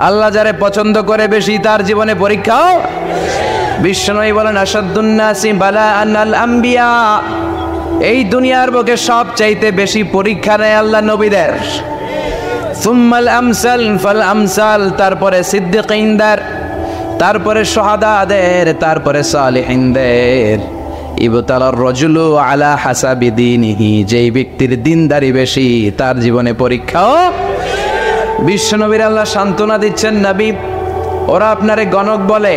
আল্লাহ যারে পছন্দ করে বেশি তার জীবনে পরীক্ষাও। বিশ্বনবী বলেন আসাদ্দুন নাসি বালাআন আল আম্বিয়া, এই দুনিয়ার বুকে সবচাইতে বেশি পরীক্ষা নেয় আল্লাহ নবীদের। সুম্মাল আমসাল ফাল আমসাল, তারপরে সিদ্দিকিনদের, তারপরে শুহাদাদের, তারপরে সালিহিনদের। ইবতালার রাজুলু আলা হাসাবি দীনিহি, যেই ব্যক্তির দিনদারি বেশি তার জীবনে পরীক্ষাও। বিশ্বনবীর আল্লাহ সান্ত্বনা দিচ্ছেন, নবী ওরা আপনারে গণক বলে,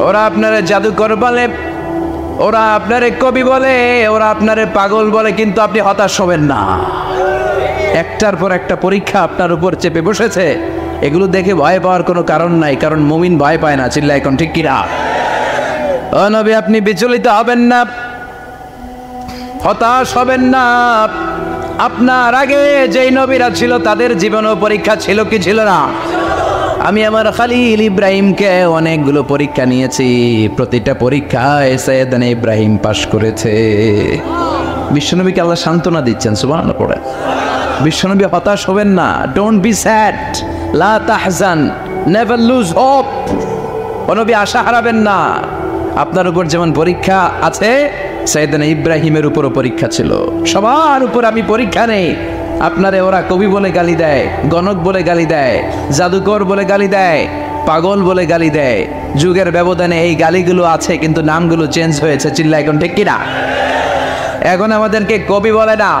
ওরা আপনারে জাদুকর বলে, ওরা আপনারে কবি বলে, ওরা আপনারে পাগল বলে, কিন্তু আপনি হতাশ হবেন না। একটার পর একটা পরীক্ষা আপনার উপর চেপে বসেছে, এগুলো দেখে ভয় পাওয়ার কোনো কারণ নাই, কারণ মুমিন ভয় পায় না। চিল্লায় এখন ঠিক কিনা? ও নবী আপনি বিচলিত হবেন না, হতাশ হবেন না। আপনার আগে যেই নবীরা ছিল তাদের জীবনও পরীক্ষা ছিল কি ছিল না? আমি আমার খলিল ইব্রাহিমকে অনেকগুলো পরীক্ষা নিয়েছি, প্রতিটা পরীক্ষায় সাইয়েদনা ইব্রাহিম পাশ করেছে। বিশ্বনবীকে আল্লাহ সান্ত্বনা দিচ্ছেন, সুবহানাল্লাহ পড়ে। বিশ্বনবী হতাশ হবেন না, ডোন্ট বি স্যাড, লা তাহজান, নেভার লুজ হোপ। ও নবী আশা হারাবেন না। আপনার উপর যেমন পরীক্ষা আছে, সাইয়েদনা ইব্রাহিমের উপরও পরীক্ষা ছিল। সবার উপর আমি পরীক্ষা নেই। আপনারে ওরা কবি বলে গালি দেয়, গণক বলে গালি দেয়, জাদুকর বলে গালি দেয়, পাগল বলে গালি দেয়। যুগের ব্যবধানে এই গালিগুলো আছে, কিন্তু নামগুলো চেঞ্জ হয়েছে। চিল্লা এখন ঠিক কিনা? এখন আমাদেরকে কবি বলে না,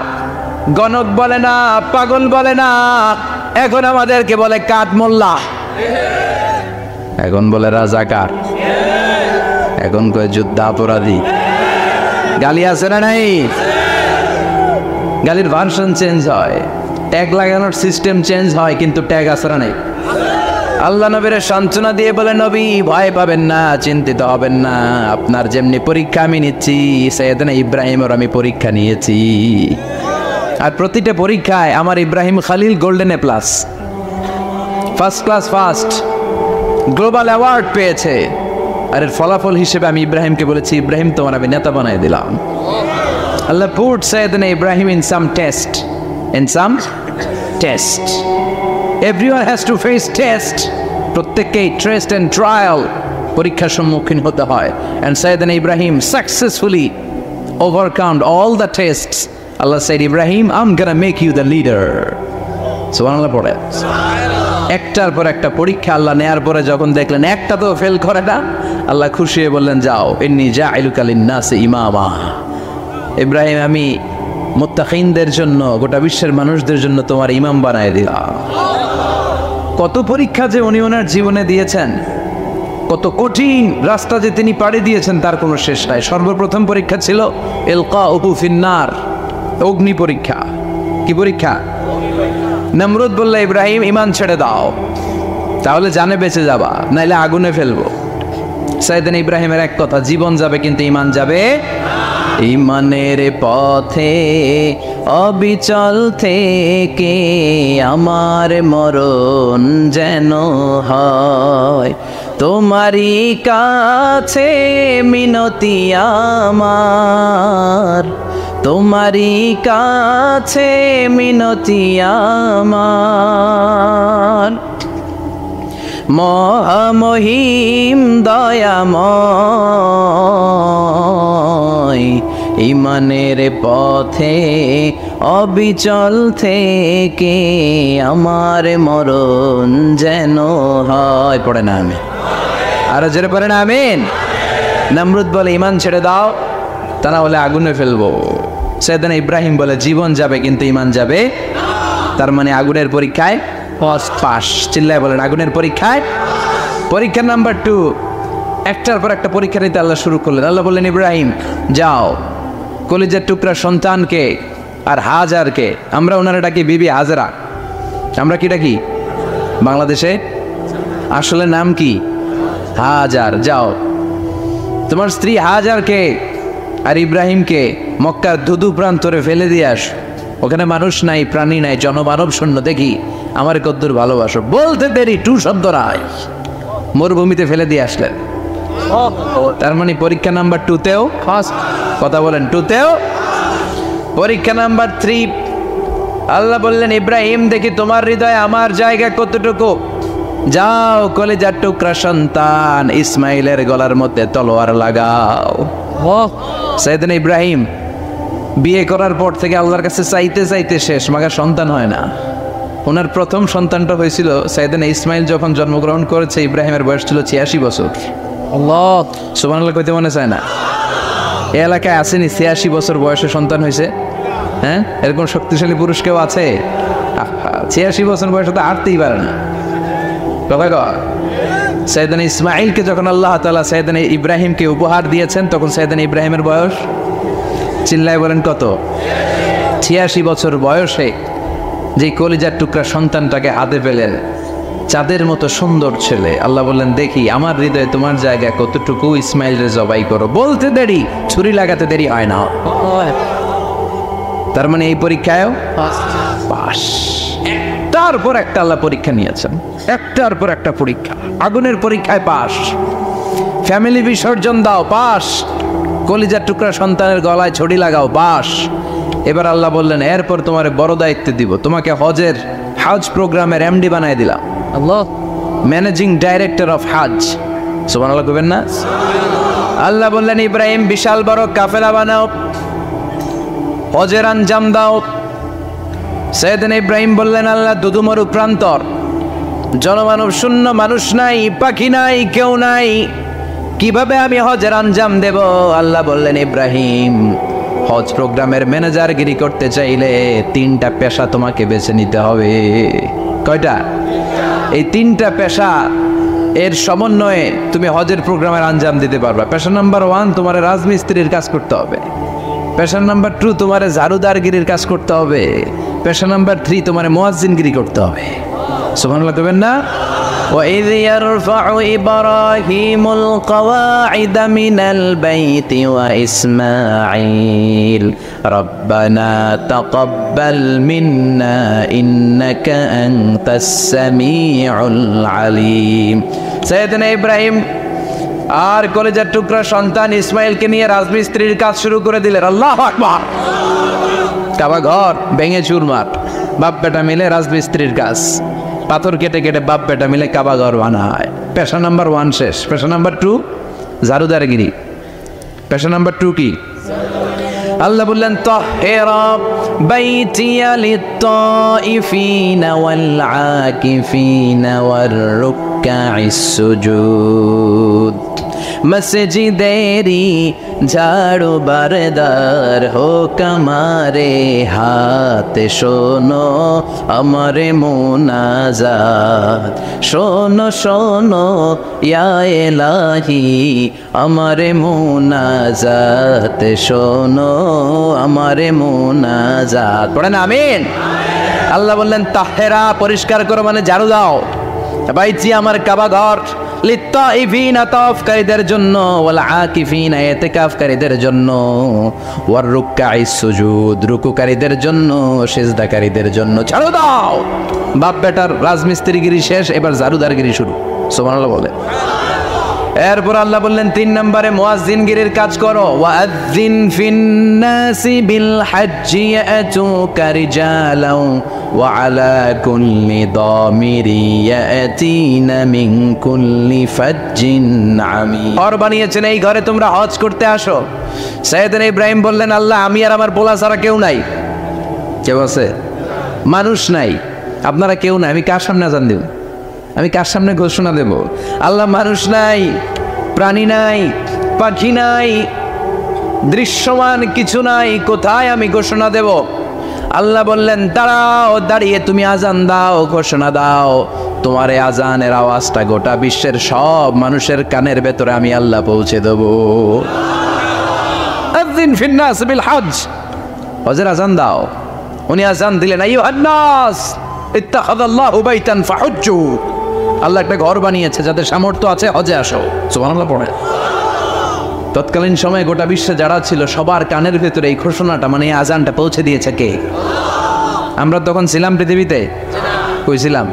গণক বলে না, পাগল বলে না, এখন আমাদেরকে বলে কাঠমোল্লা, এখন বলে রাজাকার, এখন কয় যুদ্ধাপরাধী। গালি আছে না নাই? গালির ভার্সন চেঞ্জ হয়, ট্যাগ লাগানোর সিস্টেম চেঞ্জ হয়, কিন্তু ট্যাগ আছে না নাই? আল্লাহ নবীর সান্ত্বনা দিয়ে বলে, নবী ভয় পাবেন না, চিন্তিত হবেন না। আপনার যেমনি পরীক্ষা আমি নিচ্ছি, সাইয়েদনা ইব্রাহিমের আমি পরীক্ষা নিয়েছি। আর প্রতিটা পরীক্ষায় আমার Ibrahim Khalil golden A plus, first class first, global award পেয়েছে। আর এর ফলাফল হিসেবে আমি ইব্রাহিমকে বলেছি, ইব্রাহিম তোমার আমি নেতা বানাই দিলাম। Allah put Sayyidina Ibrahim in some test. Everyone has to face test. প্রত্যেককেই টেস্ট এন্ড ট্রায়াল, পরীক্ষার সম্মুখীন হতে হয়। And Sayyidina Ibrahim successfully overcome all the tests. Allah said, Ibrahim, I'm gonna make you the leader. সুবহানাল্লাহ পড়ে। একটার পর একটা পরীক্ষা আল্লাহ নেয়ার পরে যখন দেখলেন একটা তো ফেল করে না, আল্লাহ খুশি হয়ে বললেন, যাও, ইন্নী জাইলুকা লিন-নাসি ইমামা। ইব্রাহিম আমি মুত্তাকিনদের জন্য, গোটা বিশ্বের মানুষদের জন্য তোমার ইমাম বানায় দিলাম। কত পরীক্ষা যে উনি ওনার জীবনে দিয়েছেন, কত কঠিন রাস্তা যে তিনি পাড়ি দিয়েছেন তার কোনো শেষ নাই। সর্বপ্রথম পরীক্ষা ছিল ইলকাউহু ফিন্নার, অগ্নি পরীক্ষা। কি পরীক্ষা? নমরুদ বলল, ইব্রাহিম ইমান ছেড়ে দাও, তাহলে জানে বেঁচে যাবা, নাইলে আগুনে ফেলবো। সাইয়েদনা ইব্রাহিমের এক কথা, জীবন যাবে কিন্তু ইমান যাবে। ইমানের পথে অবিচল থেকে আমার মরণ যেন হয়, তোমারই কাছে মিনতি আমার, তোমারই কাছে মিনতি আমার। মহামহিম দয়াময়, ইমানের পথে অবিচল থেকে আমার মরণ যেন হয়। পড়ে না আমিন? আরো জোরে পড়ে না আমিন? নমরুদ বলে, ইমান ছেড়ে দাও, তা না হলে আগুনে ফেলবো। সাইয়েদনা ইব্রাহিম বলে, জীবন যাবে কিন্তু ইমান যাবে। তার মানে আগুনের পরীক্ষায় ফার্স্ট পাস। চিল্লায় বলেন, আগুনের পরীক্ষায়। পরীক্ষা নাম্বার 2, একটার পর একটা পরীক্ষা নিতে আল্লাহ শুরু করলেন। আল্লাহ বললেন, ইব্রাহিম যাও, কলিজার টুকরা সন্তানকে আর হাজারকে, আমরা ওনারা ডাকি বিবি হাজরা, আমরা কি ডাকি বাংলাদেশে? আসলে নাম কি? হাজার। যাও, তোমার স্ত্রী হাজারকে আর ইব্রাহিমকে মক্কার ধুধু প্রান্তরে ফেলে দিয়ে আস। ওখানে মানুষ নাই, প্রাণী নাই, জনমানব শূন্য। দেখি আমার কদ্দুর ভালোবাসো। বলতে দেরি, টু শব্দ নাই, মরুভূমিতে ফেলে দিয়ে আসলেন। তার মানে পরীক্ষা নাম্বার 2তেও ফার্স্ট। কথা বলেন, 2তেও। পরীক্ষা নাম্বার 3, আল্লাহ বললেন, ইব্রাহিম দেখি তোমার হৃদয়ে আমার জায়গা কতটুকু, যাও কলিজার টুকরা সন্তান ইসমাইলের গলার মধ্যে তলোয়ার লাগাও। সাইয়েদনা ইব্রাহিম বিয়ে করার পর থেকে আল্লাহর কাছে চাইতে চাইতে শেষ, মাগা সন্তান হয় না। ওনার প্রথম সন্তানটা হয়েছিল সাইয়েদনা ইসমাইল যখন জন্মগ্রহণ করেছে, ইব্রাহিমের বয়স ছিল 86 বছর। আল্লাহ সুবহানাল্লাহ কইতে মনে চায় না? এই এলাকায় আসেনি 86 বছর বয়সে সন্তান হয়েছে? হ্যাঁ, এরকম শক্তিশালী পুরুষ কেউ আছে? 86 বছর বয়সে তো হাঁটতেই পারে না। কথা কয় সাইয়েদনা ইসমাইলকে যখন আল্লাহ তাআলা সাইয়েদনা ইব্রাহিমকে উপহার দিয়েছেন, তখন সাইয়েদনা ইব্রাহিমের বয়স, চিল্লায় বলেন কত? 86 বছর বয়সে যে কলিজার টুকরা সন্তানটাকে হাতে পেলেন, চাঁদের মতো সুন্দর ছেলে। আল্লাহ বললেন, দেখি আমার হৃদয়ে তোমার জায়গা কতটুকু, ইসমাইলরে জবাই করো। বলতে দেরি, ছুরি লাগাতে দেরি হয় না। তার মানে এই পরীক্ষায়ও পাস। একটার পর একটা আল্লাহ পরীক্ষা নিয়েছেন, একটার পর একটা পরীক্ষা। আগুনের পরীক্ষায় পাস, ফ্যামিলি বিসর্জন দাও, পাস। কলিজার টুকরা সন্তানের গলায় ছড়ি লাগাও, পাস। এবার আল্লাহ বললেন, এরপর তোমার বড় দায়িত্ব দিব, তোমাকে হজ প্রোগ্রামের এমডি বানায় দিলাম। আল্লাহ, ম্যানেজিং ডাইরেক্টর অফ হজ। সুবহানাল্লাহ কইবেন না? আল্লাহ বললেন, ইব্রাহিম বিশাল বড় কাফেলা বানাও, হজের আঞ্জাম দাও। সাইয়েদনা ইব্রাহিম বললেন, আল্লাহ দুদুমরু প্রান্তর, জনমানব শূন্য, মানুষ নাই, পাখি নাই, কেউ নাই, কিভাবে আমি হজের আঞ্জাম দেব? আল্লাহ বললেন, ইব্রাহিম হজ প্রোগ্রামের ম্যানেজারগিরি করতে চাইলে 3টা পেশা তোমাকে বেছে নিতে হবে। কয়টা? এই 3টা পেশা এর সমন্বয়ে তুমি হজের প্রোগ্রামের আঞ্জাম দিতে পারবে। পেশা নাম্বার 1, তোমার রাজমিস্ত্রির কাজ করতে হবে। পেশা নাম্বার 2, তোমার ঝাড়ুদারগিরির কাজ করতে হবে। পেশা নাম্বার 3, তোমার মুয়াজ্জিনগিরি করতে হবে। সুবহানাল্লাহ কইবেন না? وَإِذْ يَرْفَعُ إِبْرَاهِيمُ الْقَوَاعِدَ مِنَ الْبَيْتِ وَإِسْمَاعِيلُ رَبَّنَا تَقَبَّلْ مِنَّا إِنَّكَ أَنْتَ السَّمِيعُ الْعَلِيمُ। সাইয়েদনা ইব্রাহিম আর কলেজের টুকরা সন্তান ইসমাইলকে নিয়ে রাজমিস্ত্রির কাজ শুরু করে দিলেন। আল্লাহু আকবার। কাবা ঘর ভেঙে চুরমার, বাপ বেটা মিলে রাজমিস্ত্রির কাজ, পাথর কেটে কেটে বাপ বেটা মিলে কাবা ঘর বানায়। পেশা নাম্বার 1 শেষ। পেশা নাম্বার 2 ঝাড়ুদারগিরি। পেশা নাম্বার 2 কি? আল্লাহ বললেন, তাহহিরা বাইতিয়া লিত-তাইফিনা ওয়াল আকিফিনা ওয়ার রুকআইস সুজুদ। মসজিদেরি ঝাড়ু বারদার হোক আমারে হাত, শোনো আমারে মুনাজাত, শোনো শোনো ইয়া ইলাহি আমারে মুনাজাত, শোনো আমারে মুনাজাত। পড়েন আমিন। আল্লাহ বললেন, তাহেরা পরিষ্কার করো, মানে ঝাড়ু দাও। বাইতি আমার কাবা ঘর, লিত্তাইফিনা তাওয়াফকারীদের জন্য, ওয়াল আকিফিনা ইতিকাফকারীদের জন্য, ওয়ার রুকআইস সুজুদ রুকুকারীদের জন্য, সিজদাকারীদের জন্য। ঝাড়ু দাও। বাপ বেটার রাজমিস্ত্রিগিরি শেষ, এবার ঝাড়ুদারগিরি শুরু। সুবহানাল্লাহ বলে। এরপর আল্লাহ বললেন 3 নম্বরে মুয়াজ্জিনগিরির কাজ করো। ওয়াজ্জিন ফিন্নাসি বিল হজ্জি ইয়াতুকা রিজালাও ওয়া আলা কুল্লি দামিরি ইয়াতিনা মিন কুল্লি ফাজ্জিন আমিক। ঘর বানিয়েছেন, এই ঘরে তোমরা হজ করতে আসো। সাইয়েদনা ইব্রাহিম বললেন, আল্লাহ আমি আর আমার পোলা ছাড়া কেউ নাই। কেউ আছে? মানুষ নাই, আপনারা কেউ নাই, আমি কার সামনে আযান দেব? আমি কার সামনে ঘোষণা দেব? আল্লাহ মানুষ নাই, প্রাণী নাই, পাখি নাই, দৃশ্যমান কিছু নাই, কোথায় আমি ঘোষণা দেব? আল্লাহ বললেন, দাঁড়াও, দাঁড়িয়ে তুমি আজান দাও, ঘোষণা দাও। তোমার এই আজানের আওয়াজটা গোটা বিশ্বের সব মানুষের কানের ভেতরে আমি আল্লাহ পৌঁছে দেব। আযিন ফিন্নাস বিল হজ, হজের আজান দাও। উনি আজান দিলেন, আইয়ুহান নাস ইত্তাখাযাল্লাহু বাইতান ফাহুজ্জু। আল্লাহ একটা ঘর বানিয়েছে, যাদের সামর্থ্য আছে হজে আসো। সুবহানাল্লাহ পড়ে। তৎকালীন সময়ে গোটা বিশ্বে যারা ছিল সবার কানের ভেতরে এই ঘোষণাটা, মানে এই আজানটা পৌঁছে দিয়েছে কে? আমরা তখন ছিলাম পৃথিবীতে? কই ছিলাম?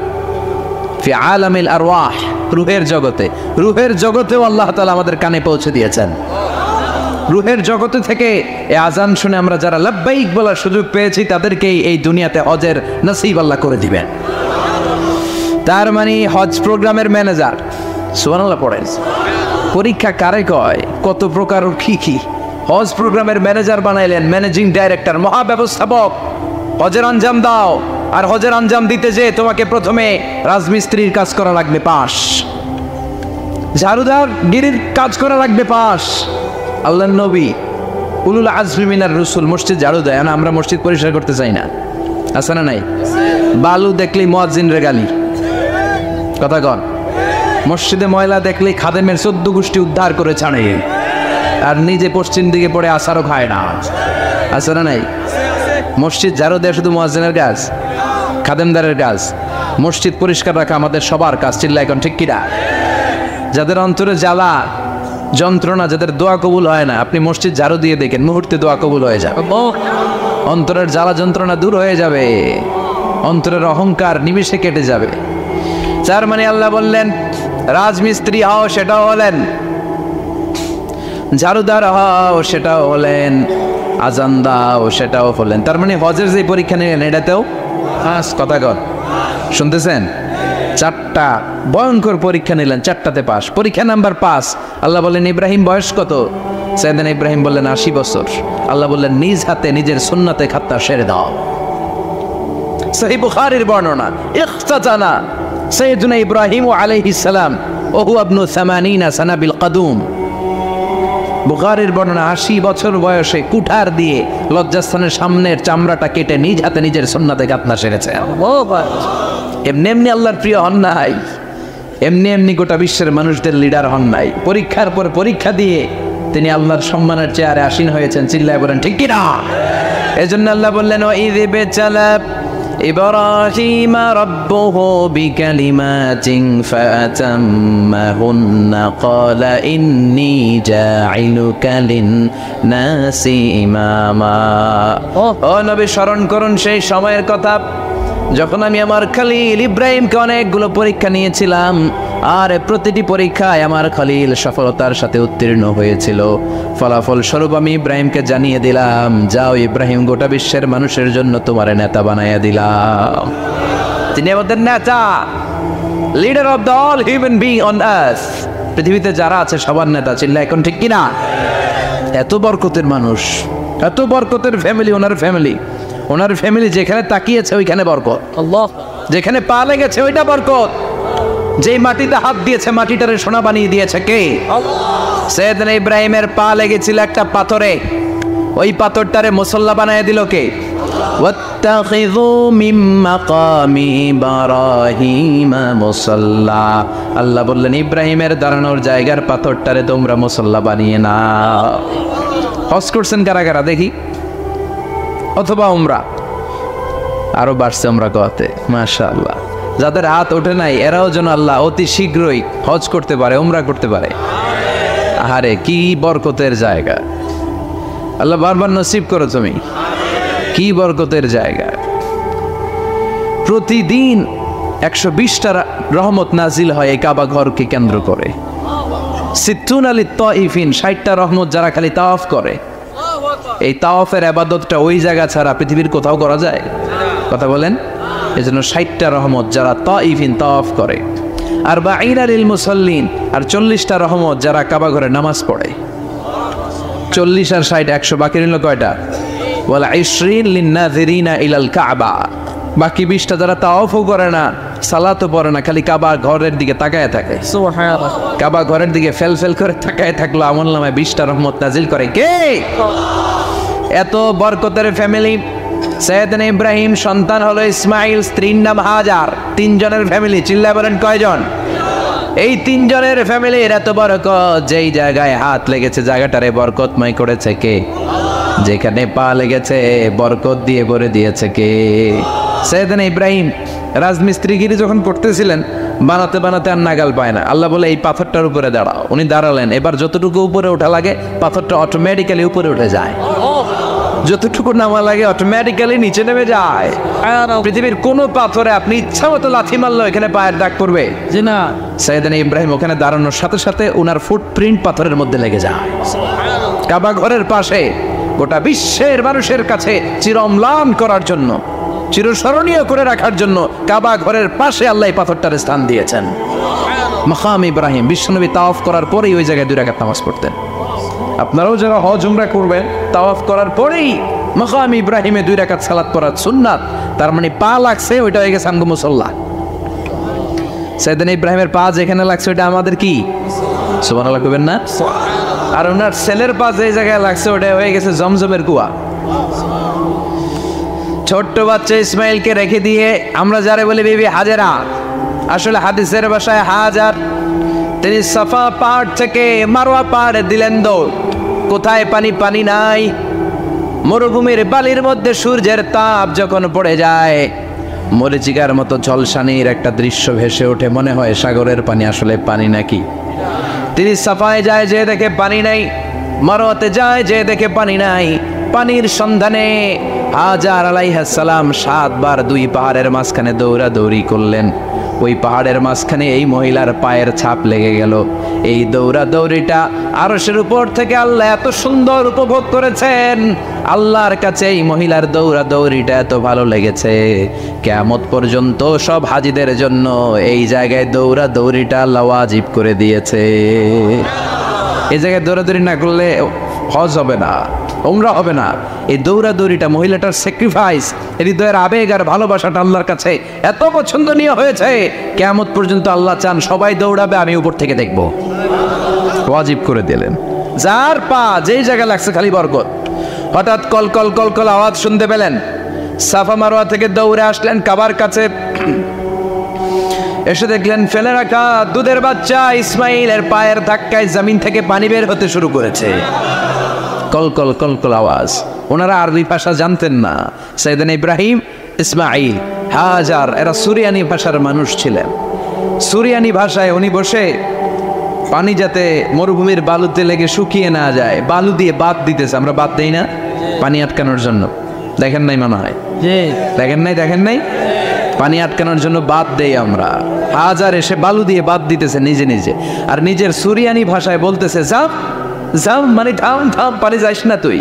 ফি আলামিল আরওয়াহ, রূহের জগতে। রূহের জগতেও আল্লাহ তাআলা আমাদের কানে পৌঁছে দিয়েছেন। রুহের জগতে থেকে এই আজান শুনে আমরা যারা লাব্বাইক বলার সুযোগ পেয়েছি তাদেরকেই এই দুনিয়াতে হজের নসিব আল্লাহ করে দিবেন। তার মানে হজ প্রোগ্রামের ম্যানেজার, সুবহানাল্লাহ পড়েন। পরীক্ষা কারে কয়, কত প্রকার কি কি। হজ প্রোগ্রামের ম্যানেজার বানাইলেন, ম্যানেজিং ডাইরেক্টর, মহাব্যবস্থাপক। হজের আঞ্জাম দাও, আর হজের আঞ্জাম দিতে যে তোমাকে প্রথমে রাজমিস্ত্রির কাজ করা লাগবে পাস, ঝাড়ুদার গিরির কাজ করা লাগবে পাস। আল্লাহর নবী উলুল আজমি মিনার রাসূল মসজিদ ঝাড়ু দেয় না, আমরা মসজিদ পরিষ্কার করতে চাই না, আছে না নাই? বালু দেখলেই মুয়াজ্জিনের গালি, কথা কন। মসজিদে ময়লা দেখলেই খাদেমের 14 গোষ্ঠী উদ্ধার করে ছাড়ে, আর নিজে পশ্চিম দিকে পড়ে আসারও খায় না, আছে না নাই? মসজিদ ঝাড়ু দেয় শুধু মুয়াজ্জিনের কাজ, খাদেমদারের কাজ। মসজিদ পরিষ্কার রাখা আমাদের সবার কাজ। চিল্লা এখন ঠিক কিনা? যাদের অন্তরে জ্বালা যন্ত্রণা, যাদের দোয়া কবুল হয় না, আপনি মসজিদ ঝাড়ু দিয়ে দেখেন মুহূর্তে দোয়া কবুল হয়ে যাবে। অন্তরের জ্বালা যন্ত্রণা দূর হয়ে যাবে, অন্তরের অহংকার নিমিষে কেটে যাবে। তার মানে আল্লাহ বললেন রাজমিস্ত্রি হও, সেটাও হলেন, ঝাড়ুদার হও, সেটাও হলেন, আজান দাও, সেটাও হলেন। তার মানে হজের যে পরীক্ষা নিলেন এটাতেও পাস, কথা কর, শুনতেছেন? 4টা ভয়ঙ্কর পরীক্ষা নিলেন, 4টাতে পাস। পরীক্ষা নাম্বার 5। আল্লাহ বললেন ইব্রাহিম বয়স কত? সাইয়েদনা ইব্রাহিম বললেন 80 বছর। আল্লাহ বললেন নিজ হাতে নিজের সুন্নতে খাত্তা সেরে দাও। সহিহ বুখারীর বর্ণনা, ইখতাতানা সাইয়েদনা ইব্রাহিম আলাইহিস সালাম ওহু ইবনু 80 সানা বিল কদুম। বুখারীর বর্ণনা, 80 বছর বয়সে কুঠার দিয়ে লজ্জাস্থানের সামনের চামড়াটা কেটে নিজ হাতে নিজের সুন্নতে খাত্তা সেরেছে। এমনি এমনি আল্লাহর প্রিয় হন নাই, এমনি এমনি গোটা বিশ্বের মানুষদের লিডার হন নাই। পরীক্ষার পর পরীক্ষা দিয়ে তিনি আল্লাহর সম্মানের চেয়ারে আসীন হয়েছেন। চিল্লায় বলেন ঠিক কিনা? এজন্য আল্লাহ বললেন ওয়াইয বিতালা ইব্রাহিম রাব্বুহু বিকালিমাতিন ফাতাম্মাহুন্না ক্বালা ইন্নী জাইলুকা লিন-নাসি ইমামা। ও নবী, স্মরণ করুন সেই সময়ের কথা যখন আমি আমার খলিল ইব্রাহিমকে অনেকগুলো পরীক্ষা নিয়েছিলাম, আর প্রতিটি পরীক্ষায় আমার খলিল সফলতার সাথে উত্তীর্ণ হয়েছিল। ফলাফল স্বরূপ আমি ইব্রাহিমকে জানিয়ে দিলাম, যাও ইব্রাহিম, গোটা বিশ্বের মানুষের জন্য তোমার নেতা বানাইয়া দিলাম। তিনি আমাদের নেতা, leader of the all human being on earth. পৃথিবীতে যারা আছে সবার নেতা। চিল্লা এখন ঠিক কিনা? এত বরকতের মানুষ, এত বরকতের ফ্যামিলি, ওনার ফ্যামিলি, ওনার ফ্যামিলি যেখানে তাকিয়েছে ওইখানে বরকত, আল্লাহ যেখানে পা লেগেছে ওইটা বরকত। যেই মাটিতে হাত দিয়েছে মাটিটারে সোনা বানিয়ে দিয়েছে কে? সাইয়েদনা ইব্রাহিমের পা লেগেছিল একটা পাথরে, ওই পাথরটারে মুসল্লা বানিয়ে দিল কে? ওয়াত্তাখিযু মিন মাকামি ইব্রাহিম মুসাল্লা। আল্লাহ বললেন ইব্রাহিমের দাঁড়ানোর জায়গার পাথরটারে তোমরা মুসল্লা বানিয়ে নাও। হজ করছেন কারা কারা দেখি? অথবা উমরা? আরো বাড়ছে উমরা করতে, মাশাআল্লাহ। যাদের হাত ওঠে নাই এরাও যেন আল্লাহ অতি শীঘ্রই হজ করতে পারে, উমরা করতে পারে। আহারে কি বরকতের জায়গা, আল্লাহ বারবার নসিব করো তুমি। কি বরকতের জায়গা। প্রতিদিন 120টা রহমত নাজিল হয় এই কাবা ঘরকে কেন্দ্র করে। সিত্তুন আলী তাইফিন, 60টা রহমত যারা খালি তাওয়াফ করে। এই তাওয়াফের ইবাদতটা ওই জায়গা ছাড়া পৃথিবীর কোথাও করা যায়? কথা বলেন। এজন্য 60টা রহমত যারা তাইফিন তাওয়াফ করে। আর বাঈনা লিল মুসাল্লিন, আর 40টা রহমত যারা কাবা ঘরে নামাজ পড়ে। 40 আর 60 100, বাকি রইল কয়টা? ওয়াল 20 লিন-নাযিরিনা ইলাল কাবা। বাকি 20টা যারা তাওয়াফও করে না, সালাতও পড়ে না, খালি কাবা ঘরের দিকে তাকায় থাকে। সুবহানাল্লাহ। কাবা ঘরের দিকে ফেল ফেল করে তাকায় থাকলো, আমলনামায় 20টা রহমত নাজিল করে কে? এত বরকতের ফ্যামিলি। সাইয়েদনা ইব্রাহিম সন্তান হলো ইসমাইল, স্ত্রীর নাম হাজার। 3 জনের ফ্যামিলি। চিল্লায় বলেন কয়জন? এই 3 জনের ফ্যামিলির এত বরকত, যেই জায়গায় হাত লেগেছে জায়গাটারে বরকতময় করেছে কে? যেখানে পা লেগেছে বরকত দিয়ে ভরে দিয়েছে কে? সাইয়েদনা ইব্রাহিম রাজমিস্ত্রিগিরি যখন করতেছিলেন, বানাতে বানাতে আর নাগাল পায় না। আল্লাহ বলে এই পাথরটার উপরে দাঁড়াও। উনি দাঁড়ালেন। এবার যতটুকু উপরে ওঠা লাগে পাথরটা অটোমেটিক্যালি উপরে উঠে যায়, যতটুকু নামা লাগে অটোমেটিক্যালি নিচে নেমে যায়। পৃথিবীর কোনো পাথরে আপনি ইচ্ছা মতো লাথি মারলো এখানে পায়ের দাগ পড়বে জি না। সাইয়েদনা ইব্রাহিম ওখানে দাঁড়ানোর সাথে সাথে ওনার ফুটপ্রিন্ট পাথরের মধ্যে লেগে যায়। কাবা ঘরের পাশে গোটা বিশ্বের মানুষের কাছে চিরম্লান করার জন্য, চিরস্মরণীয় করে রাখার জন্য কাবা ঘরের পাশে আল্লাহ পাথরটার স্থান দিয়েছেন। মাকাম ইব্রাহিম, বিশ্বনবী তাওয়াফ করার পরেই ওই জায়গায় 2 রাকাত নামাজ পড়তেন। আপনারাও যারা হজ উমরা করবেন, তাওয়াফ করার পরেই মাকাম ইব্রাহিমে 2 রাকাত সালাত পড়ার সুন্নাত। তার মানে পা লাগছে, ওইটা হয়ে গেছে আমগো মুসাল্লা। সাইয়েদনা ইব্রাহিমের পা যেখানে লাগছে ওইটা আমাদের কি? সুবহানাল্লাহ কইবেন না? আর ওনার ছেলের পা যে জায়গায় লাগছে ওটা হয়ে গেছে জমজমের কুয়া। ছোট্ট বাচ্চা ইসমাইলকে রেখে দিয়ে আমরা যারা বলি বিবি হাজেরা, আসলে হাদিসের ভাষায় হাজার, তিনি সাফা পাহাড় থেকে মারওয়া পাহাড়ে দিলেন দৌড়। কোথায় পানি? পানি নাই। মরুভূমির বালির মধ্যে সূর্যের তাপ যখন পড়ে যায়, মরিচিকার মতো ঝলসানির একটা দৃশ্য ভেসে ওঠে, মনে হয় সাগরের পানি আসলে পানি নাকি। তিনি সাফায় যায়, যে দেখে পানি নাই। মারওয়াতে যায়, যে দেখে পানি নাই। পানির সন্ধানে হাজার আলাইহিস সালাম 7 বার 2 পাহাড়ের মাঝখানে দৌড়াদৌড়ি করলেন। ওই পাহাড়ের মাঝখানে এই মহিলার পায়ের ছাপ লেগে গেল। এই দৌড়াদৌড়িটা আরশের উপর থেকে আল্লাহ এত সুন্দর উপভোগ করেছেন। আল্লাহর কাছে এই মহিলার দৌড়াদৌড়িটা এত ভালো লেগেছে, কিয়ামত পর্যন্ত সব হাজিদের জন্য এই জায়গায় দৌড়াদৌড়িটা আল্লাহ ওয়াজিব করে দিয়েছে। এই জায়গায় দৌড়াদৌড়ি না করলে হজ হবে না, উমরা হবে না। এই দৌড়াদৌড়িটা, মহিলাটার স্যাক্রিফাইস, হৃদয়ের আবেগ আর ভালোবাসাটা আল্লাহর কাছে এত পছন্দনীয় হয়েছে, কিয়ামত পর্যন্ত আল্লাহ চান সবাই দৌড়াবে, আমি উপর থেকে দেখব। ওয়াজিব করে দিলেন। যার পা যেই জায়গায় লাগছে খালি বরকত। হঠাৎ কল কল কল কল আওয়াজ শুনতে পেলেন। সাফা মারওয়া থেকে দৌড়ে আসলেন কাবার কাছে। এসে দেখলেন ফেলে রাখা দুধের বাচ্চা ইসমাইলের পায়ের ধাক্কায় জমিন থেকে পানি বের হতে শুরু করেছে। কলকল কলকল আওয়াজ। ওনারা আরবি ভাষা জানতেন না। সাইয়েদনা ইব্রাহিম, ইসমাইল, হাজার, এরা সুরিয়ানি ভাষার মানুষ ছিলেন। সুরিয়ানি ভাষায় উনি বসে পানি যাতে মরুভূমির বালুতে লেগে শুকিয়ে না যায়, বালু দিয়ে বাঁধ দিতেছে। আমরা বাঁধ দেই না পানি আটকানোর জন্য? দেখেন নাই মনে হয়? দেখেন নাই? পানি আটকানোর জন্য বাঁধ দেই আমরা। হাজার এসে বালু দিয়ে বাঁধ দিতেছে নিজে নিজে, আর নিজের সুরিয়ানি ভাষায় বলতেছে জাম জাম, মানে থাম থাম, পানি যাইস না তুই।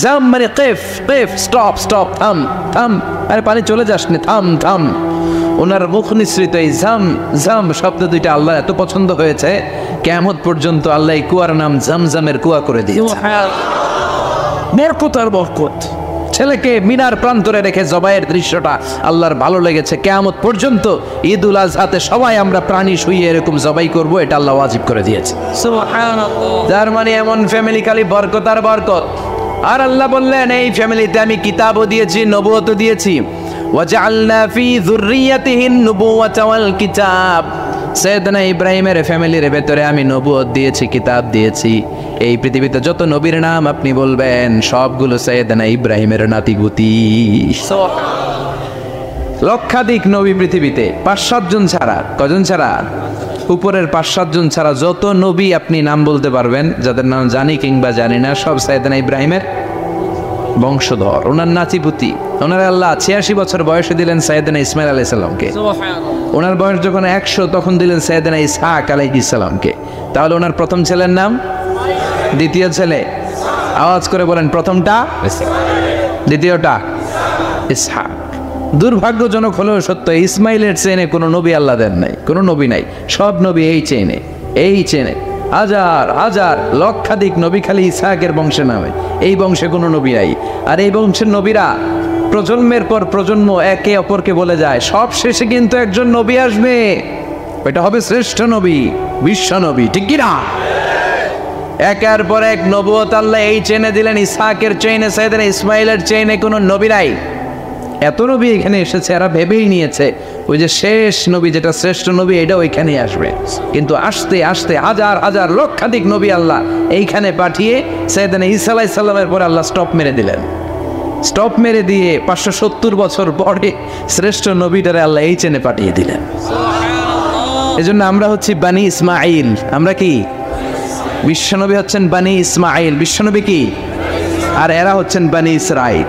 জাম মানে কেফ কেফ, স্টপ স্টপ, থাম থাম, আরে পানি চলে যাস না, থাম থাম। ওনার মুখ নিঃসৃত এই জাম জাম শব্দ দুইটা আল্লাহ এত পছন্দ হয়েছে, কিয়ামত পর্যন্ত আল্লাহ এই কুয়ার নাম জামজামের কুয়া করে দিয়েছে। বরকত আর বরকত। ছেলেকে মিনার প্রান্তরে রেখে জবাইয়ের দৃশ্যটা আল্লাহর ভালো লেগেছে। কিয়ামত পর্যন্ত ঈদুল আজহাতে সবাই আমরা প্রাণী শুইয়ে এরকম জবাই করব, এটা আল্লাহ ওয়াজিব করে দিয়েছে। সুবহানাল্লাহ। যার মানে এমন ফ্যামিলি খালি বরকত আর বরকত। আর আল্লাহ বললেন এই ফ্যামিলিতে আমি কিতাবও দিয়েছি, নবুয়তও দিয়েছি। ওয়াজআলনা ফি যুররিয়াতিহিন নুবুওয়াতা ওয়াল কিতাব। সাইয়েদনা ইব্রাহিমের ফ্যামিলির ভেতরে আমি নবুয়ত দিয়েছি, কিতাব দিয়েছি। এই পৃথিবীতে যত নবীর নাম আপনি বলবেন সবগুলো সাইয়েদনা ইব্রাহিমের নাতিপুতি। লক্ষাধিক নবী পৃথিবীতে, 5-7 জন ছাড়া। কজন ছাড়া? উপরের 5-7 জন ছাড়া যত নবী আপনি নাম বলতে পারবেন, যাদের নাম জানি কিংবা জানি না, সব সাইয়েদনা ইব্রাহিমের বংশধর, ওনার নাতিপুতি। ওনার আল্লাহ 86 বছর বয়সে দিলেন সাইয়েদনা ইসমাইল আলাইহিস সালামকে। ওনার বয়স যখন 100 তখন দিলেন সাইয়েদনা ইসহাক আলাইহিস সালামকে। তাহলে ওনার প্রথম ছেলের নাম? দ্বিতীয় ছেলে? আওয়াজ করে বলেন, প্রথমটা দ্বিতীয়টা ইসহাক। দুর্ভাগ্যজনক হলেও সত্য, ইসমাইলের চেনে কোনো নবী আল্লাহ দেন নাই, কোনো নবী নাই। সব নবী এই চেনে হাজার হাজার লক্ষাধিক নবী খালি ইসহাকের বংশে নামে। এই বংশে কোনো নবী নাই। আর এই বংশের নবীরা প্রজন্মের পর প্রজন্ম একে অপরকে বলে যায়, সব শেষে কিন্তু একজন নবী আসবে, এটা হবে শ্রেষ্ঠ নবী, বিশ্ব নবী, ঠিক কি না? একের পর এক নবুয়ত আল্লাহ এই চেনে দিলেন। ইসহাকের চেইনে, সাইয়েদনা ইসমাইলের চেইনে কোনো নবী নাই। এত নবী এখানে এসেছে, এরা ভেবেই নিয়েছে ওই যে শেষ নবী, যেটা শ্রেষ্ঠ নবী, এটা ওইখানেই আসবে। কিন্তু আস্তে আস্তে হাজার হাজার লক্ষাধিক নবী আল্লাহ এইখানে পাঠিয়ে সাইয়েদনা ঈসা আলাইহিস সালামের পরে আল্লাহ স্টপ মেরে দিলেন। স্টপ মেরে দিয়ে 570 বছর পরে শ্রেষ্ঠ নবীটারে আল্লাহ এই চেনে পাঠিয়ে দিলেন। এজন্য আমরা হচ্ছি বানি ইসমাইল। আমরা কি? বিশ্বনবী হচ্ছেন বানি ইসমাইল, বিশ্বনবী কি? আর এরা হচ্ছেন বানি Israil.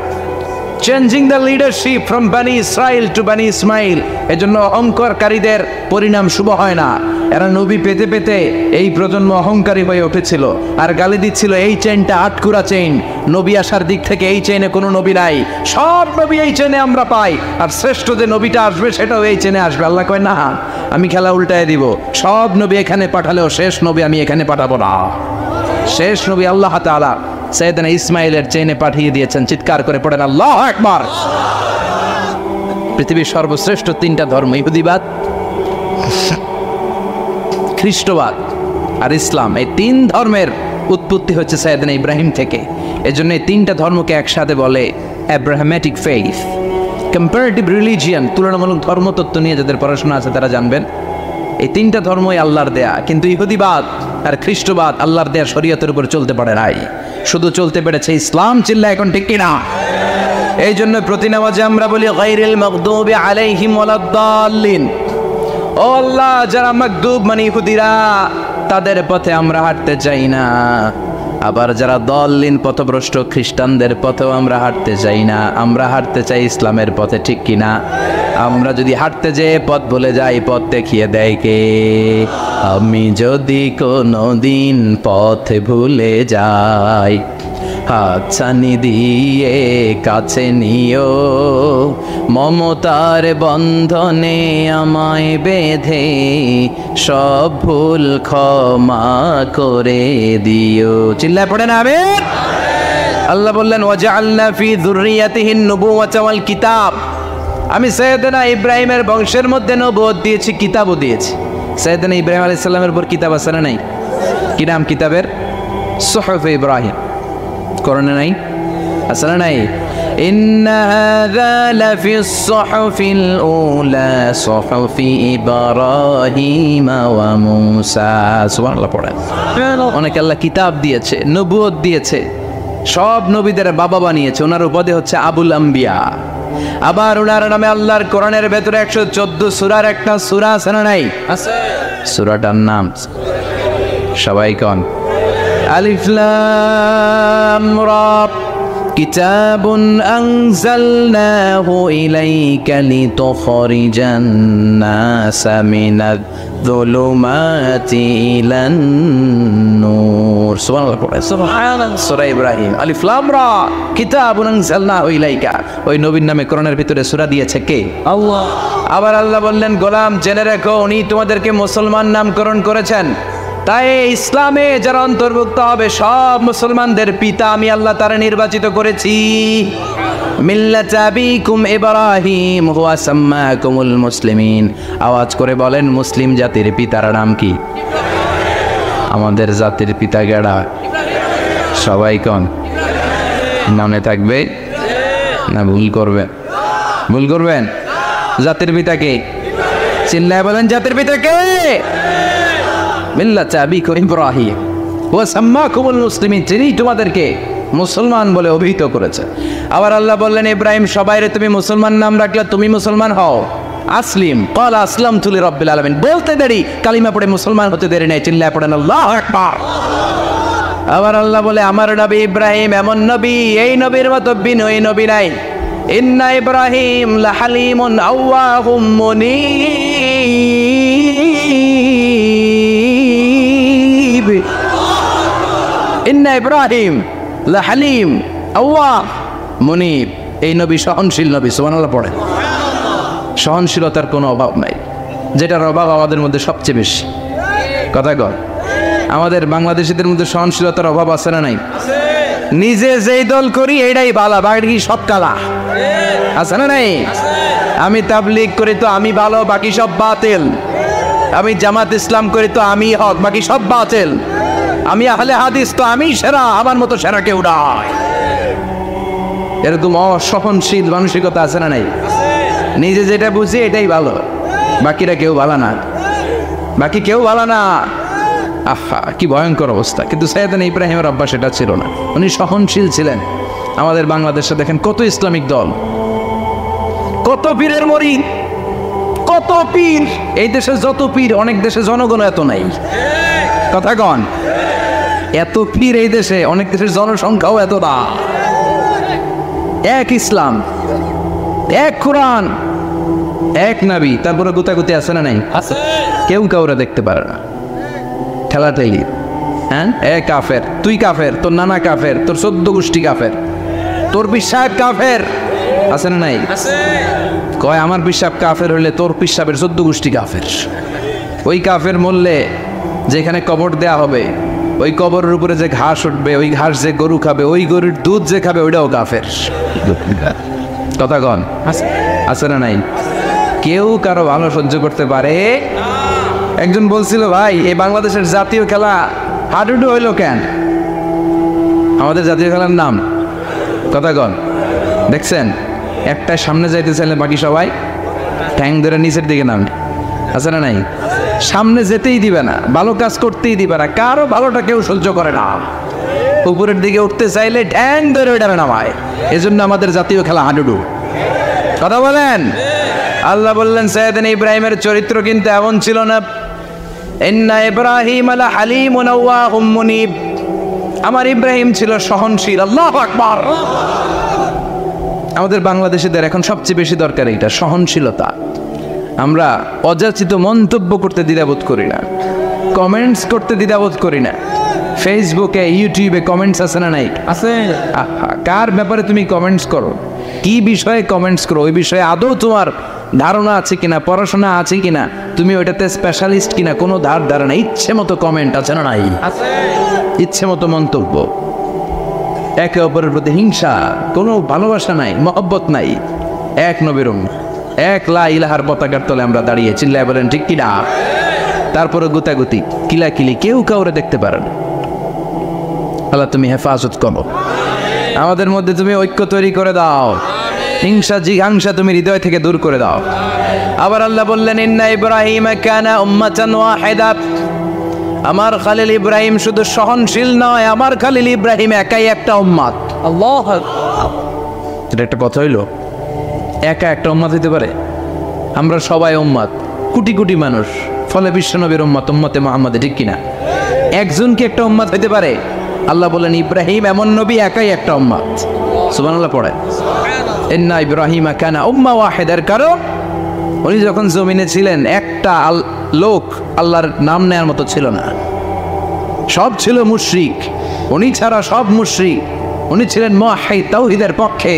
Changing the leadership from বানি ইসরাইল টু বানি ইসমাইল। এজন্য অহংকারীদের পরিণাম শুভ হয় না। এরা নবী পেতে পেতে এই প্রজন্ম অহংকারী হয়ে উঠেছিল আর গালি দিচ্ছিল এই চেইনটা আটকুরা চেইন, নবী আসার দিক থেকে এই চেইনে কোনো নবী নাই, সব নবী এই চেইনে আমরা পাই, আর শ্রেষ্ঠ যে নবীটা আসবে সেটাও এই চেইনে আসবে। আল্লাহ কয় না, আমি খেলা উল্টায় দিব, সব নবী এখানে পাঠালেও শেষ নবী আমি এখানে পাঠাবো না। শেষ নবী আল্লাহ তাআলা সাইয়েদনা ইসমাইলের চেইনে পাঠিয়ে দিয়েছেন। চিৎকার করে পড়েন আল্লাহু আকবার। পৃথিবীর সর্বশ্রেষ্ঠ তিনটা ধর্ম, ইহুদিবাদ, খ্রিস্টবাদ আর ইসলাম, এই তিন ধর্মের উৎপত্তি হচ্ছে সাইয়েদনা ইব্রাহিম থেকে। এজন্য এই তিনটা ধর্মকে একসাথে বলে অ্যাব্রাহামেটিক ফেইথ। কম্পারেটিভ রিলিজিয়ান, তুলনামূলক ধর্মতত্ত্ব নিয়ে যাদের পড়াশোনা আছে তারা জানবেন এই তিনটা ধর্মই আল্লাহর দেয়া, কিন্তু ইহুদিবাদ আর খ্রিস্টবাদ আল্লাহর দেয়া শরীয়তের উপর চলতে পারে নাই, শুধু চলতে পেরেছে ইসলাম। চিল্লা এখন ঠিক কিনা? এই জন্য প্রতি নামাজে আমরা বলি গায়রিল মাগদুবি আলাইহিম ওয়ালাদ-দাল্লিন। ও আল্লাহ, যারা মাগদুব মানে ইহুদিরা, তাদের পথে আমরা হাঁটতে চাই না। আবার যারা দল্লিন পথভ্রষ্ট খ্রিস্টানদের পথেও আমরা হাঁটতে চাই না, আমরা হাঁটতে চাই ইসলামের পথে, ঠিক কিনা? আমরা যদি হাঁটতে যেয়ে পথ ভুলে যাই, পথ দেখিয়ে দেয় কে? আমি যদি কোনো দিন পথ ভুলে যাই, হাতছানি দিয়ে কাছে নিও, মমতার বন্ধনে আমায় বেঁধে সব ভুল ক্ষমা করে দিও। চিল্লায় পড়েন আমিন। আল্লাহ বললেন ওয়াজআলনা ফি যুররিয়াতিহিন নুবুওয়াতা ওয়াল কিতাব। আমি সাইয়েদনা ইব্রাহিমের বংশের মধ্যে নবুয়ত দিয়েছি, কিতাবও দিয়েছি। সাইয়েদনা ইব্রাহিম আলাইহিস সালামের উপর কিতাব আছে না নাই? কি নাম কিতাবের? সুহুফ ইব্রাহিম। কোরআনে নাই? আছে না নাই? ইন্না হাযা লাফিস সুহুফিল উলা সুহুফি ইব্রাহিম ওয়া মূসা। সুবহানাল্লাহ পড়েন। অনেক আল্লাহ কিতাব দিয়েছে, নবুয়ত দিয়েছে, সব নবীদের বাবা বানিয়েছে। ওনার উপাধি হচ্ছে আবুল আম্বিয়া। আবার ওনার নামে আল্লাহর কোরআনের ভেতরে 114 সূরার একটা সূরা আছে না নাই? আছে। সূরাটার নাম সবাই কোন? আলিফ লাম রা। কিতাবুন আনজালনাহু ইলাইকা লিতুখরিজান নাসা মিনাজ যুলুমাতি ইলান নূর। সুবহানাল্লাহ পড়ে। সুবহানাল্লাহ। সূরা ইব্রাহিম। আলিফ লাম রা। কিতাবুন আনজালনাহু ইলাইকা। ওই নবীর নামে কোরআনের ভিতরে সূরা দিয়েছে কে? আল্লাহ। আবার আল্লাহ বললেন, গোলাম জেনে রাখো, উনি তোমাদেরকে মুসলমান নামকরণ করেছেন। তাই ইসলামে যারা অন্তর্ভুক্ত হবে সব মুসলমানদের পিতা আমি আল্লাহ তারা নির্বাচিত করেছি। মিল্লাতা আবিকুম ইব্রাহিম হুয়া সাম্মাকুমুল মুসলিমিন। আওয়াজ করে বলেন, মুসলিম জাতির পিতার নাম কি? আমাদের জাতির পিতা গেড়া সবাই কোন? মনে থাকবে না ভুল করবেন? ভুল করবেন? জাতির পিতা কে? চিল্লায় বলেন, জাতির পিতা কে? মিল্লাতা আবিকুম ইব্রাহিম ওয়া সাম্মাকুমুল মুসলিমিন। তিনি তোমাদেরকে মুসলমান বলে অভিহিত করেছে। আবার আল্লাহ বললেন, ইব্রাহিম সবাইরে তুমি মুসলমান নাম রাখলে, তুমি মুসলমান হও। আসলিম ক্বালা আসলামতু লিরাব্বিল আলামিন। বলতে দেরি, কালিমা পড়ে মুসলমান হতে দেরি নাই। চিল্লায় পড়েন আল্লাহু আকবার। আবার আল্লাহ বলে, আমার নবী ইব্রাহিম এমন নবী, এই নবীর মতো বিনয়ী নবী নাই। ইন্না ইব্রাহিম লাহালিমুন আওয়াহুম মুনীব। ইন্না ইব্রাহিম লাহালিম আওয়াহ মুনীব। এই নবী সহনশীল নবী। সুবহানাল্লাহ পড়ে। সহনশীলতার কোনো অভাব নাই, যেটার অভাব আমাদের মধ্যে সবচেয়ে বেশি। কথা কর, আমাদের বাংলাদেশিদের মধ্যে সহনশীলতার অভাব আছে না নাই? নিজে যেই দল করি এইটাই ভালো, বাকি সব কালা। আছে না নাই? আমি তাবলীগ করি তো আমি ভালো, বাকি সব বাতিল। আমি জামাত ইসলাম করি তো আমি হক, বাকি সব বাতিল। আমি আহলে হাদিস তো আমি সেরা, আমার মতো সেরা কেউ নাই। এরকম অসহনশীল মানসিকতা আছে না নাই? নিজে যেটা বুঝি এটাই ভালো, বাকিরা কেউ ভালো না, বাকি কেউ ভালো না। আহা, কি ভয়ঙ্কর অবস্থা। কিন্তু সাইয়েদনা ইব্রাহিমের অভ্যাস এটা ছিল না, উনি সহনশীল ছিলেন। আমাদের বাংলাদেশে দেখেন কত ইসলামিক দল, কত পীরের মরিদ, কত পীর। এই দেশে যত পীর, অনেক দেশে জনগণ এত নাই। কথা কন, এত পীর এই দেশে, অনেক দেশের জনসংখ্যাও এত না। এক ইসলাম, এক কোরআন, এক নবী, তারপরে গুতাগুতি আছে না নাই? কেউ কাউরে দেখতে পারে না, ঠেলাঠেলি। হ্যাঁ, এ কাফের, তুই কাফের, তোর নানা কাফের, তোর 14 গোষ্ঠী কাফের, তোর পিসাব কাফের, আছে না নাই? কয় আমার পিসাব কাফের হইলে তোর পিসাবের 14 গোষ্ঠী কাফের। ওই কাফের মরলে যেখানে কবর দেয়া হবে, ওই কবরের উপরে যে ঘাস উঠবে, ওই ঘাস যে গরু খাবে, ওই গরুর দুধ যে খাবে, ওইটাও কাফের। কথা কন, আছে না নাই? কেউ কারো ভালো সহ্য করতে পারে? একজন বলছিল, ভাই এই বাংলাদেশের জাতীয় খেলা হাডুডু হইল কেন? আমাদের জাতীয় খেলার নাম, কথা কন, দেখছেন একটা সামনে যাইতে চাইলে বাকি সবাই ঠ্যাং ধরে নিচের দিকে নামে, আছে না নাই? সামনে যেতেই দিবে না, ভালো কাজ করতেই দিবে না, কারো ভালোটা কেউ সহ্য করে না। উপরের দিকে উঠতে চাইলে ঠ্যাং ধরে ওইটা নামায়। এজন্য আমাদের জাতীয় খেলা হাডুডু। কথা বলেন। আল্লাহ বললেন সাইয়েদনা ইব্রাহিমের চরিত্র কিন্তু এমন ছিল না। ইন্না ইব্রাহিম লা হালিমুন আওয়াহুম মুনিব। আমার ইব্রাহিম ছিল সহনশীল। আল্লাহু আকবার। আমাদের বাংলাদেশিদের এখন সবচেয়ে বেশি দরকার এইটা, সহনশীলতা। আমরা অযাচিত মন্তব্য করতে দ্বিধাবোধ করি না, কমেন্টস করতে দ্বিধাবোধ করি না। ফেসবুকে, ইউটিউবে কমেন্টস আছে না নাই? আছে। কার ব্যাপারে তুমি কমেন্টস করো, কি বিষয়ে কমেন্টস করো, ওই বিষয়ে আদৌ তোমার ধারণা আছে কিনা, পড়াশোনা আছে কিনা, তুমি ওইটাতে স্পেশালিস্ট কিনা, কোনো ধারণা। ইচ্ছে মতো কমেন্ট আছে না নাই? আছে। ইচ্ছে মতো মন্তব্য, একে অপরের প্রতি হিংসা, কোনো ভালোবাসা নাই, মহব্বত নাই। এক নবীর উম্মত, এক লা ইলাহার পতাকার তলে আমরা দাঁড়িয়ে, চিল্লায় বলেন ঠিক কিনা? তারপরে গুতাগুতি, কিলাকিলি, কেউ কাউরে দেখতে পারে না। আল্লাহ তুমি হেফাজত করো, আমাদের মধ্যে তুমি ঐক্য তৈরি করে দাও, হিংসা জিঘাংসা তুমি হৃদয় থেকে দূর করে দাও। আবার আল্লাহ বললেন ইন্না ইব্রাহিম কানা উম্মাতান ওয়াহিদা। আমার খলিল ইব্রাহিম শুধু সহনশীল নয়, আমার খলিল ইব্রাহিম একাই একটা উম্মত। আল্লাহ, এটা একটা কথা হইল, একা একটা উম্মত হইতে পারে? আমরা সবাই উম্মত, কোটি কোটি মানুষ, ফলে বিশ্বনবীর উম্মত, উম্মতে মুহাম্মদে, ঠিক কিনা? একজন কি একটা উম্মত হইতে পারে? আল্লাহ বলেন ইব্রাহিম এমন নবী, একাই একটা উম্মত। সুবহানাল্লাহ পড়ে। ইন্না ইব্রাহিম কানা উম্মা ওয়াহিদার, কারণ উনি যখন জমিনে ছিলেন একটা লোক আল্লাহর নাম নেয়ার মতো ছিল না, সব ছিল মুশরিক, উনি ছাড়া সব মুশরিক। উনি ছিলেন মুওয়াহহিদ, তাওহীদের পক্ষে।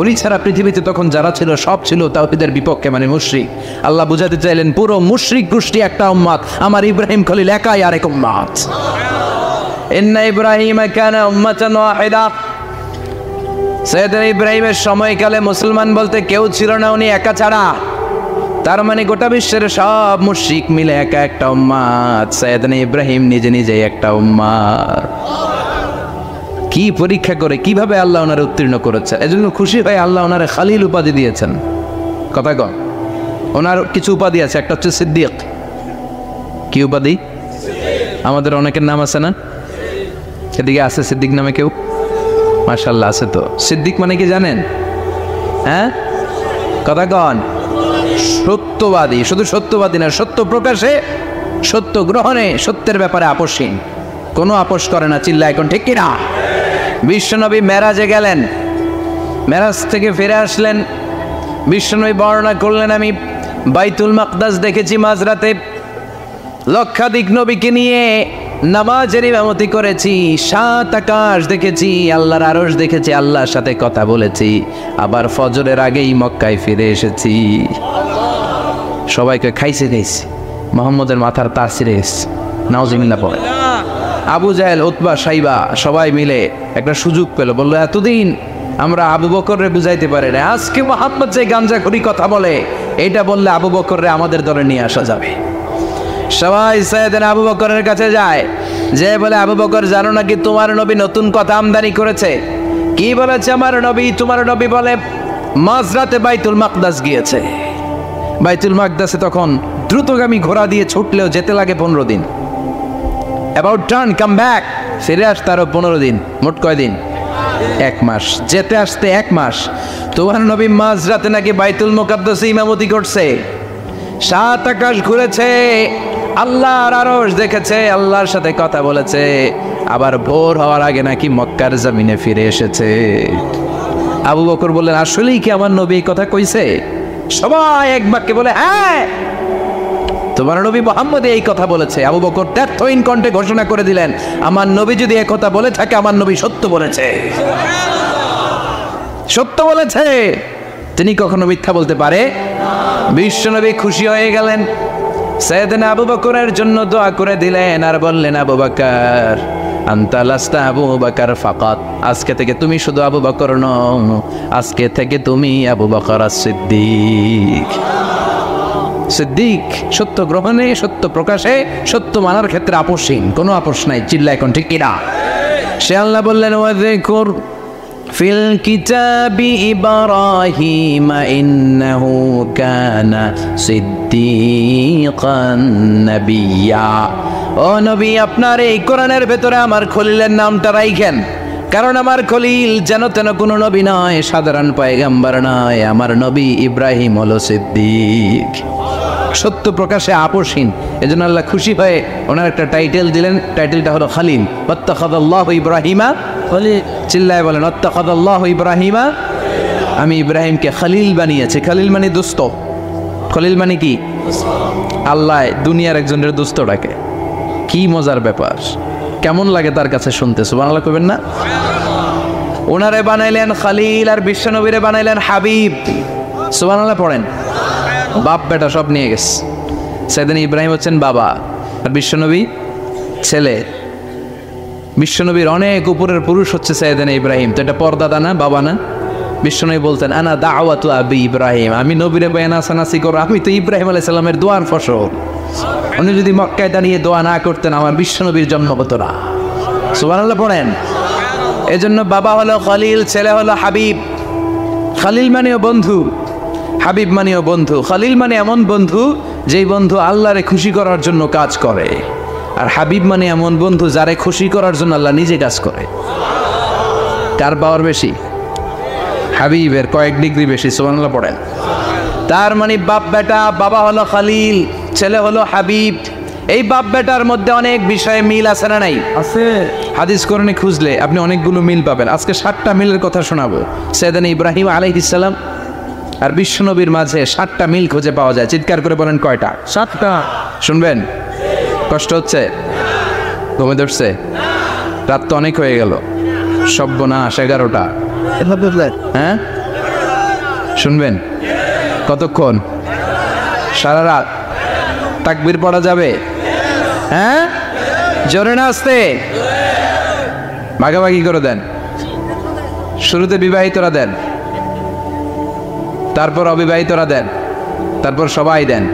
উনি ছাড়া পৃথিবীতে তখন যারা ছিল সব ছিল তাওহীদের বিপক্ষে, মানে মুশরিক। আল্লাহ বুঝাতে চাইলেন পুরো মুশরিক গোষ্ঠী একটা উম্মত, আমার ইব্রাহিম খলিল একাই আরেক উম্মত। ইন্না ইব্রাহিম কানা উম্মাতান ওয়াহিদা। সাইয়েদনা ইব্রাহিমের সময়কালে মুসলমান বলতে কেউ ছিল না, উনি একা ছাড়া। তার মানে গোটা বিশ্বের সব মুশরিক মিলে একা একটা উম্মত, সাইয়েদনা ইব্রাহিম নিজে নিজে একটা উম্মত। কি পরীক্ষা করে, কিভাবে আল্লাহ ওনারে উত্তীর্ণ করেছে। এজন্য খুশি হয়ে আল্লাহ ওনারে খালিল উপাধি দিয়েছেন। কথা কন, ওনার কিছু উপাধি আছে, একটা হচ্ছে সিদ্দিক। কি উপাধি? আমাদের অনেকের নাম আছে না? এদিকে আছে সিদ্দিক নামে কেউ? মাশাআল্লাহ আছে। তো সিদ্দিক মানে কি জানেন? হ্যাঁ, কথা কন। সত্যবাদী, শুধু সত্যবাদী না, সত্য প্রকাশে, সত্য গ্রহণে, সত্যের ব্যাপারে আপোষহীন, কোনো আপোষ করে না। চিল্লা এখন ঠিক কিনা? বিশ্বনবী মেরাজে গেলেন, মেরাজ থেকে ফিরে আসলেন, বিশ্বনবী বর্ণনা করলেন আমি বাইতুল মাকদাস দেখেছি মাঝরাতে, লক্ষাধিক নবীকে নিয়ে নামাজের ইমামতি করেছি, 7 আকাশ দেখেছি, আল্লাহর আরশ দেখেছি, আল্লাহর সাথে কথা বলেছি, আবার ফজরের আগেই মক্কায় ফিরে এসেছি। সবাইকে খাইছে খাইছে, মুহাম্মদের মাথার তার ছিঁড়ে গেছে, নাউজুবিল্লাহ পড়ে। আবু জাহেল, উতবা, সাইবা সবাই মিলে একটা সুযোগ পেল, বললো এতদিন আমরা আবু বকররে বুঝাইতে পারি না, আজকে মুহাম্মদ যে গাঞ্জাখুরি কথা বলে, এটা বললে আবু বকররে আমাদের দলে নিয়ে আসা যাবে। সবাই সাইয়েদনা আবু বকরের কাছে যায়, যে বলে আবু বকর জানো নাকি তোমার নবী নতুন কথা আমদানি করেছে? কি বলেছে আমার নবী? তোমার নবী বলে মাঝরাতে বাইতুল মাকদাস গিয়েছে। বাইতুল মাকদাসে তখন দ্রুতগামী ঘোড়া দিয়ে ছুটলেও যেতে লাগে 15 দিন। অ্যাবাউট টার্ন কাম ব্যাক, ফিরে আসতে আরো 15 দিন, মোট কয়দিন? 1 মাস। যেতে আসতে 1 মাস। তোমার নবী মাঝরাতে নাকি বাইতুল মুকাদ্দাসে ইমামতি করছে, 7 আকাশ ঘুরেছে, আল্লাহর আরশ দেখেছে, আল্লাহর সাথে কথা বলেছে, আবার ভোর হওয়ার আগে নাকি মক্কার জমিনে ফিরে এসেছে। আবু বকর বললেন, আসলেই কি আমার নবী এই কথা কইছে? সবাই এক বাক্যে বলে, হ্যাঁ, তোমার নবী মুহাম্মদ এই কথা বলেছে। আবু বকর দ্ব্যর্থহীন কণ্ঠে ঘোষণা করে দিলেন, আমার নবী যদি এই কথা বলে থাকে, আমার নবী সত্য বলেছে, সত্য বলেছে। তিনি কখনো মিথ্যা বলতে পারে? বিশ্বনবী খুশি হয়ে গেলেন, সাইয়েদনা আবু বকরের জন্য দোয়া করে দিলেন আর বললেন, আবু বকর আনতা লাস্তা আবু বকর ফাকাত, আজকে থেকে তুমি শুধু আবু বকর নও, আজকে থেকে তুমি আবু বকর as-সিদ্দিক। সিদ্দিক, সত্য গ্রহণে, সত্য প্রকাশে, সত্য মানার ক্ষেত্রে আপোষহীন, কোনো আপোষ নাই। চিল্লা এখন ঠিক কিনা? সে আল্লাহ বললেন, ওয়াযকুর ফিল কিতাবি ইব্রাহিম ইন্নাহু কানা সিদ্দিকান নাবিয়্যা। ও নবী, আপনার এই কোরআনের ভেতরে আমার খলিলের নামটা রাখেন, কারণ আমার খলিল যেন তেন কোনো নবী নয়, সাধারণ পয়গম্বর নয়, আমার নবী ইব্রাহিম হলো সিদ্দিক, সত্য প্রকাশে আপোষহীন। এজন্য আল্লাহ খুশি হয়ে ওনার একটা টাইটেল দিলেন, টাইটেলটা হলো খলিল। ওয়াত্তাখাযাল্লাহু ইব্রাহিমা খলিল। চিল্লায় বলেন, ওয়াত্তাখাযাল্লাহু ইব্রাহিমা, আমি ইব্রাহিমকে খলিল বানিয়েছি। খলিল মানে দোস্ত। খলিল মানে কি? আল্লাহ দুনিয়ার একজনের দোস্ত ডাকে। কি মজার ব্যাপার, কেমন লাগে তার কাছে শুনতে? সুবহানাল্লাহ কইবেন না? ওনারে বানাইলেন খলিল আর বিশ্বনবীরে বানাইলেন হাবিব। সুবহানাল্লাহ পড়েন। বাপ বেটা সব নিয়ে গেছে। সাইয়েদনা ইব্রাহিম হচ্ছেন বাবা আর বিশ্বনবী ছেলে। বিশ্বনবীর অনেক উপরের পুরুষ হচ্ছে সাইয়েদনা ইব্রাহিম। তো এটা পর্দাদা না, বাবা না? বিশ্বনবী বলতেন, আনা দাওয়াতু আবি ইব্রাহিম, আমি নবীরে বয়ানাসানাসি করব, আমি তো ইব্রাহিম আলাইহিস সালামের দোয়ার ফসল। উনি যদি মক্কায় দাঁড়িয়ে দোয়া না করতেন, আমার বিশ্বনবীর জন্ম হতো না। সুবহানাল্লাহ পড়েন। এজন্য বাবা হলো খলিল, ছেলে হলো হাবিব। খলিল মানেও বন্ধু, হাবিব মানেও বন্ধু। খলিল মানে এমন বন্ধু যেই বন্ধু আল্লাহরে খুশি করার জন্য কাজ করে, আর হাবিব মানে এমন বন্ধু যারে খুশি করার জন্য আল্লাহ নিজে কাজ করে। কার পাওয়ার বেশি? হাবিবের কয়েক ডিগ্রি বেশি। সুবহানাল্লাহ পড়েন। তার মানে বাপ বেটা, বাবা হলো খলিল, ছেলে হলো হাবিব। এই বাপ বেটার মধ্যে অনেক বিষয়ে মিল আছে না নাই? আছে। হাদিস কোরআনে খুঁজলে আপনি অনেকগুলো মিল পাবেন। আজকে 7টা মিলের কথা শোনাবো। সাইয়েদনা ইব্রাহিম আলাইহিস সালাম আর বিশ্বনবীর মাঝে 7টা মিল খুঁজে পাওয়া যায়। চিৎকার করে বলেন, কয়টা? 7টা। শুনবেন? কষ্ট হচ্ছে? ঘুমে ধরছে? রাত তো অনেক হয়ে গেল। সর্বনাশ, 11টা। হ্যাঁ, শুনবেন? কতক্ষণ? সারা রাত। তাকবীর পড়া যাবে? হ্যাঁ, জোরে না আসতে? ভাগাভাগি করে দেন। শুরুতে বিবাহিতরা দেন, তারপর অবিবাহিতরা দেন, তারপর সবাই দেন।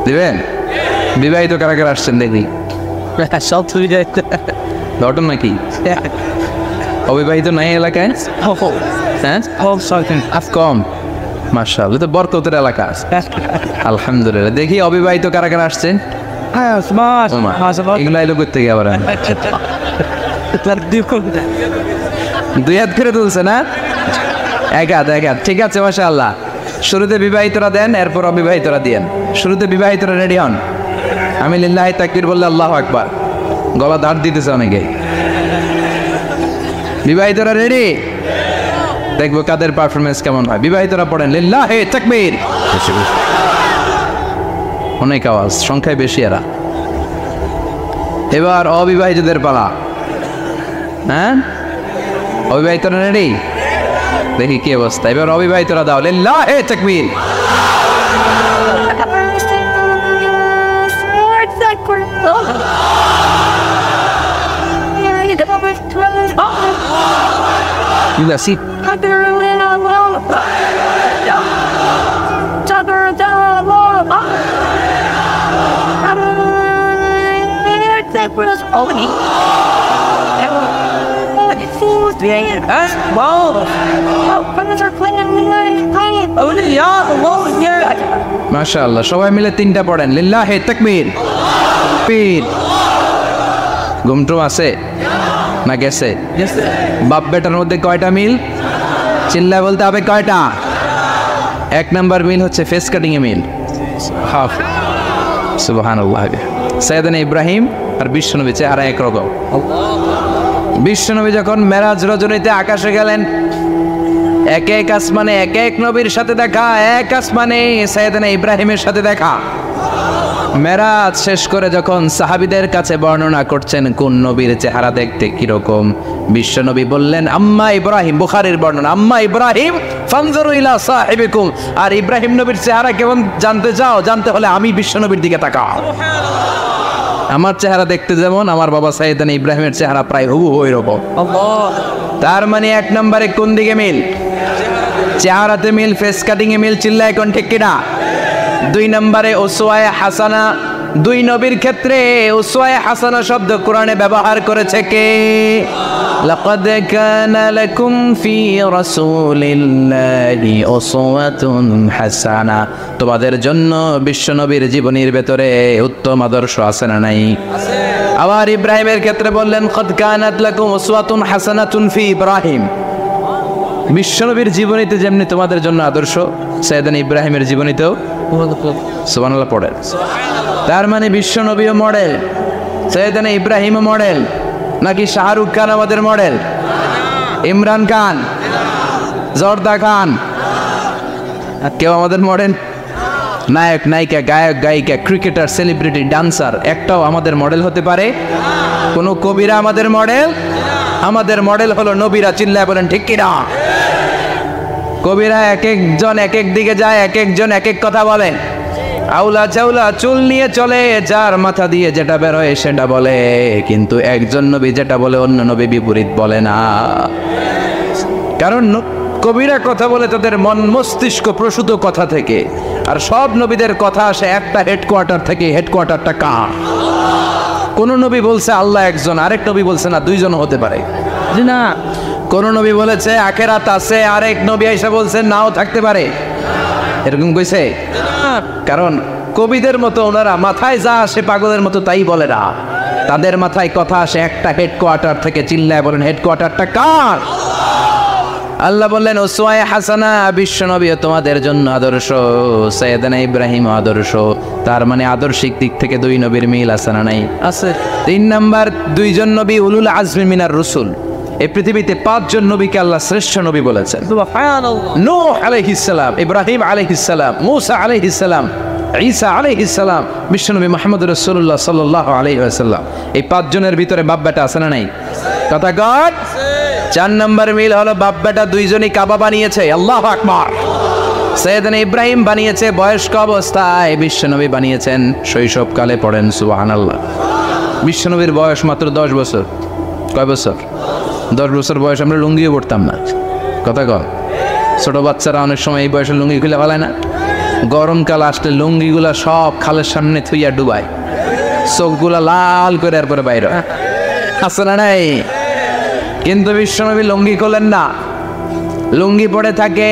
দিবেন? বিবাহিত কারা কারা আসছেন দেখি? সব তুই যাই ঘটন নাকি? অবিবাহিত নাই এলাকায়? হ্যাঁ, কম। মাশাআল্লাহ, তো বরকতের এলাকা। আলহামদুলিল্লাহ। দেখি অবিবাহিত কারা কারা আসছেন? এগুলো আইলো করতে গিয়ে আবার দুই হাত করে তুলছে না? এক হাত, এক হাত। ঠিক আছে, মাশাআল্লাহ। শুরুতে বিবাহিতরা দেন, এরপর অবিবাহিতরা দিয়েন। শুরুতে বিবাহিতরা রেডি হন। আমি লিল্লাহি তাকবীর বললে আল্লাহু আকবার। গলা ধার দিতেছে অনেকে। বিবাহিতরা রেডি? দেখবো কাদের পারফরমেন্স কেমন হয়। বিবাহিতরা পড়েন, লিল্লাহি তাকবীর। অনেক আওয়াজ, সংখ্যায় বেশি এরা। এবার অবিবাহিতদের পালা। হ্যাঁ, অবিবাহিতরা রেডি? দেখি কি অবস্থা। এবার অবিবাহিতরা দাও, লিল্লাহি তাকবীর। মাশাআল্লাহ, সবাই মিলে 3টা পড়েন, লিল্লাহি তাকবীর। পীর ঘুমটু আছে না গেছে? বাপ বেটার মধ্যে কয়টা মিল? চিল্লায় বলতে হবে কয়টা? 1 নাম্বার মিল হচ্ছে ফেস কাটিং এ মিল। সুবহানাল্লাহ। সাইয়েদনা ইব্রাহিম আর বিশ্বনবী চেহারা একরকম। বিশ্বনবী যখন মেরাজ রজনীতে আকাশে গেলেন, এক এক আসমানে এক এক নবীর সাথে দেখা, এক আসমানে সাইয়েদনা ইব্রাহিমের সাথে দেখা। মেরাজ শেষ করে যখন সাহাবীদের কাছে বর্ণনা করছেন কোন নবীর চেহারা দেখতে কিরকম, বিশ্ব নবী বললেন আম্মা ইব্রাহিম, বুখারীর বর্ণনা, আম্মা ইব্রাহিম ফানজুরু ইলা সাহিবিকুম। আর ইব্রাহিম নবীর চেহারা কেমন জানতে চাও? জানতে হলে আমি বিশ্ব নবীর দিকে তাকাও। আমার চেহারা দেখতে যেমন, আমার বাবা সাইয়েদনা ইব্রাহিমের চেহারা প্রায় হুবহু ওইরকম। তার মানে এক নম্বরে কোন দিকে মিল? চেহারাতে মিল, ফেস কাটিং এ মিল, চিল্লায় কোন ঠিক কিনা? দুই নম্বরে উসওয়ায়ে হাসানা। দুই নবীর ক্ষেত্রে উসওয়ায়ে হাসানা শব্দ কোরআনে ব্যবহার করেছে কে? লাকাদ কানা লাকুম ফি রাসূলিল্লাহি উসওয়াতুন হাসানা। তোমাদের জন্য বিশ্ব নবীর জীবনীর ভেতরে উত্তম আদর্শ আছে না নাই? আছে। আবার ইব্রাহিমের ক্ষেত্রে বললেন কাদ কানাত লাকুম উসওয়াতুন হাসানাতুন ফি ইব্রাহিম। বিশ্বনবীর জীবনীতে যেমনি তোমাদের জন্য আদর্শ, সাইয়েদনা ইব্রাহিমের জীবনীতেও সুবহানাল্লাহ পড়েন। তার মানে বিশ্বনবীও মডেল, সাইয়েদনা ইব্রাহিমও মডেল। নাকি শাহরুখ খান আমাদের মডেল, ইমরান খান, জর্দা খান কেউ আমাদের মডেল? নায়ক নায়িকা, গায়ক গায়িকা, ক্রিকেটার, সেলিব্রিটি, ডান্সার একটাও আমাদের মডেল হতে পারে? কোন কবিরা আমাদের মডেল? আমাদের মডেল হলো নবীরা। চিল্লায় বলেন ঠিক কিনা? কবিরা এক একজন এক এক দিকে যায়, এক একজন এক এক কথা বলে। আউলা চাউলা চুল নিয়ে চলে, যার মাথা দিয়ে যেটা বের হয় সেটা বলে, কিন্তু একজন নবী যেটা বলে অন্য নবী বিপরীত বলে না। কারণ কবিরা কথা বলে তাদের মন মস্তিষ্ক প্রসূত কথা থেকে, আর সব নবীদের কথা আসে একটা হেডকোয়ার্টার থেকে। হেডকোয়ার্টারটা কার? কোন নবী বলছে আল্লাহ একজন, আরেক নবী বলছে না দুইজন হতে পারে। জি না। কোন নবী বলেছে আখিরাত আছে, আরেক নবী এসে বলছে নাও থাকতে পারে। এরকম কইছে? কারণ কবিদের মতো ওনারা মাথায় যা আসে পাগলের মতো তাই বলে না। তাদের মাথায় কথা আসে একটা হেডকোয়ার্টার থেকে। চিল্লায় বলেন হেডকোয়ার্টারটা কার? আল্লাহ বললেন উসওয়ায়ে হাসানা, বিশ্ব নবী তোমাদের জন্য আদর্শ, সাইয়েদনা ইব্রাহিম আদর্শ। তার মানে আদর্শিক দিক থেকে দুই নবীর মিল আছে না নাই? আছে। তিন নাম্বার, দুইজন নবী উলুল আজমি মিনার রাসূল। এই পৃথিবীতে পাঁচজন নবীকে আল্লাহ শ্রেষ্ঠ নবী বলেছেন। সুবহানাল্লাহ। নূহ আলাইহিস সালাম, ইব্রাহিম আলাইহিস সালাম, মূসা আলাইহিস সালাম, ঈসা আলাইহিস সালাম, বিশ্বনবী মুহাম্মদ রাসূলুল্লাহ সাল্লাল্লাহু আলাইহি ওয়াসাল্লাম। এই পাঁচজনের ভিতরে বাপ বেটা আছে না নাই? কথা কর। চার নম্বর মিল হলো বাপ বেটা দুইজনই কাবা বানিয়েছে। আল্লাহু আকবার। সাইয়েদনা ইব্রাহিম বানিয়েছে বয়স্ক অবস্থায়, বিশ্বনবী বানিয়েছেন শৈশবকালে। পড়েন সুবহানাল্লাহ। বিশ্বনবীর বয়স মাত্র 10 বছর। কয় বছর? 10 বছর বয়স আমরা লুঙ্গিও পড়তাম না। কথা কর। ছোট বাচ্চারা অনেক সময় এই বয়সে লুঙ্গি খুলে ফেলায় না? গরমকাল আসলে লুঙ্গিগুলা সব খালের সামনে থুইয়া ডুবায়, চোখগুলা লাল করে এরপরে বাইরে আছে না নাই? কিন্তু বিশ্বনবী লুঙ্গি খোলেন না, লুঙ্গি পড়ে থাকে।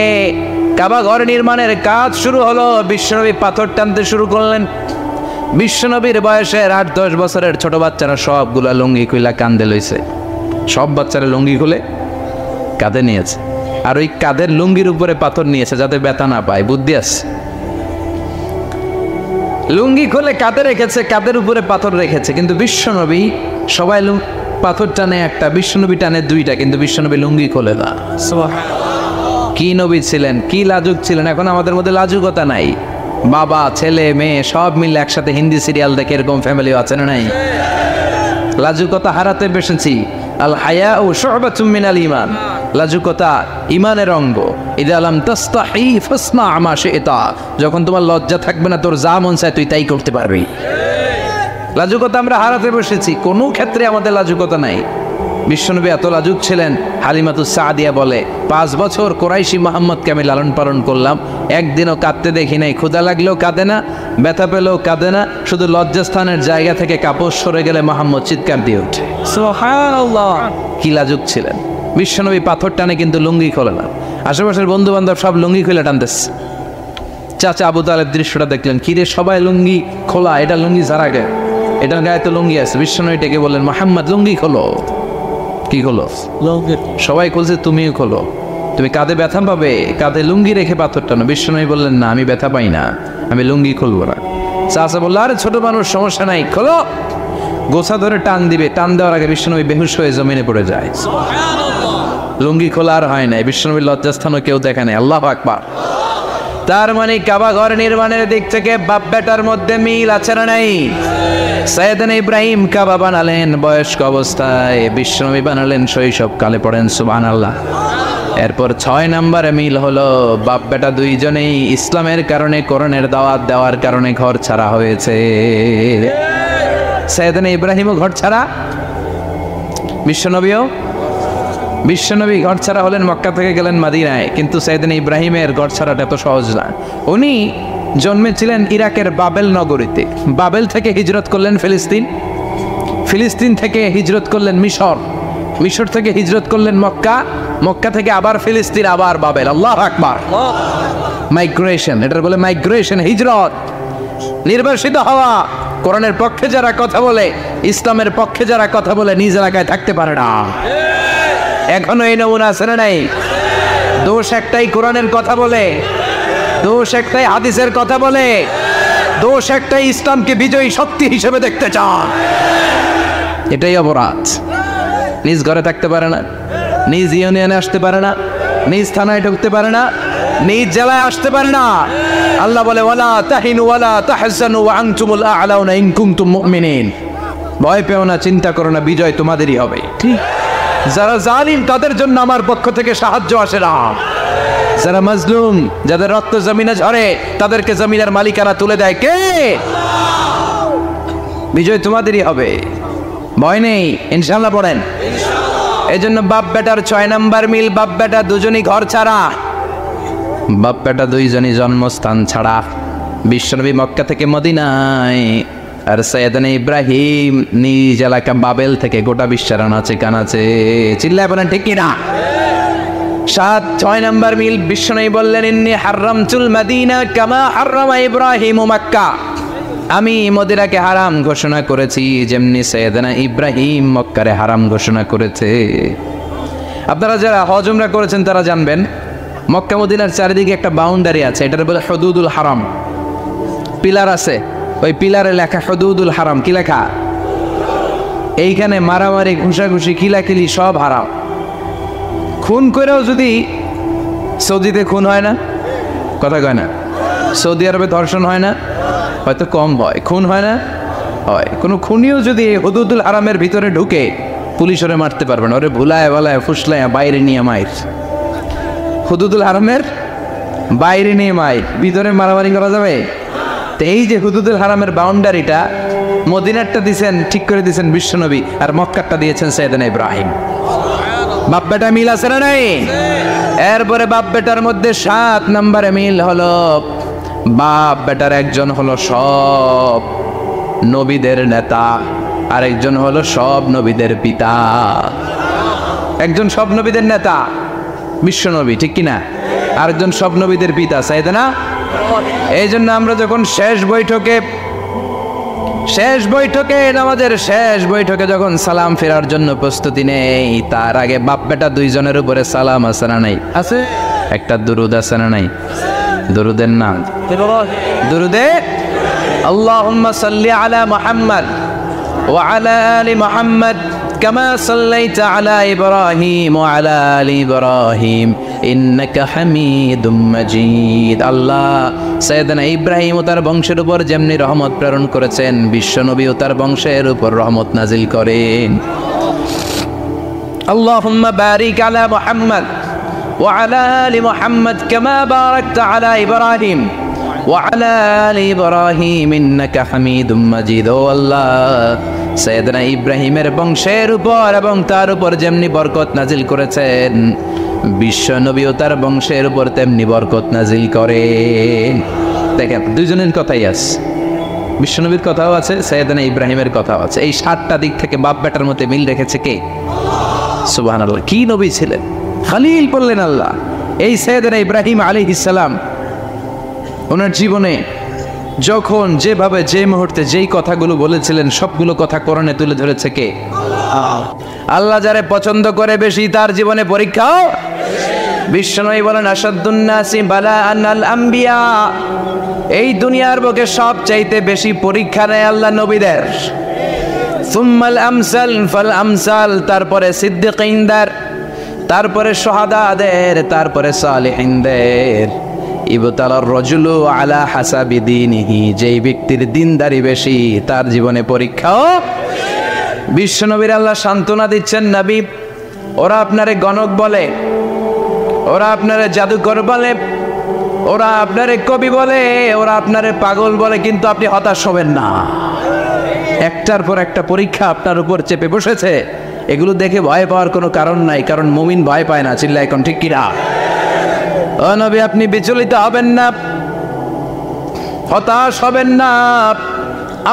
কাবা ঘর নির্মাণের কাজ শুরু হলো, বিশ্বনবী পাথর টানতে শুরু করলেন। বিশ্বনবীর বয়সের 8-10 বছরের ছোট বাচ্চারা সবগুলা লুঙ্গি খুইলা কান্দে লইছে। সব বাচ্চারা লুঙ্গি খুলে কাঁধে নিয়েছে, আর ওই কাঁধের লুঙ্গির উপরে পাথর নিয়েছে যাতে ব্যথা না পায়। বুদ্ধি আছে। লুঙ্গি খুলে কাঁধে রেখেছে, কাঁধের উপরে পাথর রেখেছে। কিন্তু বিশ্বনবী সবাই পাথর টানে একটা, বিশ্বনবী টানে দুইটা, কিন্তু বিশ্বনবী লুঙ্গি খোলে না। কি নবী ছিলেন, কি লাজুক ছিলেন! এখন আমাদের মধ্যে লাজুকতা নাই। বাবা ছেলে মেয়ে সব মিলে একসাথে হিন্দি সিরিয়াল দেখে, এরকম ফ্যামিলিও আছে না নাই? লাজুকতা হারাতে বসেছি। আল হায়াউ শু'বাতুম মিনাল ঈমান। লাজুকতা ঈমানের অঙ্গ। ইযা লাম তাস্তাহি ফাসনা মা শি'তা। যখন তোমার লজ্জা থাকবে না, তোর যা মন চায় তুই তাই করতে পারবি। লাজুকতা আমরা হারাতে বসেছি, কোনো ক্ষেত্রে আমাদের লাজুকতা নাই। বিশ্বনবী এত লাজুক ছিলেন, হালিমাতুস সাদিয়া বলে 5 বছর কোরাইশি মুহাম্মদকে আমি লালন পালন করলাম, একদিনও কাঁদতে দেখি নাই। ক্ষুধা লাগলেও কাঁদে না, ব্যথা পেলেও কাঁদে না, শুধু লজ্জাস্থানের জায়গা থেকে কাপড় সরে গেলে মুহাম্মদ চিৎকার দিয়ে ওঠে। সুবহানাল্লাহ। কি লাজুক ছিলেন! বিশ্বনবী পাথর টানে কিন্তু লুঙ্গি খোলে না। আশেপাশের বন্ধু বান্ধব সব লুঙ্গি খুলে টানতেছে। চাচা আবু তালেব দৃশ্যটা দেখলেন, কিরে সবাই লুঙ্গি খোলা, এটা লুঙ্গি ছাড়া গে, এটার গায়ে তো লুঙ্গি আছে। বিশ্বনবী ডেকে বললেন, মুহাম্মদ লুঙ্গি খোলো। কি খোলো? লুঙ্গি। সবাই বলছে তুমিও খোলো, তুমি কাঁধে ব্যথা পাবে, কাঁধে লুঙ্গি রেখে পাথর টানো। বিশ্বনবী বললেন, না আমি ব্যথা পাই না, আমি লুঙ্গি খুলবো না। চাচা বললো, আরে ছোট মানুষ, সমস্যা নাই, খোলো। গোছা ধরে টান দিবে, টান দেওয়ার আগে বিশ্বনবী বেহুশ হয়ে জমিনে পড়ে যায়। লুঙ্গি খোলা আর হয় নাই, বিশ্বনবীর লজ্জাস্থানও কেউ দেখে নাই। আল্লাহু আকবার। তার মানে কাবা ঘর নির্মাণের দিক থেকে বাপ বেটার মধ্যে মিল আছে না নাই? সাইয়েদনা ইব্রাহিম কাবা বানালেন বয়স্ক অবস্থায়, বিশ্বনবী বানালেন শৈশবকালে, পড়েন সুবহানাল্লাহ। এরপর 6 নম্বরে মিল হলো বাপ বেটা দুইজনেই ইসলামের কারণে, কোরআনের দাওয়াত দেওয়ার কারণে ঘর ছাড়া হয়েছে। সাইয়েদনা ইব্রাহিমও ঘর ছাড়া, বিশ্বনবী ঘর ছাড়া হলেন, মক্কা থেকে গেলেন মদিনায়। কিন্তু সাইয়েদনা ইব্রাহিমের ঘর ছাড়াটা এত সহজ না। উনি জন্মেছিলেন ইরাকের বাবেল নগরীতে, বাবেল থেকে হিজরত করলেন ফিলিস্তিন, ফিলিস্তিন থেকে হিজরত করলেন মিশর, মিশর থেকে হিজরত করলেন মক্কা, মক্কা থেকে আবার ফিলিস্তিন, আবার বাবেল। আল্লাহু আকবার। মাইগ্রেশন, এটার বলে মাইগ্রেশন, হিজরত, নির্বাসিত হওয়া। কোরআনের পক্ষে যারা কথা বলে, ইসলামের পক্ষে যারা কথা বলে, নিজ এলাকায় থাকতে পারে না। এখনো এই নমুনা আছে না নাই? দোষ একটাই, কোরআনের কথা বলে, দোষ একটাই, হাদিসের কথা বলে, দোষ একটাই, ইসলামকে বিজয়ী শক্তি হিসেবে দেখতে চান। এটাই অপরাধ। নিজ ঘরে থাকতে পারে না, নিজ ইউনিয়নে আসতে পারে না, নিজ থানায় ঢুকতে পারে না, নিজ জেলায় আসতে পারে না। আল্লাহ বলে ওয়ালা তাহিনু ওয়ালা তাহজানু ওয়া আনতুমুল আ'লাউনা ইন কুনতুম মুমিনিন। ভয় পেও না, চিন্তা করো না, বিজয় তোমাদেরই হবে। ঠিক, যারা জালিম তাদের জন্য আমার পক্ষ থেকে সাহায্য আসে না। যারা মাজলুম, যাদের রক্ত জমিনে ঝরে, তাদেরকে জমিনের মালিকানা তুলে দেয় কে? বিজয় তোমাদেরই হবে, ভয় নেই, ইনশাআল্লাহ। পড়েন। এই জন্য বাপ বেটার 6 নম্বর মিল, বাপ বেটা দুজনই ঘর ছাড়া, বাপ বেটা দুইজনই জন্মস্থান ছাড়া। বিশ্বনবী মক্কা থেকে মদিনায়, আর সাইয়েদনা ইব্রাহিম নিজ এলাকা বাবেল থেকে গোটা বিশ্বের আনাচে কানাচে। চিল্লায় বলেন ঠিক কিনা? 6 নম্বর মিল, বিশ্বনবী বললেন ইন্নী হারামতুল মদিনা কামা হারামা ইব্রাহিম মক্কা। আমি মদিনাকে হারাম ঘোষণা করেছি যেমনি সাইয়েদনা ইব্রাহিম মক্কারে হারাম ঘোষণা করেছে। আপনারা যারা হজ উমরা করেছেন তারা জানবেন, মক্কা মদিনার চারিদিকে একটা বাউন্ডারি আছে, এটার বলে হুদুদুল হারাম। পিলার আছে, ওই পিলারে লেখা হুদুদুল হারাম। কি লেখা? এইখানে মারামারি, ঘুষাঘুষি, কিলাকিলি সব হারাম। খুন করেও যদি, সৌদিতে খুন হয় না, কথা কয় না? সৌদি আরবে ধর্ষণ হয় না, হয়তো কম হয়, খুন হয় না, হয়। কোনো খুনিও যদি হুদুদুল হারামের ভিতরে ঢুকে, পুলিশ ওরে মারতে পারবে না, ওরে ভুলায় বলায় ফুসলায় বাইরে নিয়ে মাইর। হুদুদুল হারামের বাইরে নিয়ে মাইর, ভিতরে মারামারি করা যাবে? তো এই যে হুদুদুল হারামের বাউন্ডারিটা, মদিনারটা দিয়েছেন, ঠিক করে দিয়েছেন বিশ্বনবী, আর মক্কারটা দিয়েছেন সাইয়েদনা ইব্রাহিম। বাপ বেটা মিল আছে না নাই? এরপরে বাপ বেটার মধ্যে 7 নম্বরে মিল হলো, বাপ বেটার একজন হলো সব নবীদের নেতা, আরেকজন হলো সব নবীদের পিতা। একজন সব নবীদের নেতা বিশ্বনবী, ঠিক কিনা? আরেকজন সব নবীদের পিতা সাইয়েদনা। এই জন্য আমরা যখন শেষ বৈঠকে নামাজের শেষ বৈঠকে যখন সালাম ফেরার জন্য প্রস্তুতি নেই, তার আগে বাপ বেটা দুইজনের উপরে সালাম আছে না নাই? আছে। একটা দুরুদ আছে না নাই? দুরুদের নাম দুরুদে আল্লাহুম্মা সাল্লি আলা মুহাম্মদ ওয়া আলা আলি মুহাম্মদ কামা সাল্লাইতা আলা ইব্রাহিম ওয়া আলা আলি ইব্রাহিম ইন্নাকা হামিদুম মাজিদ। আল্লাহ সাইয়েদনা ইব্রাহিম ও তার বংশের উপর যেমনি রহমত প্রেরণ করেছেন, বিশ্বনবী ও তার বংশের উপর রহমত নাজিল করেন। আল্লাহুম্মা বারিক আলা মুহাম্মদ ওয়া আলা আলি মুহাম্মদ কামা বারাকতা আলা ইব্রাহিম ওয়া আলা আলি ইব্রাহিম ইন্নাকা হামিদুম মাজিদ। ও আল্লাহ, সাইয়েদনা ইব্রাহিমের বংশের উপর এবং তার উপর যেমনি বরকত নাজিল করেছেন, বিশ্ব নবী ও তার বংশের উপর তেমনি বরকত নাজিল করেন। দেখেন, দুইজনের কথাই আছে, বিশ্বনবীর কথাও আছে, সাইয়েদনা ইব্রাহিমের কথাও আছে। এই 7টা দিক থেকে বাপ বেটার মধ্যে মিল রেখেছে কে? সুবহানাল্লাহ। কি নবী ছিলেন, খলিল বললেন আল্লাহ। এই সাইয়েদনা ইব্রাহিম আলাইহিস সালাম ওনার জীবনে যখন যেভাবে, যে মুহূর্তে যেই কথাগুলো বলেছিলেন, সবগুলো কথা কোরআনে তুলে ধরেছে কে? আল্লাহ যারে পছন্দ করে বেশি, তার জীবনে পরীক্ষাও। বিশ্বনবী বলেন আশাদ্দুন নাসি বালাআন আল আম্বিয়া। এই দুনিয়ার বুকে সবচাইতে বেশি পরীক্ষা নেয় আল্লাহ নবীদের। সুম্মাল আমসাল ফাল আমসাল, তারপরে সিদ্দিকিনদের, তারপরে শাহাদাদের, তারপরে সালেহিনদের। ইবতালার রাজুলু আলা হাসাবি দীনিহি, যেই ব্যক্তির দিনদারি বেশি তার জীবনে পরীক্ষাও। বিশ্বনবীর আল্লাহ সান্ত্বনা দিচ্ছেন, নবী ওরা আপনারে গণক বলে, ওরা আপনারে জাদুকর বলে, ওরা আপনারে কবি বলে, ওরা আপনারে পাগল বলে, কিন্তু আপনি হতাশ হবেন না। একটার পর একটা পরীক্ষা আপনার উপর চেপে বসেছে, এগুলো দেখে ভয় পাওয়ার কোনো কারণ নাই, কারণ মুমিন ভয় পায় না। চিল্লায় এখন ঠিক কিনা? ও নবী আপনি বিচলিত হবেন না, হতাশ হবেন না।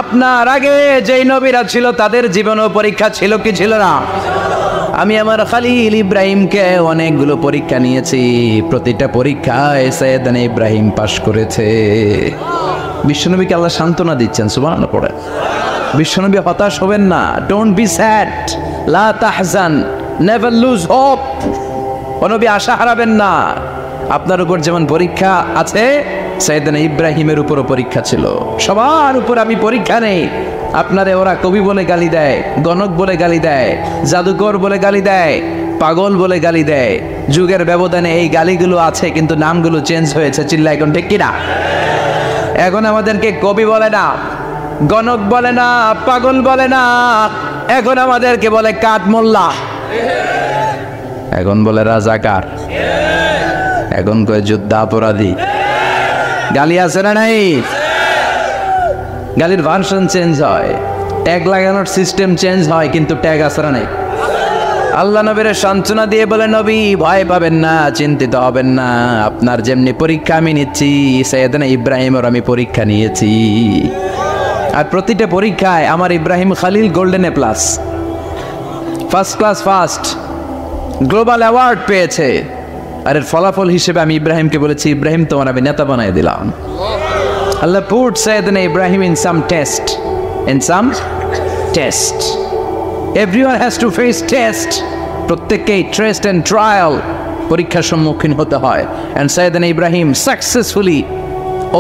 আপনার আগে যেই নবীরা ছিল তাদের জীবনও পরীক্ষা ছিল কি ছিল না? আমি আমার খলিল ইব্রাহিমকে অনেকগুলো পরীক্ষা নিয়েছি, প্রতিটা পরীক্ষায় সাইয়েদনা ইব্রাহিম পাশ করেছে। বিশ্বনবীকে আল্লাহ সান্ত্বনা দিচ্ছেন, সুবহানাল্লাহ পড়ে। বিশ্বনবী হতাশ হবেন না, ডোন্ট বি স্যাড, লা তাহজান, নেভার লুজ হোপ। ও নবী আশা হারাবেন না। আপনার উপর যেমন পরীক্ষা আছে, সাইয়েদনা ইব্রাহিমের উপরও পরীক্ষা ছিল। সবার উপর আমি পরীক্ষা নেই। আপনারে ওরা কবি বলে গালি দেয়, গণক বলে গালি দেয়, জাদুকর বলে গালি দেয়, পাগল বলে গালি দেয়। যুগের ব্যবধানে এই গালিগুলো আছে, কিন্তু নামগুলো চেঞ্জ হয়েছে। চিল্লা এখন ঠিক কিনা? এখন আমাদেরকে কবি বলে না, গণক বলে না, পাগল বলে না, এখন আমাদেরকে বলে কাঠমোল্লা, এখন বলে রাজাকার, এখন কয় যুদ্ধাপরাধী। গালি আছে না নাই? গালির ভার্সন চেঞ্জ হয়, ট্যাগ লাগানোর সিস্টেম চেঞ্জ হয়, কিন্তু ট্যাগ আছে না নাই? আল্লাহ নবীর সান্ত্বনা দিয়ে বলে, নবী ভয় পাবেন না, চিন্তিত হবেন না। আপনার যেমনি পরীক্ষা আমি নিচ্ছি, সাইয়েদনা ইব্রাহিমের আমি পরীক্ষা নিয়েছি। আর প্রতিটা পরীক্ষায় আমার Ibrahim Khalil golden A plus, first class first, global award পেয়েছে। আর এর ফলাফল হিসেবে আমি ইব্রাহিমকে বলেছি, ইব্রাহিম তোমার আমি নেতা বানাই দিলাম। Allah put Sayyidina Ibrahim in some test. In some test. Everyone has to face test. প্রত্যেককেই টেস্ট এন্ড ট্রায়াল, পরীক্ষার সম্মুখীন হতে হয়। And Sayyidina Ibrahim successfully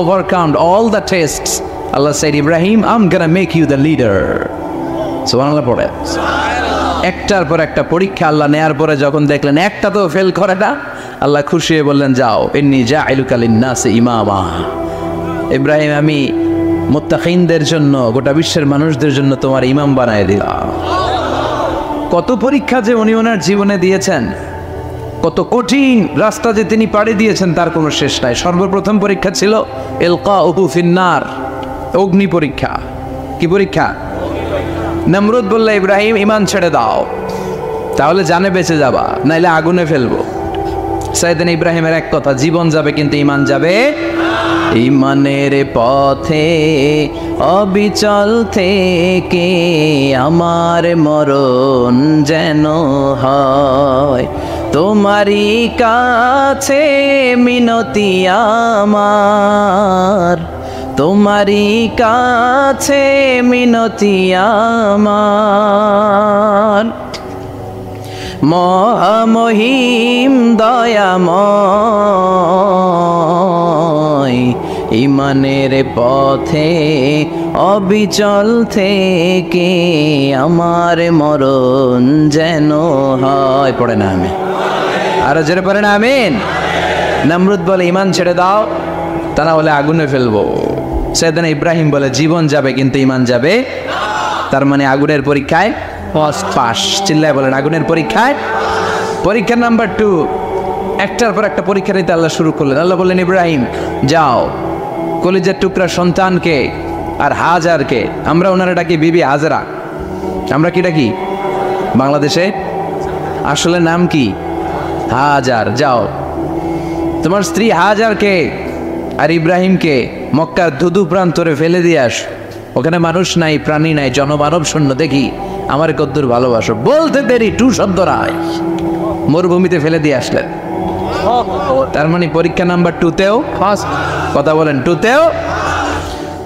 overcome all the tests. Allah said, Ibrahim, I'm gonna make you the leader. সুবহানাল্লাহ পড়ে। একটার পর একটা পরীক্ষা আল্লাহ নেয়ার পরে যখন দেখলেন একটা তো ফেল করে না, আল্লাহ খুশি হয়ে বললেন, যাও, ইন্নী জাইলুকা লিন-নাসি ইমামা। ইব্রাহিম আমি মুত্তাকিনদের জন্য, গোটা বিশ্বের মানুষদের জন্য তোমার ইমাম বানায় দিলাম। কত পরীক্ষা যে উনি ওনার জীবনে দিয়েছেন, কত কঠিন রাস্তা যে তিনি পাড়ি দিয়েছেন তার কোনো শেষ নাই। সর্বপ্রথম পরীক্ষা ছিল ইলকাউহু ফিন্নার, অগ্নি পরীক্ষা। কি পরীক্ষা? নমরুদ বলল, ইব্রাহিম ইমান ছেড়ে দাও, তাহলে জানে বেঁচে যাবা, নাইলে আগুনে ফেলবো। সাইয়েদনা ইব্রাহিমের এক কথা, জীবন যাবে কিন্তু ইমান যাবে। ইমানের পথে অবিচল থেকে আমার মরণ যেন হয়, তোমারই কাছে মিনতি আমার, তোমারই কাছে মিনতি আমার। মহামহিম দয়াময়, ইমানের পথে অবিচল থেকে আমার মরণ যেন হয়। পড়ে না আমি, আরো জোরে পড়ে না আমিন। নমরুদ বলে, ইমান ছেড়ে দাও, তা না হলে আগুনে ফেলবো। সাইয়েদনা ইব্রাহিম বলে, জীবন যাবে কিন্তু ইমান যাবে। তার মানে আগুনের পরীক্ষায় ফার্স্ট পাস। চিল্লায় বলেন, আগুনের পরীক্ষায়। পরীক্ষা নাম্বার 2, একটার পর একটা পরীক্ষা নিতে আল্লাহ শুরু করলেন। আল্লাহ বললেন, ইব্রাহিম যাও, কলিজার টুকরা সন্তানকে আর হাজারকে, আমরা ওনারা ডাকি বিবি হাজরা, আমরা কি ডাকি বাংলাদেশে? আসলে নাম কি? হাজার। যাও, তোমার স্ত্রী হাজারকে আর ইব্রাহিমকে মক্কার ধুধু প্রান্তরে ফেলে দিয়ে আস। ওখানে মানুষ নাই, প্রাণী নাই, জনমানব শূন্য। দেখি আমার কদ্দুর ভালোবাসো। বলতে দেরি, টু শব্দ নাই, মরুভূমিতে ফেলে দিয়ে আসলেন। তার মানে পরীক্ষা নাম্বার 2তেও ফার্স্ট। কথা বলেন, 2তেও।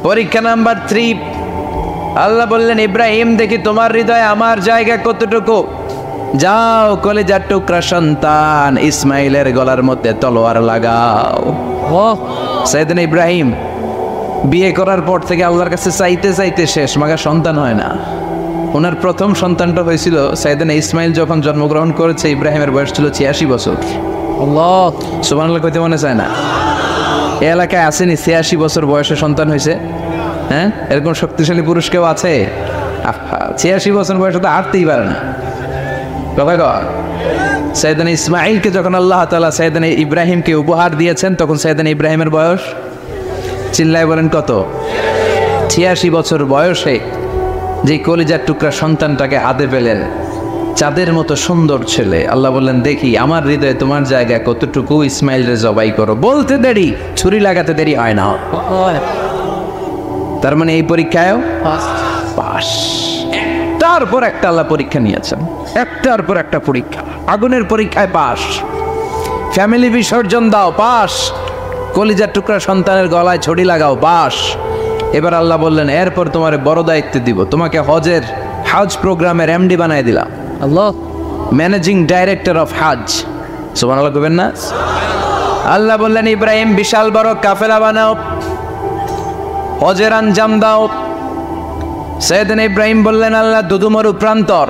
পরীক্ষা নাম্বার 3, আল্লাহ বললেন, ইব্রাহিম দেখি তোমার হৃদয়ে আমার জায়গা কতটুকু। যাও, কলিজার টুকরা সন্তান ইসমাইলের গলার মধ্যে তলোয়ার লাগাও। সাইয়েদনা ইব্রাহিম বিয়ে করার পর থেকে আল্লাহর কাছে চাইতে চাইতে শেষ, মাগা সন্তান হয় না। ওনার প্রথম সন্তানটা হয়েছিল সাইয়েদনা ইসমাইল যখন জন্মগ্রহণ করেছে, ইব্রাহিমের বয়স ছিল 86 বছর। আল্লাহ সুবহানাল্লাহ কইতে মনে চায় না? এই এলাকায় আসেনি 86 বছর বয়সে সন্তান হয়েছে? হ্যাঁ, এরকম শক্তিশালী পুরুষ কেউ আছে? 86 বছর বয়সে তো হাঁটতেই পারে না। সাইয়েদনা ইসমাইলকে যখন আল্লাহ তাআলা সাইয়েদনা ইব্রাহিমকে উপহার দিয়েছেন, তখন সাইয়েদনা ইব্রাহিমের বয়স, চিল্লায় বলেন কত? 86 বছর বয়সে যে কলিজার টুকরা সন্তানটাকে হাতে পেলেন, চাঁদের মতো সুন্দর ছেলে। আল্লাহ বললেন, দেখি আমার হৃদয়ে তোমার জায়গা কতটুকু, ইসমাইলরে জবাই করো। বলতে দেরি, ছুরি লাগাতে দেরি হয় না। তার মানে এই পরীক্ষায়ও পাস। একটার পর একটা আল্লাহ পরীক্ষা নিয়েছেন, একটার পর একটা পরীক্ষা। আগুনের পরীক্ষায় পাস, ফ্যামিলি বিসর্জন দাও, পাস। কলিজার টুকরা সন্তানের গলায় ছড়ি লাগাও, পাস। এবার আল্লাহ বললেন, এরপর তোমার বড় দায়িত্ব দিব, তোমাকে হজ প্রোগ্রামের এমডি বানায় দিলাম। আল্লাহ, ম্যানেজিং ডাইরেক্টর অফ হজ। সুবহানাল্লাহ কইবেন না? আল্লাহ বললেন, ইব্রাহিম বিশাল বড় কাফেলা বানাও, হজের আঞ্জাম দাও। সাইয়েদনা ইব্রাহিম বললেন, আল্লাহ দুদুমরু প্রান্তর,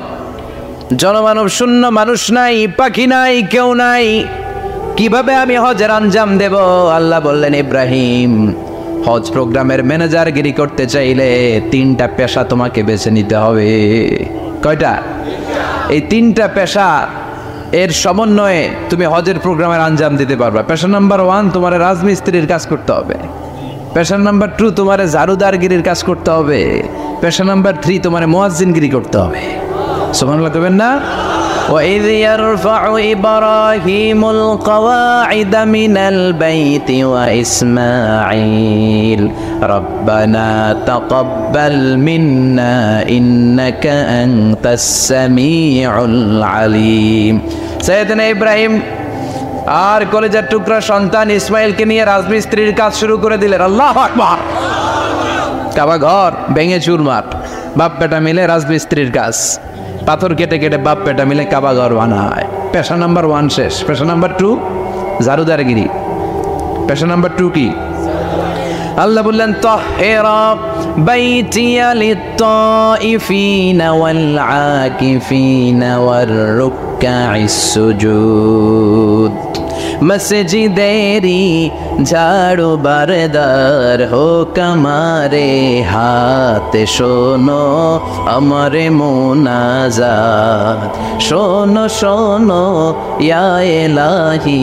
জনমানব শূন্য, মানুষ নাই, পাখি নাই, কেউ নাই, কিভাবে আমি হজের আঞ্জাম দেব? আল্লাহ বললেন, ইব্রাহিম হজ প্রোগ্রামের ম্যানেজারগিরি করতে চাইলে 3টা পেশা তোমাকে বেছে নিতে হবে। কয়টা? এই 3টা পেশা এর সমন্বয়ে তুমি হজের প্রোগ্রামের আঞ্জাম দিতে পারবে। পেশা নাম্বার 1, তোমার রাজমিস্ত্রির কাজ করতে হবে। পেশা নাম্বার 2, তোমার ঝাড়ুদারগিরির কাজ করতে হবে। পেশা নাম্বার 3, তোমার মুয়াজ্জিনগিরি করতে হবে। সুবহানাল্লাহ কইবেন না? وَإِذْ يَرْفَعُ إِبْرَاهِيمُ الْقَوَاعِدَ مِنَ الْبَيْتِ وَإِسْمَاعِيلُ رَبَّنَا تَقَبَّلْ مِنَّا إِنَّكَ أَنْتَ السَّمِيعُ الْعَلِيمُ। সাইয়েদনা ইব্রাহিম আর কলেজের টুকরা সন্তান ইসমাইলকে নিয়ে রাজমিস্ত্রির কাজ শুরু করে দিলেন। আল্লাহু আকবার। কাবা ঘর ভেঙে চুরমার, বাপ বেটা মিলে রাজমিস্ত্রির কাজ। পাথর কেটে কেটে বাপ বেটা মিলে কাবা ঘর বানায়। পেশা নাম্বার 1 শেষ। পেশা নাম্বার 2 ঝাড়ুদারগিরি। পেশা নাম্বার 2 কি? আল্লাহ বললেন, তাহহিরা বাইতিয়া লিত-তাইফিনা ওয়াল আকিফিনা ওয়ার রুকআইস সুজুদ। মসজিদেরি ঝাড়ু বারদার হোক আমারে হাত, শোনো আমারে মুনাজাত। শোনো শোনো ইয়া ইলাহি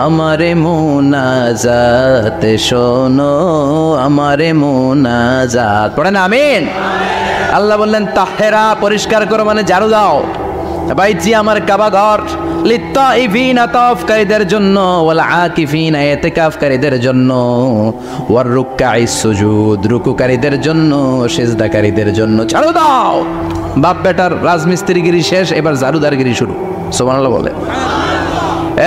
আমারে মুনাজাত, শোনো আমারে মুনাজাত। পড়েন আমিন। আল্লাহ বললেন, তাহহিরা পরিষ্কার করো, মানে ঝাড়ু দাও। বাইতি আমার কাবা ঘর, লিত-তাইফিনা তাওয়াফকারীদের জন্য, ওয়াল আকিফিনা ইতিকাফকারীদের জন্য, ওয়ার রুকআইস সুজুদ রুকুকারীদের জন্য, সিজদাকারীদের জন্য। ঝাড়ু দাও। বাপ বেটার রাজমিস্ত্রিগিরি শেষ, এবার ঝাড়ুদারগিরি শুরু। সুবহানাল্লাহ বলে।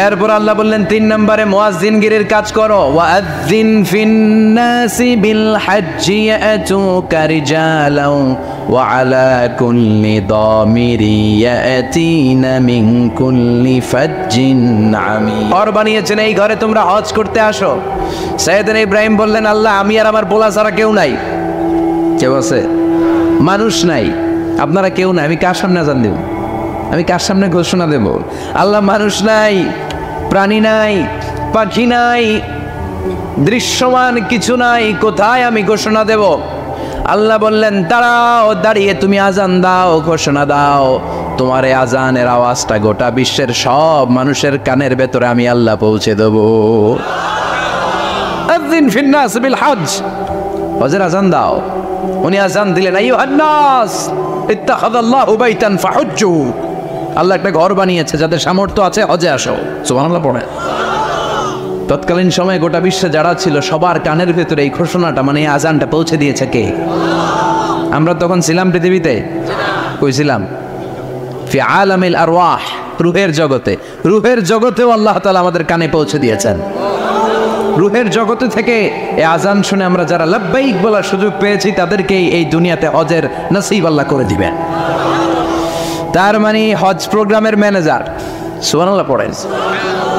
এরপর আল্লাহ বললেন 3 নম্বরে মুয়াজ্জিনগিরির কাজ করো। ওয়াআযিন ফিন-নাসি বিল হাজ্জি ইয়াতুকা রিজালাও ওয়া আলা কুল্লি দামিরি ইয়াতিনা মিন কুল্লি ফাজ্জিন আমিক। ঘর বানিয়েছেন, এই ঘরে তোমরা হজ করতে আসো। সাইয়েদনা ইব্রাহিম বললেন, আল্লাহ আমি আর আমার পোলা ছাড়া কেউ নাই। কেউ আছে? মানুষ নাই, আপনারা কেউ নাই, আমি কার সামনে আযান দেব? আমি কার সামনে ঘোষণা দেব? আল্লাহ মানুষ নাই, প্রাণী নাই, পাখি নাই, দৃশ্যমান কিছু নাই, কোথায় আমি ঘোষণা দেব? আল্লাহ বললেন, দাঁড়াও, দাঁড়িয়ে তুমি আজান দাও, ঘোষণা দাও। তোমার এই আজানের আওয়াজটা গোটা বিশ্বের সব মানুষের কানের ভেতরে আমি আল্লাহ পৌঁছে দেব। আযিন ফিন-নাস বিল হজ, হজের আজান দাও। উনি আজান দিলেন, আইয়ুহান নাস ইত্তাখাযাল্লাহু বাইতান ফাহুজ্জু। আল্লাহ একটা ঘর বানিয়েছে, যাদের সামর্থ্য আছে হজে আসো। সুবহানাল্লাহ পড়ে। তৎকালীন সময়ে গোটা বিশ্বে যারা ছিল সবার কানের ভেতরে এই ঘোষণাটা, মানে এই আজানটা পৌঁছে দিয়েছে কে? আমরা তখন ছিলাম পৃথিবীতে? কই ছিলাম? ফি আলামিল আরওয়াহ, রূহের জগতে। রূহের জগতেও আল্লাহ তাআলা আমাদের কানে পৌঁছে দিয়েছেন। রূহের জগতে থেকে এই আজান শুনে আমরা যারা লাব্বাইক বলার সুযোগ পেয়েছি, তাদেরকে এই দুনিয়াতে হজের নসিব আল্লাহ করে দিবেন। তার মানে হজ প্রোগ্রামের ম্যানেজার। সুবহানাল্লাহ পড়েন।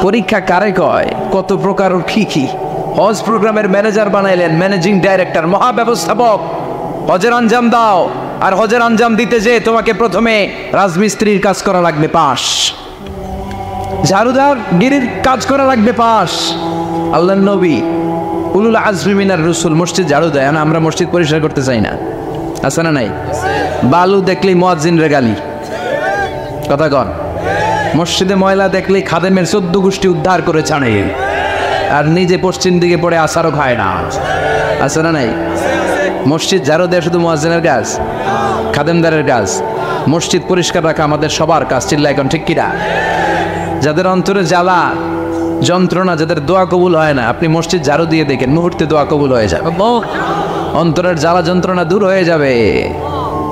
পরীক্ষা কারে কয়? কত প্রকার কি কি। হজ প্রোগ্রামের ম্যানেজার বানাইলেন, ম্যানেজিং ডাইরেক্টর, মহাব্যবস্থাপক। হজের আঞ্জাম দাও। আর হজের আঞ্জাম দিতে যে তোমাকে প্রথমে রাজমিস্ত্রির কাজ করা লাগবে পাশ, ঝাড়ুদার গিরির কাজ করা লাগবে পাশ। আল্লাহর নবী উলুল আজমি মিনার রসুল মসজিদ ঝাড়ু দেয় না, আমরা মসজিদ পরিষ্কার করতে চাই না, আছে না নাই? বালু দেখলেই মুয়াজ্জিনের গালি, কথা কন। মসজিদে ময়লা দেখলেই খাদেমের 14 গোষ্ঠী উদ্ধার করে ছাড়ে, আর নিজে পশ্চিম দিকে পড়ে আসারও খায় না, আছে না নাই? মসজিদ ঝাড়ু দেয় শুধু মুয়াজ্জিনের কাজ, খাদেমদারের কাজ। মসজিদ পরিষ্কার রাখা আমাদের সবার কাজ। চিল্লা এখন ঠিক কিনা? যাদের অন্তরে জ্বালা যন্ত্রণা, যাদের দোয়া কবুল হয় না, আপনি মসজিদ ঝাড়ু দিয়ে দেখেন মুহূর্তে দোয়া কবুল হয়ে যাবে। অন্তরের জ্বালা যন্ত্রণা দূর হয়ে যাবে,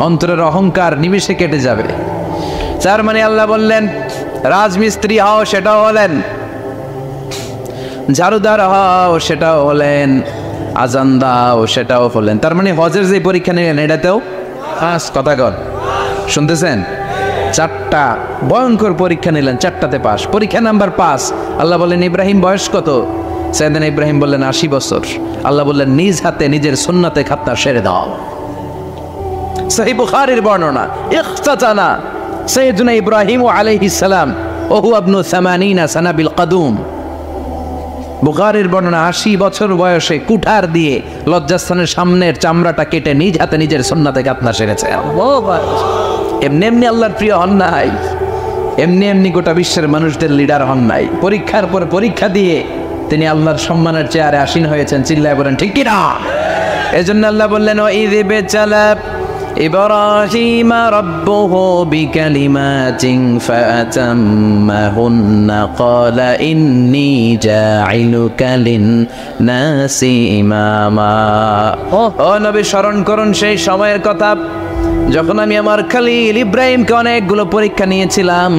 অন্তরের অহংকার নিমিষে কেটে যাবে। তার মানে আল্লাহ বললেন রাজমিস্ত্রি হও, সেটাও হলেন, ঝাড়ুদার হও, সেটাও হলেন, আজান দাও, সেটাও হলেন। তার মানে হজের যে পরীক্ষা নিলেন এটাতেও পাস, কথা কর, শুনতেছেন? 4টা ভয়ঙ্কর পরীক্ষা নিলেন, 4টাতে পাস। পরীক্ষা নাম্বার 5। আল্লাহ বললেন ইব্রাহিম বয়স কত? সাইয়েদনা ইব্রাহিম বললেন 80 বছর। আল্লাহ বললেন নিজ হাতে নিজের সুন্নাতে খাতনা সেরে দাও। সহিহ বুখারীর বর্ণনা, ইখতাতানা সাইয়েদনা ইব্রাহিম আলাইহিস সালাম ওহু ইবনু 80 সানা বিল কদুম। বুখারীর বর্ণনা, 80 বছর বয়সে কুঠার দিয়ে লজ্জাস্থানের সামনের চামড়াটা কেটে নিজ হাতে নিজের সুন্নাতে খাতনা সেরেছে। এমনি এমনি আল্লাহর প্রিয় হন নাই, এমনি এমনি গোটা বিশ্বের মানুষদের লিডার হন নাই। পরীক্ষার পর পরীক্ষা দিয়ে তিনি আল্লাহর সম্মানের চেয়ারে আসীন হয়েছেন। চিল্লায় বলেন ঠিক কিনা? এজন্য আল্লাহ বললেন ওয়াইয বিতালা ইব্রাহিম রাব্বুহু বিকালিমাতিন ফাআতাম্মাহুন্না ক্বালা ইন্নী জাঈলুকা লিন-নাসি ইমামা। ও নবী, স্মরণ করুন সেই সময়ের কথা যখন আমি আমার খলিল ইব্রাহিমকে অনেকগুলো পরীক্ষা নিয়েছিলাম,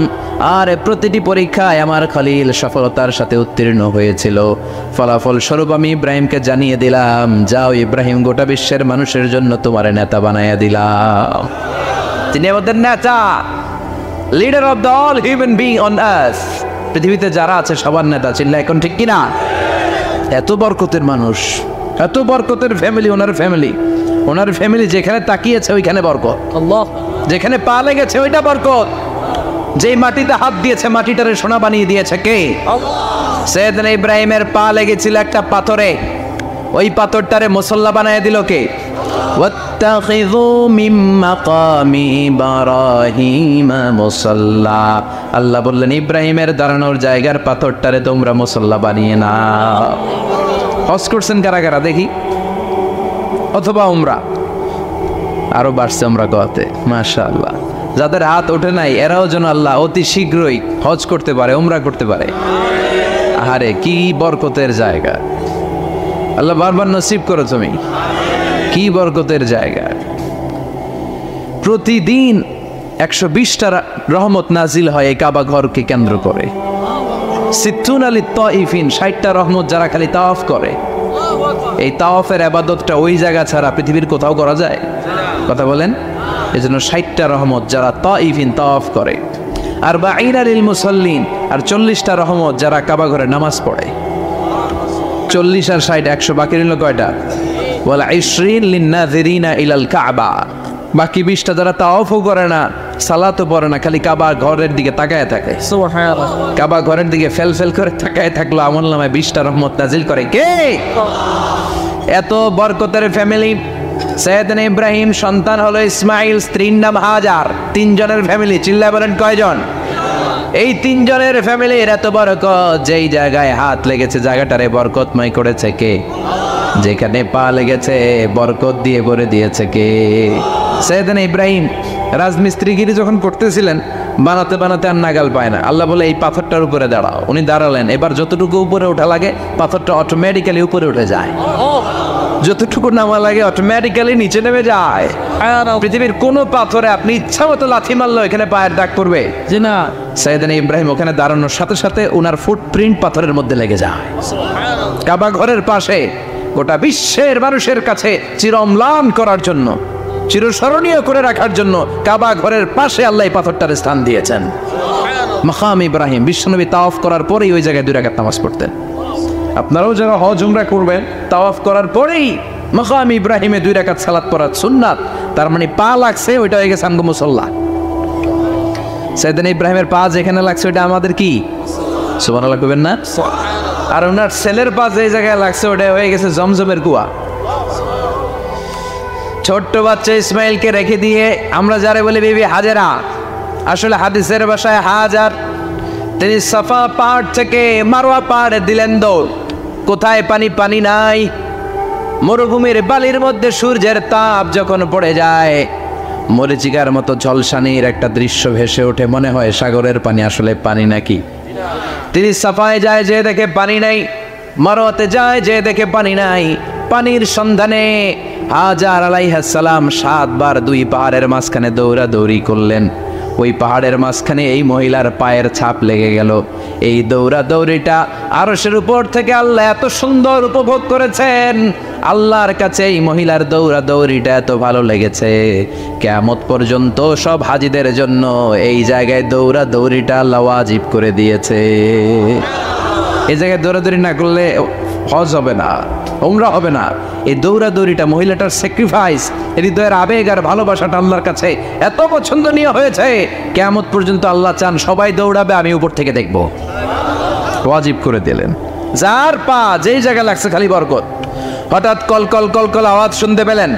আর প্রতিটি পরীক্ষায় আমার খলিল সফলতার সাথে উত্তীর্ণ হয়েছিল। ফলাফল স্বরূপ আমি ইব্রাহিমকে জানিয়ে দিলাম, যাও ইব্রাহিম, গোটা বিশ্বের মানুষের জন্য তোমার নেতা বানাইয়া দিলাম। তিনি আমাদের নেতা, leader of the all human being on earth. পৃথিবীতে যারা আছে সবার নেতা। চিল্লা এখন ঠিক কিনা? এত বরকতের মানুষ, এত বরকতের ফ্যামিলি, ওনার ফ্যামিলি যেখানে তাকিয়েছে ওইখানে বরকত, যেখানে পা লেগেছে ওইটা বরকত। যেই মাটিতে হাত দিয়েছে মাটিটারে সোনা বানিয়ে দিয়েছে কে? সাইয়েদনা ইব্রাহিমের পা লেগেছিল একটা পাথরে, ওই পাথরটারে মুসল্লা বানিয়ে দিল কে? ওয়াত্তাখিযু মিন মাকামি ইব্রাহিম মুসাল্লা। আল্লাহ বললেন ইব্রাহিমের দাঁড়ানোর জায়গার পাথরটারে তোমরা মুসল্লা বানিয়ে নাও। হজ করছেন কারা কারা দেখি? অথবা উমরা? আরো বাড়ছে উমরা করতে, মাশাআল্লাহ। যাদের হাত ওঠে নাই এরাও যেন আল্লাহ অতি শীঘ্রই হজ করতে পারে, উমরা করতে পারে। আরে কি বরকতের জায়গা, আল্লাহ বারবার নসিব করো তুমি। কি বরকতের জায়গা। প্রতিদিন 120টা রহমত নাজিল হয় এই কাবা ঘরকে কেন্দ্র করে। 60টা রহমত যারা খালি তাওয়াফ করে। এই তাওয়াফের ইবাদতটা ওই জায়গা ছাড়া পৃথিবীর কোথাও করা যায়? কথা বলেন। এজন্য 60টা রহমত যারা তাইফিন তাওয়াফ করে, আর 40 লিল মুসাল্লিন, আর 40টা রহমত যারা কাবা ঘরে নামাজ পড়ে। 40 আর 60 100, বাকি রইল কয়টা? ওয়াল 20 লিন-নাযিরিনা ইলাল কাবা। বাকি 20টা যারা তাওয়াফও করে না, সালাতও পড়ে না, খালি কাবা ঘরের দিকে তাকায় থাকে। সুবহানাল্লাহ। কাবা ঘরের দিকে ফেল করে তাকায় থাকলো, আমলনামায় 20টা রহমত নাজিল করে কে? এত বরকতের ফ্যামিলি। সাইয়েদনা ইব্রাহিম সন্তান হলো ইসমাইল, স্ত্রীর নাম হাজার। 3 জনের ফ্যামিলি। চিল্লায় বলেন কয়জন? এই 3 জনের ফ্যামিলির এত বরকত, যেই জায়গায় হাত লেগেছে জায়গাটারে বরকতময় করেছে কে? যেখানে পা লেগেছে বরকত দিয়ে ভরে দিয়েছে কে? সাইয়েদনা ইব্রাহিম রাজমিস্ত্রিগিরি যখন করতেছিলেন, বানাতে বানাতে আর নাগাল পায় না। আল্লাহ বলে এই পাথরটার উপরে দাঁড়াও। উনি দাঁড়ালেন। এবার যতটুকু উপরে ওঠা লাগে পাথরটা অটোমেটিক্যালি উপরে উঠে যায়, যতটুকু নামা লাগে অটোমেটিক্যালি নিচে নেমে যায়। পৃথিবীর কোন পাথরে আপনি ইচ্ছা মতো লাথি মারলো এখানে পায়ের দাগ পড়বে জি না? সাইয়েদনা ইব্রাহিম ওখানে দাঁড়ানোর সাথে সাথে ওনার ফুটপ্রিন্ট পাথরের মধ্যে লেগে যায়। কাবা ঘরের পাশে গোটা বিশ্বের মানুষের কাছে চিরম্লান করার জন্য, চিরস্মরণীয় করে রাখার জন্য কাবা ঘরের পাশে আল্লাহ পাথরটার স্থান দিয়েছেন। মাকাম ইব্রাহিম। বিশ্বনবী তাওয়াফ করার পরেই ওই জায়গায় 2 রাকাত নামাজ পড়তেন। আপনারাও যারা হজ উমরা করবেন, তাওয়াফ করার পরেই মাকাম ইব্রাহিমে 2 রাকাত সালাত পড়ার সুন্নাত তার মানে পা লাগছে, ওইটা হয়ে গেছে আমগো মুসল্লা। সাইয়েদনা ইব্রাহিমের পা যেখানে লাগছে ওইটা আমাদের কি? সুবহানাল্লাহ কইবেন না? আর ওনার ছেলের পা যে জায়গায় লাগছে ওটা হয়ে গেছে জমজমের কুয়া। ছোট্ট বাচ্চা ইসমাইলকে রেখে দিয়ে আমরা যারা বলি বিবি হাজেরা, আসলে হাদিসের ভাষায় হাজার, তিনি সাফা পাহাড় থেকে মারওয়া পাহাড়ে দিলেন দৌড়। কোথায় পানি? পানি নাই। মরুভূমির বালির মধ্যে সূর্যের তাপ যখন পড়ে যায়, মরিচিকার মতো ঝলসানির একটা দৃশ্য ভেসে ওঠে, মনে হয় সাগরের পানি, আসলে পানি নাকি। তিনি সাফায় যায়, যে দেখে পানি নাই। মারওয়াতে যায়, যে দেখে পানি নাই। পানির সন্ধানে হাজার আলাইহিস সালাম 7 বার 2 পাহাড়ের মাঝখানে দৌড়াদৌড়ি করলেন। ওই পাহাড়ের মাঝখানে এই মহিলার পায়ের ছাপ লেগে গেল। এই দৌড়াদৌড়িটা আরশের উপর থেকে আল্লাহ এত সুন্দর উপভোগ করেছেন। আল্লাহর কাছে এই মহিলার দৌড়াদৌড়িটা এত ভালো লেগেছে, কিয়ামত পর্যন্ত সব হাজিদের জন্য এই জায়গায় দৌড়াদৌড়িটা আল্লাহ ওয়াজিব করে দিয়েছে। এই জায়গায় দৌড়াদৌড়ি না করলে হজ হবে না, উমরা হবে না। এই দৌড়াদৌড়িটা, মহিলাটার স্যাক্রিফাইস, হৃদয়ের আবেগ আর ভালোবাসাটা আল্লাহর কাছে এত পছন্দনীয় হয়েছে, কিয়ামত পর্যন্ত আল্লাহ চান সবাই দৌড়াবে, আমি উপর থেকে দেখব। ওয়াজিব করে দিলেন। যার পা যেই জায়গায় লাগছে খালি বরকত। হঠাৎ কল কল কল কল আওয়াজ শুনতে পেলেন।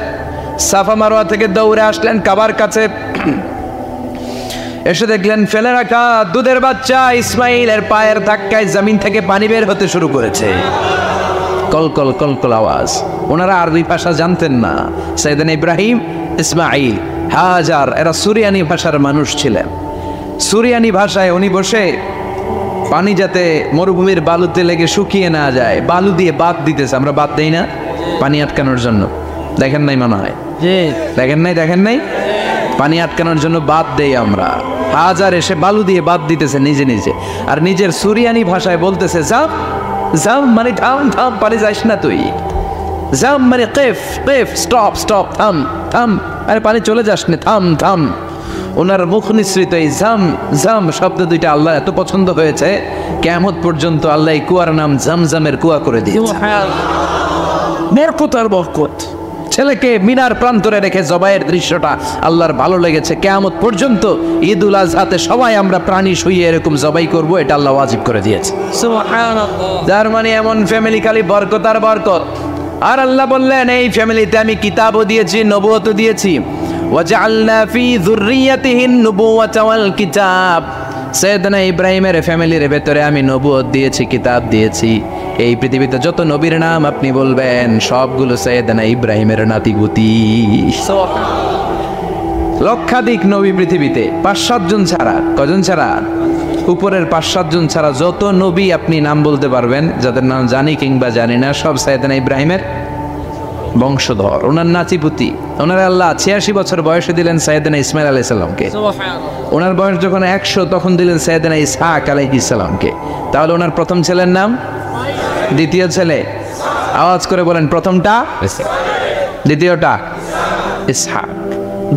সাফা মারওয়া থেকে দৌড়ে আসলেন কাবার কাছে। এসে দেখলেন ফেলে রাখা দুধের বাচ্চা ইসমাইলের পায়ের ধাক্কায় জমিন থেকে পানি বের হতে শুরু করেছে। কলকল কলকল আওয়াজ। ওনারা আরবি ভাষা জানতেন না। সাইয়েদনা ইব্রাহিম, ইসমাইল, হাজার এরা সুরিয়ানি ভাষার মানুষ ছিলেন। সুরিয়ানি ভাষায় উনি বসে পানি যাতে মরুভূমির বালুতে লেগে শুকিয়ে না যায়, বালু দিয়ে বাঁধ দিতেছে। আমরা বাঁধ দেই না পানি আটকানোর জন্য? দেখেন নাই মনে হয়? দেখেন নাই? পানি আটকানোর জন্য বাঁধ দেই আমরা। হাজার এসে বালু দিয়ে বাঁধ দিতেছে নিজে নিজে, আর নিজের সুরিয়ানি ভাষায় বলতেছে জাম জাম, মানে থাম থাম, পানি যাইস না তুই। জাম মানে কেফ কেফ, স্টপ স্টপ, থাম থাম, আরে পানি চলে যাস না, থাম থাম। ওনার মুখ নিঃসৃত এই জাম জাম শব্দ দুইটা আল্লাহ এত পছন্দ হয়েছে, কিয়ামত পর্যন্ত আল্লাহ এই কুয়ার নাম জামজামের কুয়া করে দিয়েছে। বরকত আর বরকত। ছেলেকে মিনার প্রান্তরে রেখে জবাইয়ের দৃশ্যটা আল্লাহর ভালো লেগেছে। কিয়ামত পর্যন্ত ঈদুল আজহাতে সবাই আমরা প্রাণী শুইয়ে এরকম জবাই করব, এটা আল্লাহ ওয়াজিব করে দিয়েছে। সুবহানাল্লাহ। যার মানে এমন ফ্যামিলি খালি বরকত আর বরকত। আর আল্লাহ বললেন এই ফ্যামিলিতে আমি কিতাবও দিয়েছি, নবুয়তও দিয়েছি। ওয়াজআলনা ফি যুররিয়াতিহিন নুবুওয়াতা ওয়াল কিতাব। সাইয়েদনা ইব্রাহিমের ফ্যামিলির ভেতরে আমি নবুয়ত দিয়েছি, কিতাব দিয়েছি। এই পৃথিবীতে যত নবীর নাম আপনি বলবেন সবগুলো সাইয়েদনা ইব্রাহিমের নাতিপুতি। লক্ষাধিক নবী পৃথিবীতে, 5-7 জন ছাড়া। কজন ছাড়া? উপরের 5-7 জন ছাড়া যত নবী আপনি নাম বলতে পারবেন, যাদের নাম জানি কিংবা জানি না, সব সাইয়েদনা ইব্রাহিমের বংশধর, ওনার নাতিপুতি। ওনার আল্লাহ 86 বছর বয়সে দিলেন সাইয়েদনা ইসমাইল আলাইহিস সালামকে। ওনার বয়স যখন 100 তখন দিলেন সাইয়েদনা ইসহাক আলাইহিস সালামকে। তাহলে ওনার প্রথম ছেলের নাম? দ্বিতীয় ছেলে? আওয়াজ করে বলেন, প্রথমটা দ্বিতীয়টা ইসহাক।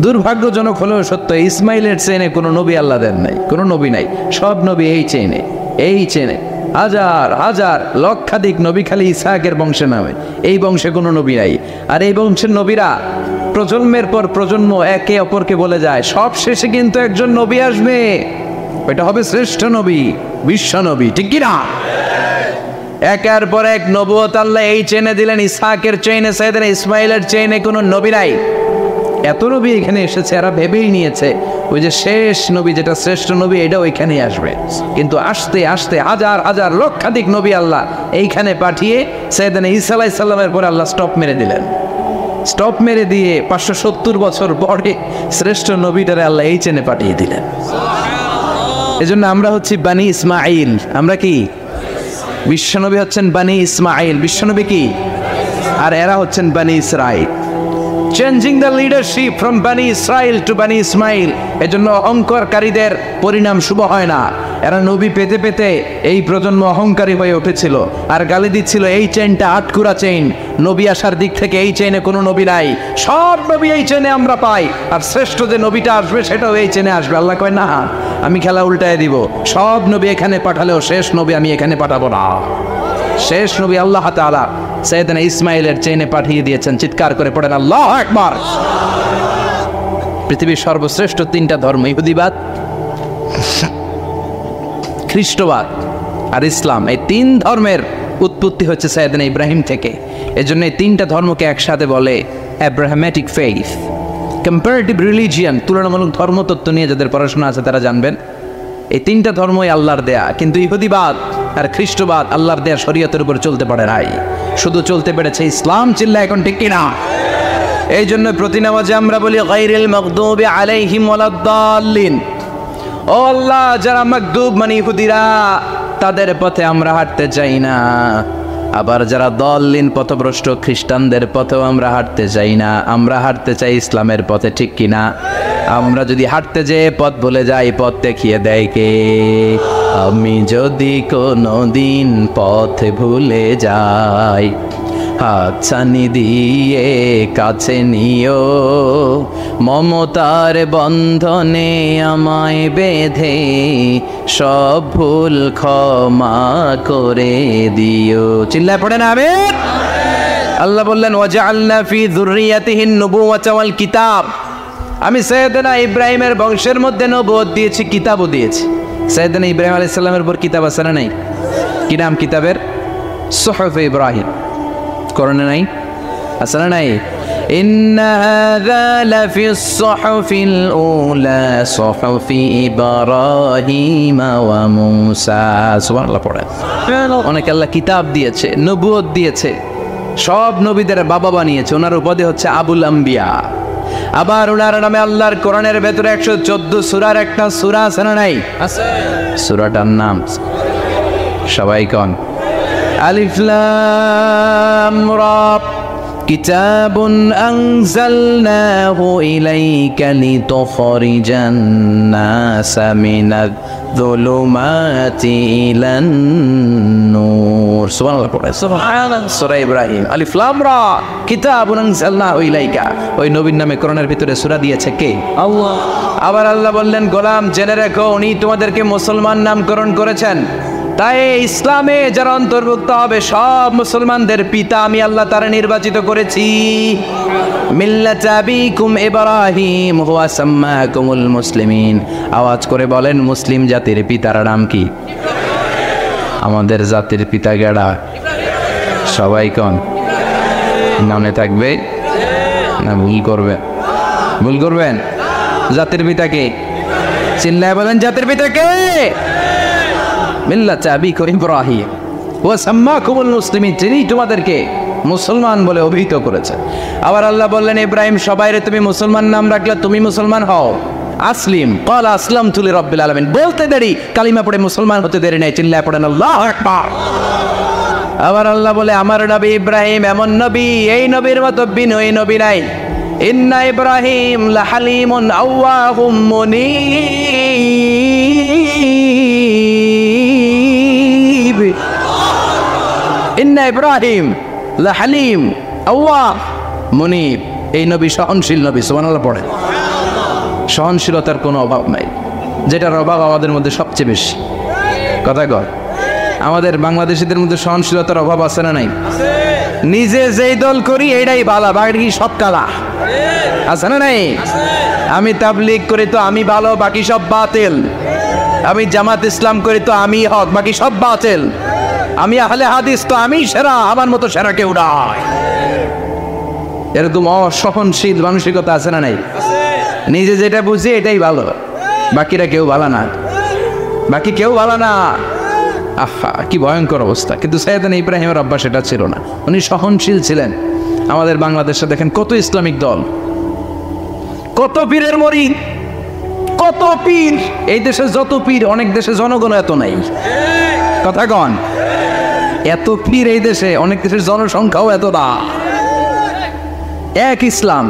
দুর্ভাগ্যজনক হলেও সত্য, ইসমাইলের চেনে কোনো নবী আল্লাহ দেন নাই, কোনো নবী নাই। সব নবী এই চেনে হাজার হাজার লক্ষাধিক নবী খালি ইসহাকের বংশে নামে। এই বংশে কোনো নবী নাই। আর এই বংশের নবীরা প্রজন্মের পর প্রজন্ম একে অপরকে বলে যায়, সব শেষে কিন্তু একজন নবী আসবে, এটা হবে শ্রেষ্ঠ নবী, বিশ্ব নবী, ঠিক কিনা? একের পর এক নবুয়ত আল্লাহ এই চেনে দিলেন। ইসহাকের চেইনে, সাইয়েদনা ইসমাইলের চেইনে কোনো নবী নাই। এত নবী এখানে এসেছে, এরা ভেবেই নিয়েছে ওই যে শেষ নবী, যেটা শ্রেষ্ঠ নবী, এটা ওইখানেই আসবে। কিন্তু আস্তে আস্তে হাজার হাজার লক্ষাধিক নবী আল্লাহ এইখানে পাঠিয়ে সাইয়েদনা ঈসা আলাইহিস সালামের পরে আল্লাহ স্টপ মেরে দিলেন। স্টপ মেরে দিয়ে 570 বছর পরে শ্রেষ্ঠ নবীটারে আল্লাহ এই চেনে পাঠিয়ে দিলেন। এজন্য আমরা হচ্ছি বানি ইসমাইল। আমরা কি? বিশ্বনবী হচ্ছেন বানি ইসমাইল, বিশ্বনবী কি? আর এরা হচ্ছেন বানি Israil. Changing the leadership from বানি ইসরাইল টু বানি ইসমাইল। এজন্য অহংকারীদের পরিণাম শুভ হয় না। এরা নবী পেতে পেতে এই প্রজন্ম অহংকারী হয়ে উঠেছিল, আর গালি দিচ্ছিল এই চেইনটা আটকুরা চেইন, নবী আসার দিক থেকে এই চেইনে কোনো নবী নাই, সব নবী এই চেইনে আমরা পাই, আর শ্রেষ্ঠ যে নবীটা আসবে সেটাও এই চেইনে আসবে। আল্লাহ কয় না, আমি খেলা উল্টায় দিব, সব নবী এখানে পাঠালেও শেষ নবী আমি এখানে পাঠাবো না। শেষ নবী আল্লাহ তাআলা সাইয়েদনা ইসমাইলের চেইনে পাঠিয়ে দিয়েছেন। চিৎকার করে পড়েন আল্লাহু আকবার। পৃথিবীর সর্বশ্রেষ্ঠ তিনটা ধর্ম, ইহুদিবাদ, খ্রিস্টবাদ আর ইসলাম। এই তিন ধর্মের উৎপত্তি হচ্ছে সাইয়েদনা ইব্রাহিম থেকে। এজন্য এই তিনটা ধর্মকে একসাথে বলে অ্যাব্রাহামেটিক ফেইথ। কম্পারেটিভ রিলিজিয়ান, তুলনামূলক ধর্মতত্ত্ব নিয়ে যাদের পড়াশোনা আছে তারা জানবেন এই তিনটা ধর্মই আল্লাহর দেয়া, কিন্তু ইহুদিবাদ আর খ্রিস্টবাদ আল্লাহর দেয়া শরীয়তের উপর চলতে পারে নাই, শুধু চলতে পেরেছে ইসলাম। চিল্লা এখন ঠিক কিনা? এই জন্য প্রতি নামাজে আমরা বলি গায়রিল মাগদুবি আলাইহিম ওয়ালাদ-দাল্লিন। ও আল্লাহ, যারা মাগদুব মানে ইহুদিরা, তাদের পথে আমরা হাঁটতে চাই না। আবার যারা দল্লিন পথভ্রষ্ট খ্রিস্টানদের পথেও আমরা হাঁটতে চাই না, আমরা হাঁটতে চাই ইসলামের পথে, ঠিক কিনা? আমরা যদি হাঁটতে যেয়ে পথ ভুলে যাই, পথ দেখিয়ে দেয় কে? আমি যদি কোনো দিন পথ ভুলে যাই, হাতছানি দিয়ে কাছে নিও, মমতার বন্ধনে আমায় বেঁধে সব ভুল ক্ষমা করে দিও। চিল্লায় পড়ে না আমিন? আল্লাহ বললেন ওয়াজআলনা ফি যুররিয়াতিহিন নুবুওয়াতা ওয়াল কিতাব। আমি সাইয়েদনা ইব্রাহিমের বংশের মধ্যে নবুয়ত দিয়েছি, কিতাবও দিয়েছি। সাইয়েদনা ইব্রাহিম আলাইহিস সালামের উপর কিতাব আছে না নাই? কি নাম কিতাবের? সুহুফ ইব্রাহিম। কোরআনে নাই? আছে না নাই? ইন্না হাযা লাফিস সুহুফিল উলা সুহুফি ইব্রাহিম ওয়া মূসা। সুবহানাল্লাহ পড়ে। অনেক আল্লাহ কিতাব দিয়েছে, নবুয়ত দিয়েছে, সব নবীদের বাবা বানিয়েছে। ওনার উপাধি হচ্ছে আবুল আম্বিয়া। আবার ওনার নামে আল্লাহর কোরআনের ভেতরে 114 সূরার একটা সূরা আছে না নাই? আছে। সূরাটার নাম সবাই কোন? আলিফ লাম রা। কিতাবুন আনজালনাহু ইলাইকা লিতুখরিজান নাসা মিনাজ যুলুমাতি ইলান নূর। সুবহানাল্লাহ পড়ে। সুবহানাল্লাহ। সূরা ইব্রাহিম। আলিফ লাম রা। কিতাবুন আনজালনাহু ইলাইকা। ওই নবীর নামে কোরআনের ভিতরে সূরা দিয়েছে কে? আল্লাহ। আবার আল্লাহ বললেন, গোলাম জেনে রেখো, উনি তোমাদেরকে মুসলমান নামকরণ করেছেন। তাই ইসলামে যারা অন্তর্ভুক্ত হবে সব মুসলমানদের পিতা আমি আল্লাহ তারা নির্বাচিত করেছি। মিল্লাতা আবিকুম ইব্রাহিম হুয়া সাম্মাকুমুল মুসলিমিন। আওয়াজ করে বলেন, মুসলিম জাতির পিতার নাম কি? আমাদের জাতির পিতা গেড়া সবাই কোন? মনে থাকবে না ভুল করবে? ভুল করবেন? জাতির পিতা কে? চিল্লায় বলেন, জাতির পিতা কে? মিল্লাতা আবিকুম ইব্রাহিম ওয়া সাম্মাকুমুল মুসলিমিন। তিনি তোমাদেরকে মুসলমান বলে অভিহিত করেছে। আবার আল্লাহ বললেন, ইব্রাহিম সবাইরে তুমি মুসলমান নাম রাখলে তুমি মুসলমান হও। আসলিম ক্বালা আসলামতু লিরাব্বিল আলামিন। বলতে দেরি, কালিমা পড়ে মুসলমান হতে দেরি নাই। চিল্লায় পড়েন আল্লাহু আকবার। আবার আল্লাহ বলে, আমার নবী ইব্রাহিম এমন নবী, এই নবীর মতো বিনয়ী নবী নাই। ইন্না ইব্রাহিম লাহালিমুন আওয়াহুম মুনীব। ইন্না ইব্রাহিম লাহালিম আওয়াহ মুনীব। এই নবী সহনশীল নবী। সুবহানাল্লাহ পড়ে। সহনশীলতার কোনো অভাব নাই, যেটার অভাব আমাদের মধ্যে সবচেয়ে বেশি। কথা কয়, আমাদের বাংলাদেশিদের মধ্যে সহনশীলতার অভাব আছে না নাই? নিজে যেই দল করি এইটাই ভালো, বাকি সব কালা। আছে না নাই? আমি তাবলীগ করি তো আমি ভালো, বাকি সব বাতিল। আমি জামাত ইসলাম করি তো আমি হক, বাকি সব বাতিল। আমি আহলে হাদিস তো আমি সেরা, আমার মতো সেরা কেউ নাই। এরকম অসহনশীল মানসিকতা আছে না নাই? নিজে যেটা বুঝি এটাই ভালো, বাকিরা কেউ ভালো না, বাকি কেউ ভালো না। আহা, কি ভয়ঙ্কর অবস্থা। কিন্তু সাইয়েদনা ইব্রাহিমের অভ্যাস এটা ছিল না, উনি সহনশীল ছিলেন। আমাদের বাংলাদেশে দেখেন কত ইসলামিক দল, কত পীরের মরিদ, কত পীর। এই দেশে যত পীর, অনেক দেশে জনগণ এত নাই। কথা কন, এত পীর এই দেশে, অনেক দেশের জনসংখ্যাও এত না। এক ইসলাম,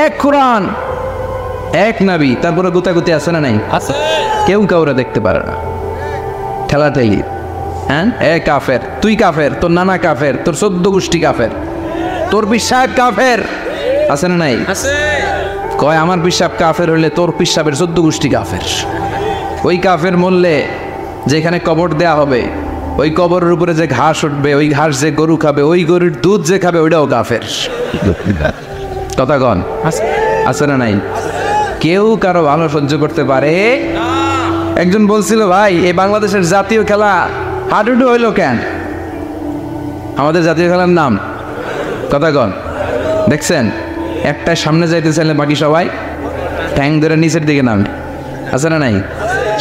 এক কোরআন, এক নবী, তারপরে গুতাগুতি আছে না নাই? আছে। কেউ কাউরে দেখতে পারে না, ঠেলাঠেলি। হ্যাঁ, এ কাফের, তুই কাফের, তোর নানা কাফের, তোর 14 গোষ্ঠী কাফের, তোর পিসাব কাফের। আছে না নাই? আছে। কয় আমার পিসাব কাফের হইলে তোর পিসাবের 14 গোষ্ঠী কাফের। ওই কাফের মরলে যেখানে কবর দেয়া হবে, ওই কবরের উপরে যে ঘাস উঠবে, ওই ঘাস যে গরু খাবে, ওই গরুর দুধ যে খাবে, ওইটাও কাফের। কথা কন। আছে না নাই? কেউ কারো ভালো সহ্য করতে পারে। একজন বলছিল, ভাই এই বাংলাদেশের জাতীয় খেলা হাডুডু হইল কেন? আমাদের জাতীয় খেলার নাম কথা কন, দেখছেন একটা সামনে যাইতে চাইলে বাকি সবাই ঠ্যাং ধরে নিচের দিকে নামে, আছে না নাই?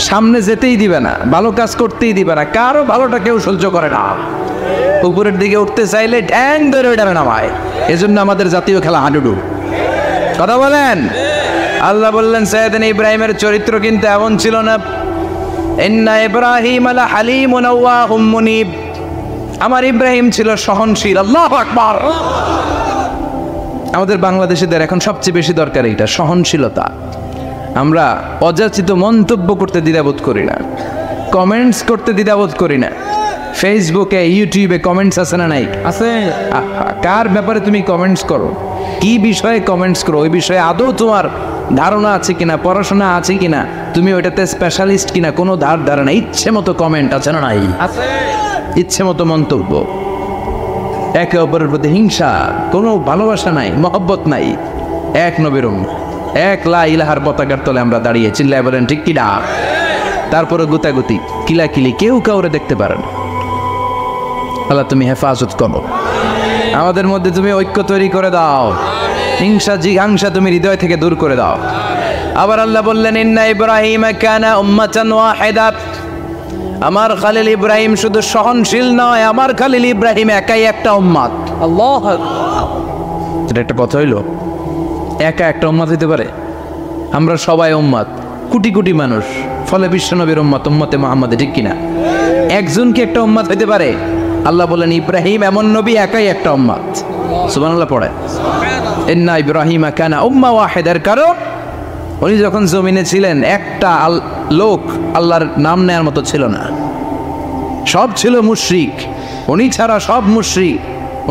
সামনে যেতেই দিবে না, ভালো কাজ করতেই দিবে না, কারো ভালোটা কেউ সহ্য করে না। উপরের দিকে উঠতে চাইলে ঠ্যাং ধরে ওইটা নামায়। এজন্য আমাদের জাতীয় খেলা হাডুডু। কথা বলেন। আল্লাহ বললেন সাইয়েদনা ইব্রাহিমের চরিত্র কিন্তু এমন ছিল না। ইন্না ইব্রাহিম আলা হালিমুন আওয়াহুম মুনিব। আমার ইব্রাহিম ছিল সহনশীল। আল্লাহু আকবার। আমাদের বাংলাদেশিদের এখন সবচেয়ে বেশি দরকার এইটা, সহনশীলতা। আমরা অযাচিত মন্তব্য করতে দ্বিধাবোধ করি না, কমেন্টস করতে দ্বিধাবোধ করি না। ফেসবুকে ইউটিউবে কমেন্টস আছে না নাই? আছে। কার ব্যাপারে তুমি কমেন্টস করো, কি বিষয়ে কমেন্টস করো, ওই বিষয়ে আদৌ তোমার ধারণা আছে কিনা, পড়াশোনা আছে কিনা, তুমি ওইটাতে স্পেশালিস্ট কিনা, কোনো ধারণা। ইচ্ছে মতো কমেন্ট আছে না নাই? আছে। ইচ্ছে মতো মন্তব্য, একে অপরের প্রতি হিংসা, কোনো ভালোবাসা নাই, মহব্বত নাই। এক নবীর উম্মত, এক লা ইলাহার পতাকার তলে আমরা দাঁড়িয়ে চিল্লায় বলেন ঠিক কিনা? তারপরে গুতাগুতি, কিলাকিলি, কেউ কাউরে দেখতে পারে না। আল্লাহ তুমি হেফাজত করো, আমাদের মধ্যে তুমি ঐক্য তৈরি করে দাও, হিংসা জিঘাংসা তুমি হৃদয় থেকে দূর করে দাও। আবার আল্লাহ বললেন ইন্না ইব্রাহিম কানা উম্মাতান ওয়াহিদা। আমার খালিল ইব্রাহিম শুধু সহনশীল নয়, আমার খালিল ইব্রাহিম একাই একটা উম্মত। আল্লাহ, এটা একটা কথা হইল? একা একটা উম্মত হইতে পারে? আমরা সবাই উম্মত, কোটি কোটি মানুষ, ফলে বিশ্বনবীর উম্মত, উম্মতে মুহাম্মদে, ঠিক কিনা? একজন কি একটা উম্মত হইতে পারে? আল্লাহ বলেন ইব্রাহিম এমন নবী, একাই একটা উম্মত। সুবহানাল্লাহ পড়ে। ইন্না ইব্রাহিম কানা উম্মাহ ওয়াহিদার কারণ উনি যখন জমিনে ছিলেন একটা লোক আল্লাহর নাম নেয়ার মতো ছিল না, সব ছিল মুশরিক। উনি ছাড়া সব মুশরিক।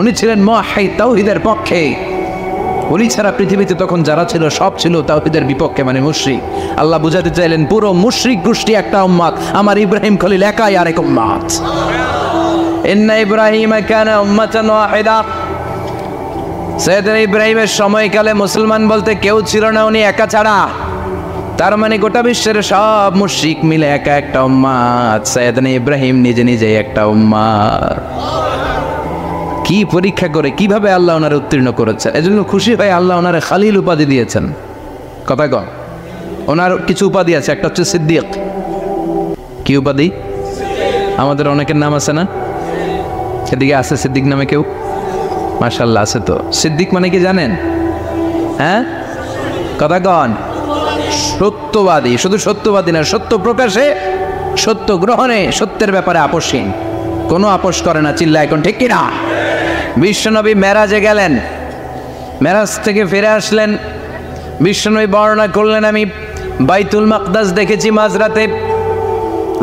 উনি ছিলেন মুওয়াহহিদ, তাওহীদের পক্ষে। উনি ছাড়া পৃথিবীতে তখন যারা ছিল সব ছিল তাওহীদের বিপক্ষে, মানে মুশরিক। আল্লাহ বুঝাতে চাইলেন পুরো মুশরিক গোষ্ঠী একটা উম্মত, আমার ইব্রাহিম খলিল একাই আরেক উম্মত। ইন্না ইব্রাহিম কানা উম্মাতান ওয়াহিদা। সাইয়েদনা ইব্রাহিমের সময়কালে মুসলমান বলতে কেউ ছিল না, উনি একা ছাড়া। তার মানে গোটা বিশ্বের সব মুশরিক মিলে একা একটা উম্মত, সাইয়েদনা ইব্রাহিম নিজে নিজে একটা উম্মত। কি পরীক্ষা করে, কিভাবে আল্লাহ ওনারে উত্তীর্ণ করেছেন। এজন্য খুশি হয়ে আল্লাহ ওনারে খালিল উপাধি দিয়েছেন। কথা কন, ওনার কিছু উপাধি আছে, একটা হচ্ছে সিদ্দিক। কি উপাধি? আমাদের অনেকের নাম আছে না? এদিকে আছে সিদ্দিক নামে কেউ? মাশাআল্লাহ আছে। তো সিদ্দিক মানে কি জানেন? হ্যাঁ, কথা কন। সত্যবাদী। শুধু সত্যবাদী না, সত্য প্রকাশে, সত্য গ্রহণে, সত্যের ব্যাপারে আপোষহীন, কোনো আপোষ করে না। চিল্লা এখন ঠিক কিনা? বিশ্বনবী মেরাজে গেলেন, মেরাজ থেকে ফিরে আসলেন। বিশ্বনবী বর্ণনা করলেন আমি বাইতুল মাকদাস দেখেছি মাঝরাতে,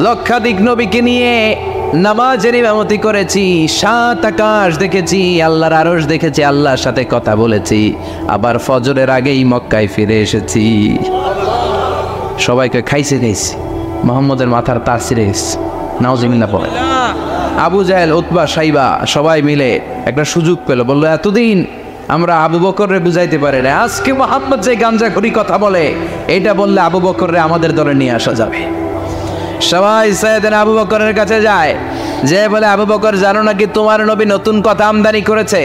লক্ষাধিক নবীকে নিয়ে নামাজের ইমামতি করেছি, 7 আকাশ দেখেছি, আল্লাহর আরশ দেখেছি, আল্লাহর সাথে কথা বলেছি, আবার ফজরের আগেই মক্কায় ফিরে এসেছি। সবাইকে খাইছে মোহাম্মদের মাথার তার ছিঁড়ে গেছে। নাউজুবিল্লাহ পড়ে। আবু জাহেল, উতবা, সাইবা সবাই মিলে একটা সুযোগ পেল, বললো এতদিন আমরা আবু বকররে বুঝাইতে পারি না, আজকে মোহাম্মদ যে গাঞ্জাখুরি কথা বলে, এটা বললে আবু বকররে আমাদের দলে নিয়ে আসা যাবে। সবাই সাইয়েদনা আবু বকরের কাছে যায়, যে বলে আবু বকর জানো নাকি তোমার নবী নতুন কথা আমদানি করেছে?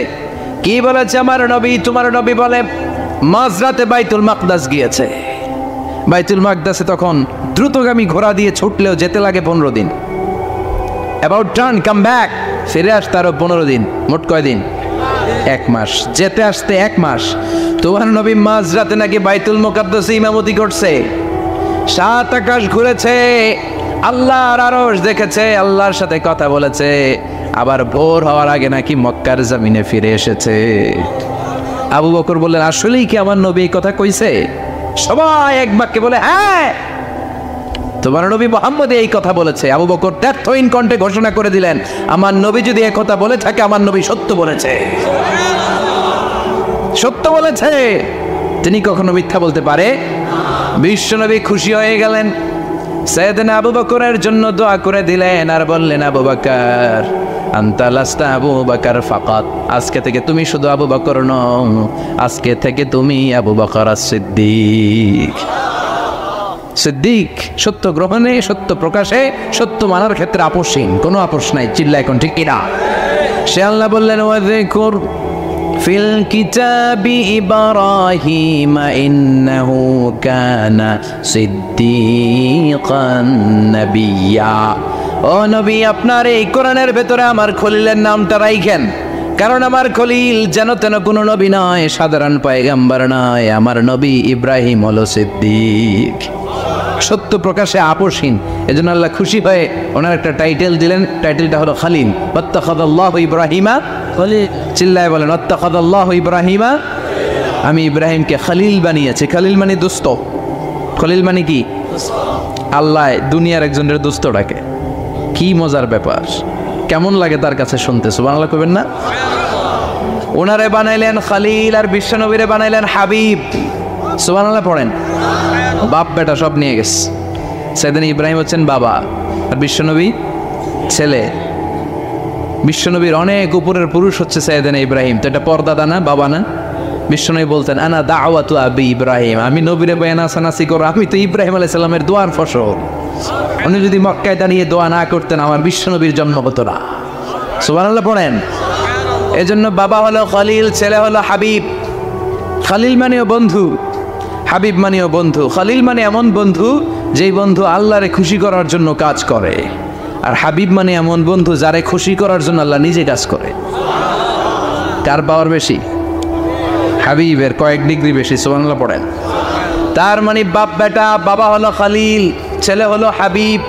কি বলেছে আমার নবী? তোমার নবী বলে মাঝরাতে বাইতুল মাকদাস গিয়েছে। বাইতুল মাকদাসে তখন দ্রুতগামী ঘোড়া দিয়ে ছুটলেও যেতে লাগে 15 দিন। অ্যাবাউট টার্ন কাম ব্যাক, ফিরে আসতে আরো 15 দিন, মোট কয়দিন? 1 মাস। যেতে আসতে 1 মাস। তোমার নবী মাঝরাতে নাকি বাইতুল মুকাদ্দাসে ইমামতি করছে, 7 আকাশ ঘুরেছে, আল্লাহর আরশ দেখেছে, আল্লাহর সাথে কথা বলেছে, আবার ভোর হওয়ার আগে নাকি মক্কার জমিনে ফিরে এসেছে। আবু বকর বললেন আসলেই কি আমার নবী এই কথা কইছে? সবাই এক বাক্যে বলে হ্যাঁ, তোমার নবী মুহাম্মদ এই কথা বলেছে। আবু বকর দ্ব্যর্থহীন কণ্ঠে ঘোষণা করে দিলেন, আমার নবী যদি এই কথা বলে থাকে, আমার নবী সত্য বলেছে, সত্য বলেছে, তিনি কখনো মিথ্যা বলতে পারে? বিশ্বনবী খুশি হয়ে গেলেন, সাইয়েদনা আবু বকরের জন্য দোয়া করে দিলেন আর বললেন আবু বকর আনতা লাস্তা আবু বকর ফাকাত, আজকে থেকে তুমি শুধু আবু বকর নও, আজকে থেকে তুমি আবু বকর সিদ্দিক। সিদ্দিক সত্য গ্রহণে, সত্য প্রকাশে, সত্য মানার ক্ষেত্রে আপোষহীন, কোনো আপোষ নাই। চিল্লা এখন ঠিক কিনা? সে আল্লাহ বললেন ওয়াযকুর ফিল কিতাবি ইব্রাহিম ইন্নাহু কানা সিদ্দীকান নাবিয়্যা। ও নবী, আপনার এই কোরআনের ভেতরে আমার খলিলের নামটা রাখেন, কারণ আমার খলিল যেন তেন কোনো নবী নয়, সাধারণ পয়গম্বর নয়, আমার নবী ইব্রাহিম হলো সিদ্দিক, সত্য প্রকাশে আপোষহীন। এজন্য আল্লাহ খুশি হয়ে ওনার একটা টাইটেল দিলেন, টাইটেলটা হলো খলিল। ওয়াত্তাখাযাল্লাহু ইব্রাহিমা খলিল। চিল্লায় বলেন ওয়াত্তাখাযাল্লাহু ইব্রাহিমা, আমি ইব্রাহিমকে খলিল বানিয়েছি। খলিল মানে দোস্ত। খলিল মানে কি? আল্লাহ দুনিয়ার একজনের দোস্ত ডাকে। কি মজার ব্যাপার, কেমন লাগে তার কাছে শুনতে? সুবহানাল্লাহ কইবেন না? ওনারে বানাইলেন খলিল আর বিশ্বনবীরে বানাইলেন হাবিব। সুবহানাল্লাহ পড়েন। বাপ বেটা সব নিয়ে গেছে। সাইয়েদনা ইব্রাহিম হচ্ছেন বাবা আর বিশ্বনবী ছেলে। বিশ্বনবীর অনেক উপরের পুরুষ হচ্ছে সাইয়েদনা ইব্রাহিম। তো এটা পর্দাদা না, বাবা না? বিশ্বনবী বলতেন আনা দাওয়াতু আবি ইব্রাহিম, আমি নবীরে বয়ানাসানাসি করো, আমি তো ইব্রাহিম আলাইহিস সালামের দোয়ার ফসল। উনি যদি মক্কায় দাঁড়িয়ে দোয়া না করতেন আমার বিশ্বনবীর জন্ম হতো না। সুবহানাল্লাহ পড়েন। এজন্য বাবা হলো খলিল, ছেলে হলো হাবিব। খলিল মানেও বন্ধু, হাবিব মানেও বন্ধু। খলিল মানে এমন বন্ধু যেই বন্ধু আল্লাহরে খুশি করার জন্য কাজ করে, আর হাবিব মানে এমন বন্ধু যারে খুশি করার জন্য আল্লাহ নিজে কাজ করে। কার পাওয়ার বেশি? হাবিবের কয়েক ডিগ্রি বেশি। সুবহানাল্লাহ পড়েন। তার মানে বাপ বেটা, বাবা হলো খলিল, ছেলে হলো হাবিব।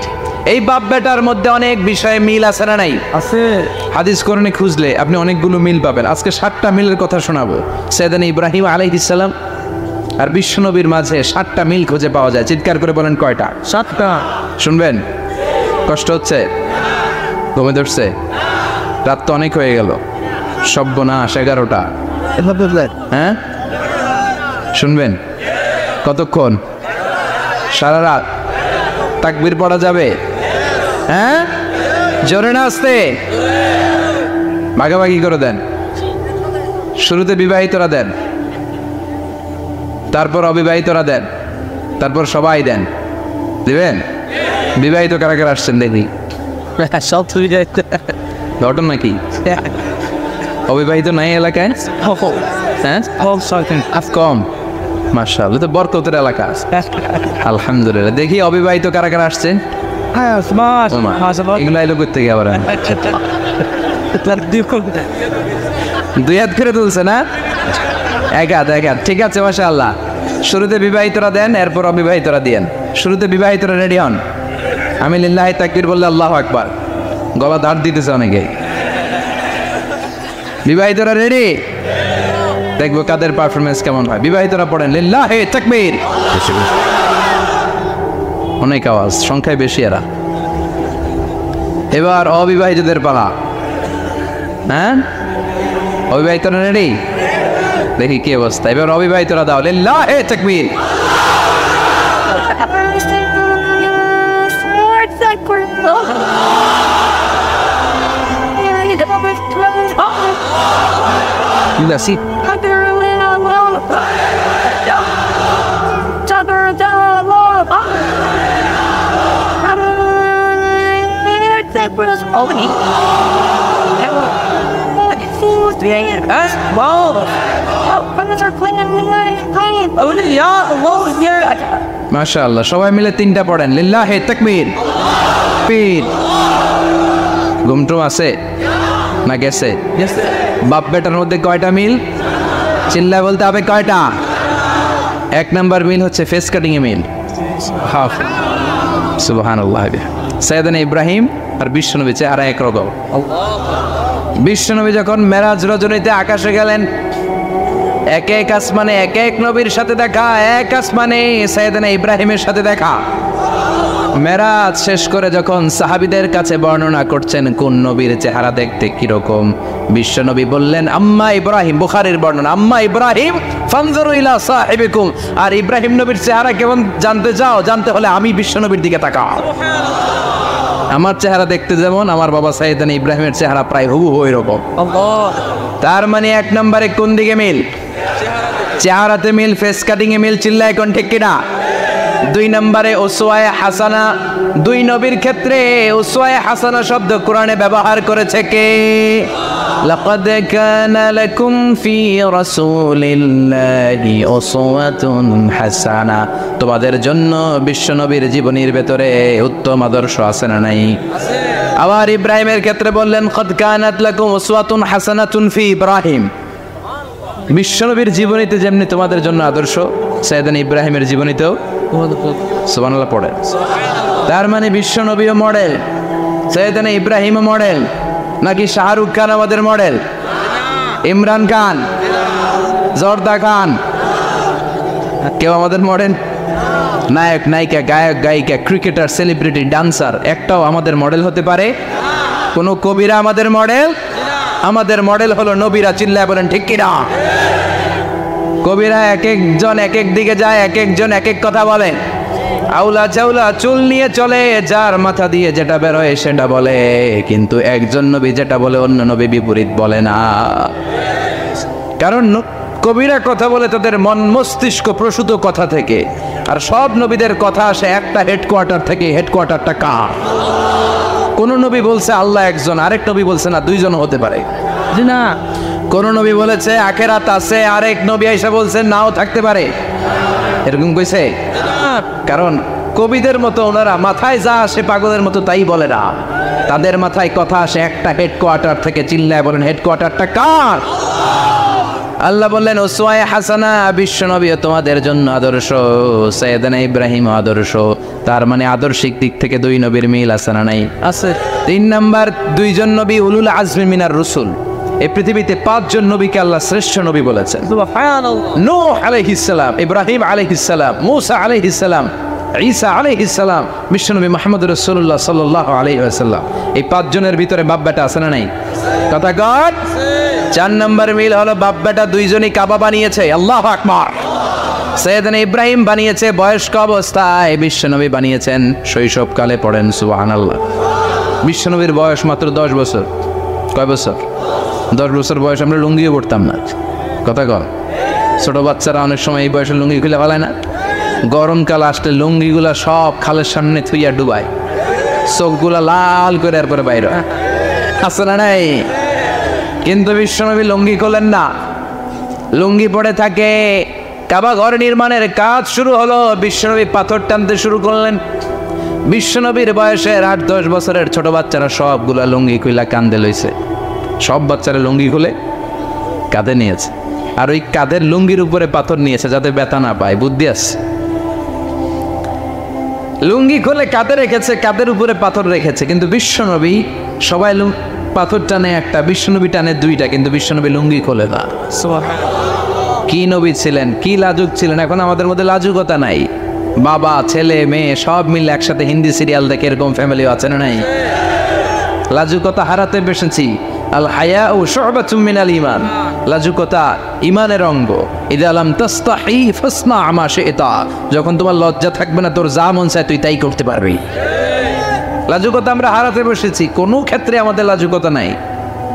এই বাপ বেটার মধ্যে অনেক বিষয়ে মিল আছে না নাই? আছে। হাদিস কোরআনে খুঁজলে আপনি অনেকগুলো মিল পাবেন। আজকে 7টা মিলের কথা শোনাবো। সাইয়েদনা ইব্রাহিম আলাইহিস সালাম আর বিশ্বনবীর মাঝে 7টা মিল খুঁজে পাওয়া যায়। চিৎকার করে বলেন কয়টা? 7টা। শুনবেন? কষ্ট হচ্ছে? ঘুমে ধরছে? রাত তো অনেক হয়ে গেল। সর্বনাশ, 11টা। হ্যাঁ শুনবেন? কতক্ষণ? সারা রাত? তাকবীর পড়া যাবে? হ্যাঁ জোরে না আসতে? ভাগাভাগি করে দেন। শুরুতে বিবাহিতরা দেন, তারপর অবিবাহিতরা দেন, তারপর সবাই দেন। দিবেন? বিবাহিত কারা কারা আসছেন দেখি? সব ঘটন নাকি? অবিবাহিত নাই এলাকায়? হ্যাঁ কম। মাশাআল্লাহ, তো বরকতের এলাকা। আলহামদুলিল্লাহ। দেখি অবিবাহিত কারা কারা আসছে? এগুলো আইলো করতে গিয়ে আবার 2 হাত করে তুলছে না? 1 হাত 1 হাত। ঠিক আছে মাশাআল্লাহ। শুরুতে বিবাহিতরা দেন, এরপর অবিবাহিতরা দিয়েন। শুরুতে বিবাহিতরা রেডি হন। আমি লিল্লাহি তাকবীর বললে আল্লাহু আকবার। গলা ধার দিতেছে অনেকে। বিবাহিতরা রেডি? দেখবো কাদের পারফরমেন্স কেমন হয়। বিবাহিতরা পড়েন লিল্লাহি তাকবীর। অনেক আওয়াজ, সংখ্যায় বেশি এরা। এবার অবিবাহিতদের পালা। হ্যাঁ অবিবাহিতরা রেডি? দেখি কি অবস্থা। এবার অবিবাহিতরা দাও লিল্লাহি তাকবীর। মাশাআল্লাহ, সবাই মিলে 3টা পড়েন লিল্লাহি তাকবীর। পীর ঘুমটু আছে না গেছে? বাপ বেটার মধ্যে কয়টা মিল? চিল্লায় বলতে হবে কয়টা? 1 নাম্বার মিল হচ্ছে ফেস কাটিং এ মিল। সুবহানাল্লাহ। সাইয়েদনা ইব্রাহিম আর বিশ্বনবী চেহারা একরকম। বিশ্বনবী যখন মেরাজ রজনীতে আকাশে গেলেন, এক এক আসমানে এক এক নবীর সাথে দেখা, এক আসমানে সাইয়েদনা ইব্রাহিমের সাথে দেখা। মেরাজ শেষ করে যখন সাহাবীদের কাছে বর্ণনা করছেন কোন নবীর চেহারা দেখতে কিরকম, বিশ্ব নবী বললেন আম্মা ইব্রাহিম, বুখারীর বর্ণনা, আম্মা ইব্রাহিম ফানজুরু ইলা সাহিবিকুম। আর ইব্রাহিম নবীর চেহারা কেমন জানতে চাও? জানতে হলে আমি বিশ্ব নবীর দিকে তাকাও। আমার চেহারা দেখতে যেমন, আমার বাবা সাইয়েদনা ইব্রাহিমের চেহারা প্রায় হুবহু এরকম। তার মানে এক নম্বরে কোন দিকে মিল? চেহারাতে মিল, ফেস কাটিং এ মিল। চিল্লায় কোন ঠিক কিনা? দুই নম্বরে উসওয়ায়ে হাসানা। দুই নবীর ক্ষেত্রে উসওয়ায়ে হাসানা শব্দ কোরআনে ব্যবহার করেছে কে? লাকাদ কানা লাকুম ফি রাসূলিল্লাহি উসওয়াতুন হাসানা। তোমাদের জন্য বিশ্ব নবীর জীবনীর ভেতরে উত্তম আদর্শ আছে না নাই? আবার ইব্রাহিমের ক্ষেত্রে বললেন কাদ কানাত লাকুম উসওয়াতুন হাসানাতুন ফি ইব্রাহিম। বিশ্বনবীর জীবনীতে যেমনি তোমাদের জন্য আদর্শ, সাইয়েদনা ইব্রাহিমের জীবনীতেও সুবহানাল্লাহ পড়ে। তার মানে বিশ্বনবীও মডেল, সাইয়েদনা ইব্রাহিমও মডেল। নাকি শাহরুখ খান আমাদের মডেল? ইমরান খান, জর্দা খান, কেউ আমাদের মডেল? নায়ক নায়িকা, গায়ক গায়িকা, ক্রিকেটার, সেলিব্রিটি, ডান্সার একটাও আমাদের মডেল হতে পারে? কোন কবিরা আমাদের মডেল? আমাদের মডেল হলো নবীরা। চিল্লায় বলেন ঠিক কিনা? কবিরা এক একজন এক এক দিকে যায়, এক একজন এক এক কথা বলে। আউলা চাউলা চুল নিয়ে চলে, যার মাথা দিয়ে যেটা বের হয় সেটা বলে, কিন্তু একজন নবী যেটা বলে অন্য নবী বিপরীত বলে না। কারণ কবিরা কথা বলে তাদের মন মস্তিষ্ক প্রসূত কথা থেকে, আর সব নবীদের কথা আসে একটা হেডকোয়ার্টার থেকে। হেডকোয়ার্টারটা কার? কোন নবী বলছে আল্লাহ একজন, আরেক নবী বলছে না দুইজন হতে পারে। জি না। কোন নবী বলেছে আখিরাত আছে, আরেক নবী এসে বলছে নাও থাকতে পারে। এরকম কইছে? কারণ কবিদের মতো ওনারা মাথায় যা আসে পাগলের মতো তাই বলে না। তাদের মাথায় কথা আসে একটা হেডকোয়ার্টার থেকে। চিল্লায় বলেন হেডকোয়ার্টারটা কার? আল্লাহ বললেন উসওয়ায়ে হাসানা, বিশ্ব নবী তোমাদের জন্য আদর্শ, সাইয়েদনা ইব্রাহিম আদর্শ। তার মানে আদর্শিক দিক থেকে দুই নবীর মিল আছে না নাই? আছে। তিন নাম্বার, দুইজন নবী উলুল আজমি মিনার রসুল। এই পৃথিবীতে পাঁচজন নবীকে আল্লাহ শ্রেষ্ঠ নবী বলেছেন। নূহ আলাইহিস সালাম, ইব্রাহিম আলাইহিস সালাম, মূসা আলাইহিস সালাম, ঈসা আলাইহিস সালাম, বিশ্বনবী মুহাম্মদ রাসূলুল্লাহ সাল্লাল্লাহু আলাইহি ওয়াসাল্লাম। এই পাঁচজনের ভিতরে বাপ বেটা আছে না নাই? কথা কর। চার নম্বর মিল হলো বাপ বেটা দুইজনই কাবা বানিয়েছে। আল্লাহু আকবার। সাইয়েদনা ইব্রাহিম বানিয়েছে বয়স্ক অবস্থায়, বিশ্বনবী বানিয়েছেন শৈশবকালে। পড়েন সুবহানাল্লাহ। বিশ্বনবীর বয়স মাত্র 10 বছর। কয় বছর? 10 বছর বয়স আমরা লুঙ্গিও পড়তাম না। কথা কর। ছোট বাচ্চারা অনেক সময় এই বয়সে লুঙ্গি খুলে ফেলায় না? গরমকাল আসলে লুঙ্গিগুলা সব খালের সামনে থুইয়া ডুবায়, চোখগুলা লাল করে এরপরে বাইরে আছে না নাই? কিন্তু বিশ্বনবী লুঙ্গি খোলেন না, লুঙ্গি পড়ে থাকে। কাবা ঘর নির্মাণের কাজ শুরু হলো, বিশ্বনবী পাথর টানতে শুরু করলেন। বিশ্বনবীর বয়সের 8-10 বছরের ছোট বাচ্চারা সবগুলা লুঙ্গি খুইলা কান্দে লইছে। সব বাচ্চারা লুঙ্গি খুলে কাঁধে নিয়েছে, আর ওই কাঁধের লুঙ্গির উপরে পাথর নিয়েছে যাতে ব্যথা না পায়। বুদ্ধি আছে। লুঙ্গি খুলে কাঁধে রেখেছে, কাঁধের উপরে পাথর রেখেছে। কিন্তু বিশ্বনবী, সবাই পাথর টানে একটা, বিশ্বনবী টানে দুইটা, কিন্তু বিশ্বনবী লুঙ্গি খোলে না। কি নবী ছিলেন, কি লাজুক ছিলেন! এখন আমাদের মধ্যে লাজুকতা নাই। বাবা ছেলে মেয়ে সব মিলে একসাথে হিন্দি সিরিয়াল দেখে, এরকম ফ্যামিলিও আছে না নাই? লাজুকতা হারাতে বসেছি। আল হায়াউ শু'বাতুম মিনাল ঈমান। লাজুকতা ঈমানের অঙ্গ। ইযা লাম তাস্তাহি ফাসনা মা শি'তা। যখন তোমার লজ্জা থাকবে না, তোর যা মন চায় তুই তাই করতে পারবি। লাজুকতা আমরা হারাতে বসেছি, কোনো ক্ষেত্রে আমাদের লাজুকতা নাই।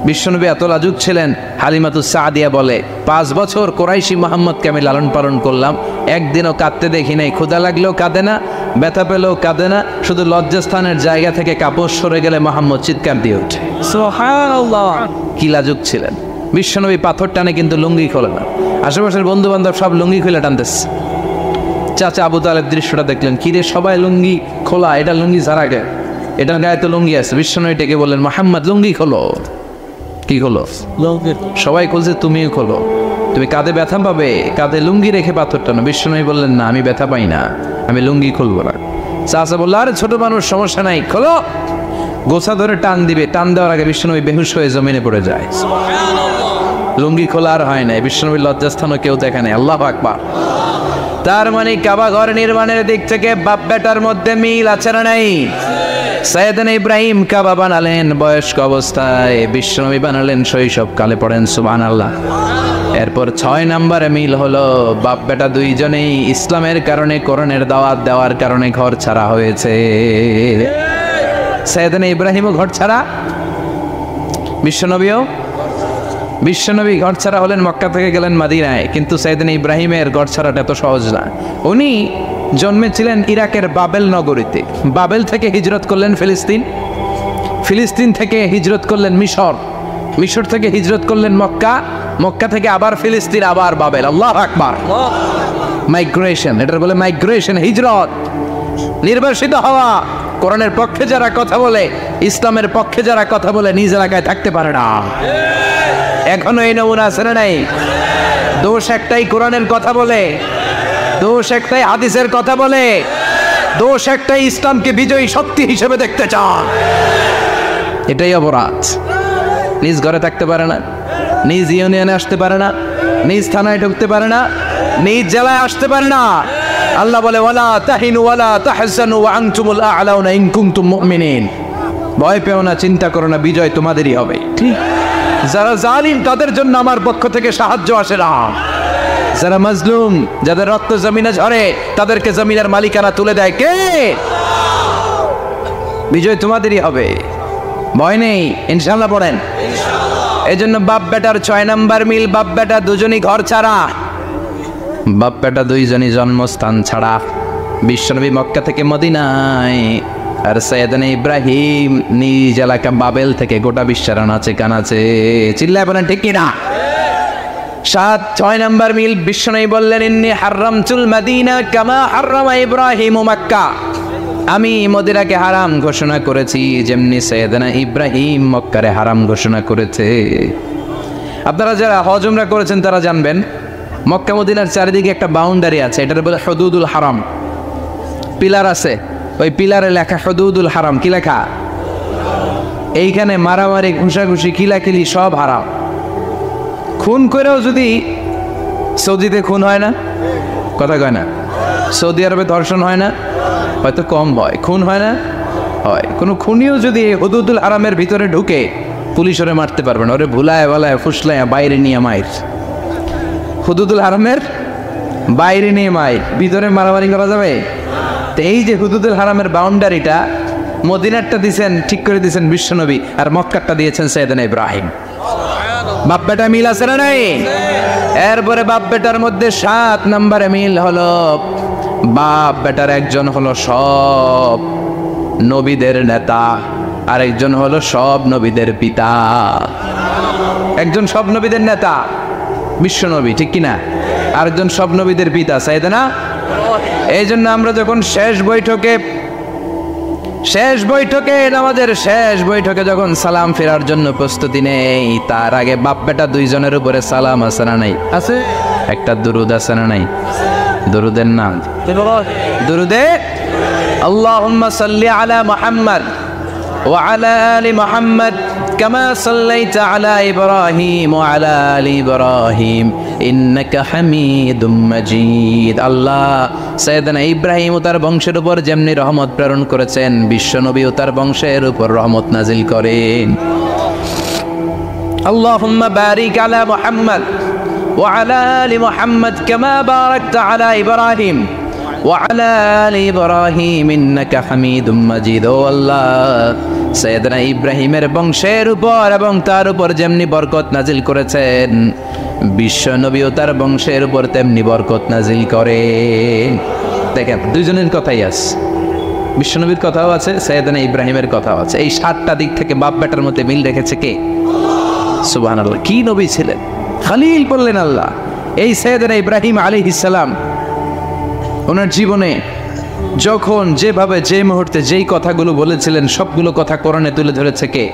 বিশ্বনবী এত লাজুক ছিলেন, হালিমাতুস সাদিয়া বলে 5 বছর কোরাইশি মুহাম্মদকে আমি লালন পালন করলাম, একদিনও কাঁদতে দেখি নাই। ক্ষুধা লাগলেও কাঁদে না, ব্যথা পেলেও কাঁদে না, শুধু লজ্জাস্থানের জায়গা থেকে কাপড় সরে গেলে মুহাম্মদ চিৎকার দিয়ে ওঠে। সুবহানাল্লাহ। কি লাজুক ছিলেন! বিশ্বনবী পাথর টানে কিন্তু লুঙ্গি খোলে না। আশেপাশের বন্ধু বান্ধব সব লুঙ্গি খুলে টানতেছে। চাচা আবু তালেব দৃশ্যটা দেখলেন, কিরে সবাই লুঙ্গি খোলা, এটা লুঙ্গি ছাড়া গে, এটার গায়ে তো লুঙ্গি আছে। বিশ্বনবী ডেকে বললেন, মুহাম্মদ লুঙ্গি খোলো। কি খোলো? সবাই খুলছে, তুমিও খোলো। তুমি কাঁধে ব্যথা পাবে, কাঁধে লুঙ্গি রেখে পাথর টানো। বিশ্বনবী বললেন, না আমি ব্যথা পাই না, আমি লুঙ্গি খুলবো না। চাচা বললো, আরে ছোট মানুষ, সমস্যা নাই, খোলো। গোছা ধরে টান দিবে, টান দেওয়ার আগে বিশ্বনবী বেহুশ হয়ে জমিনে পড়ে যায়। লুঙ্গি খোলা আর হয় নাই, বিশ্বনবীর লজ্জাস্থানও কেউ দেখে নাই। আল্লাহু আকবার। তার মানে কাবা ঘর নির্মাণের দিক থেকে বাপ বেটার মধ্যে মিল আছে না নাই? সাইয়েদনা ইব্রাহিম কাবা বানালেন বয়স্ক অবস্থায়, বিশ্বনবী বানালেন শৈশবকালে, পড়েন সুবহানাল্লাহ। এরপর 6 নম্বরে মিল হলো বাপ বেটা দুইজনেই ইসলামের কারণে, কোরআনের দাওয়াত দেওয়ার কারণে ঘর ছাড়া হয়েছে। সাইয়েদনা ইব্রাহিমও ঘর ছাড়া, বিশ্বনবী ঘর ছাড়া হলেন, মক্কা থেকে গেলেন মদিনায়। কিন্তু সাইয়েদনা ইব্রাহিমের ঘর ছাড়াটা এত সহজ না। উনি জন্মেছিলেন ইরাকের বাবেল নগরীতে, বাবেল থেকে হিজরত করলেন ফিলিস্তিন, ফিলিস্তিন থেকে হিজরত করলেন মিশর, মিশর থেকে হিজরত করলেন মক্কা, মক্কা থেকে আবার ফিলিস্তিন, আবার বাবেল। আল্লাহু আকবার। মাইগ্রেশন, এটার বলে মাইগ্রেশন, হিজরত, নির্বাসিত হওয়া। কোরআনের পক্ষে যারা কথা বলে, ইসলামের পক্ষে যারা কথা বলে, নিজ এলাকায় থাকতে পারে না। এখনো এই নমুনা আছে না নাই? দোষ একটাই, কোরআনের কথা বলে, দোষ একটাই, হাদিসের কথা বলে, দোষ একটাই, ইসলামকে বিজয়ী শক্তি হিসেবে দেখতে চান। এটাই অপরাধ। নিজ ঘরে থাকতে পারে না, নিজ ইউনিয়নে আসতে পারে না, নিজ থানায় ঢুকতে পারে না, নিজ জেলায় আসতে পারে না। আল্লাহ বলে ওয়ালা তাহিনু ওয়ালা তাহজানু ওয়া আনতুমুল আ'লাউনা ইন কুনতুম মুমিনিন। ভয় পেও না, চিন্তা করো না, বিজয় তোমাদেরই হবে। ঠিক? যারা জালিম তাদের জন্য আমার পক্ষ থেকে সাহায্য আসে না। যারা মাজলুম, যাদের রক্ত জমিনে ঝরে, তাদেরকে জমিনের মালিকানা তুলে দেয় কে? বিজয় তোমাদেরই হবে, ভয় নেই, ইনশাআল্লাহ। পড়েন। এই জন্য বাপ বেটার 6 নম্বর মিল, বাপ বেটা দুজনই ঘর ছাড়া, বাপ বেটা দুইজনই জন্মস্থান ছাড়া। বিশ্বনবী মক্কা থেকে মদিনায়, আর সাইয়েদনা ইব্রাহিম নিজ এলাকা বাবেল থেকে গোটা বিশ্বের আনাচে কানাচে। চিল্লায় বলেন ঠিক কিনা? 6 নম্বর মিল, বিশ্বনবী বললেন ইন্নী হারামতুল মাদিনা কামা হারামা ইব্রাহিম মক্কা। আমি মদিনাকে হারাম ঘোষণা করেছি যেমনি সাইয়েদনা ইব্রাহিম মক্কারে হারাম ঘোষণা করেছে। আপনারা যারা হজ উমরা করেছেন তারা জানবেন, মক্কা মদিনার চারিদিকে একটা বাউন্ডারি আছে, এটার বলে হুদুদুল হারাম। পিলার আছে, ওই পিলারে লেখা হুদুদুল হারাম। কি লেখা? এইখানে মারামারি, ঘুষাঘুষি, কিলাকিলি সব হারাম। খুন করেও যদি, সৌদিতে খুন হয় না, কথা কয় না? সৌদি আরবে ধর্ষণ হয় না, হয়তো কম হয়, খুন হয় না, হয়। কোনো খুনিও যদি হুদুদুল হারামের ভিতরে ঢুকে, পুলিশ ওরে মারতে পারবে না, ওরে ভুলায় বলায় ফুসলায় বাইরে নিয়ে মাইর। হুদুদুল হারামের বাইরে নিয়ে মাইর, ভিতরে মারামারি করা যাবে? তো এই যে হুদুদুল হারামের বাউন্ডারিটা, মদিনারটা দিয়েছেন, ঠিক করে দিয়েছেন বিশ্বনবী, আর মক্কারটা দিয়েছেন সাইয়েদনা ইব্রাহিম। বাপ বেটা মিল আছে না নাই? এরপরে বাপ বেটার মধ্যে 7 নম্বরে মিল হলো, বাপ বেটার একজন হলো সব নবীদের নেতা, আর একজন হলো সব নবীদের পিতা। একজন সব নবীদের নেতা বিশ্বনবী, ঠিক কিনা? আরেকজন সব নবীদের পিতা সাইয়েদনা। এই জন্য আমরা যখন শেষ বৈঠকে নামাজের শেষ বৈঠকে যখন সালাম ফেরার জন্য প্রস্তুতি নেই, তার আগে বাপ বেটা দুইজনের উপরে সালাম আছে না নাই? আছে। একটা দুরুদ আছে না নাই? দুরুদের নাম দুরুদে আল্লাহুম্মা সাল্লি আলা মুহাম্মদ ওয়া আলা আলি মুহাম্মদ কামা সাল্লাইতা আলা ইব্রাহিম ওয়া আলা আলি ইব্রাহিম ইন্নাকা হামিদুম মাজিদ। আল্লাহ সাইয়েদনা ইব্রাহিম ও তার বংশের উপর যেমনি রহমত প্রেরণ করেছেন, বিশ্বনবী ও তার বংশের উপর রহমত নাজিল করেন। আল্লাহুম্মা বারিক আলা মুহাম্মদ ওয়া আলা আলি মুহাম্মদ কামা বারাকতা আলা ইব্রাহিম ওয়া আলা আলি ইব্রাহিম ইন্নাকা হামিদুম মাজিদ। ও আল্লাহ, সাইয়েদনা ইব্রাহিমের বংশের উপর এবং তার উপর যেমনি বরকত নাজিল করেছেন, বিশ্বনবী ও তার বংশের উপর তেমনি বরকত নাজিল করেন। দেখেন, দুইজনের কথাই আছে, বিশ্বনবীর কথাও আছে, সাইয়েদনা ইব্রাহিমের কথাও আছে। এই 7টা দিক থেকে বাপ বেটার মধ্যে মিল রেখেছে কে? সুবহানাল্লাহ। কি নবী ছিলেন, খলিল বললেন আল্লাহ। এই সাইয়েদনা ইব্রাহিম আলাইহিস সালাম ওনার জীবনে যখন যেভাবে যে মুহূর্তে যেই কথাগুলো বলেছিলেন, সবগুলো কথা কোরআনে তুলে ধরেছে কে?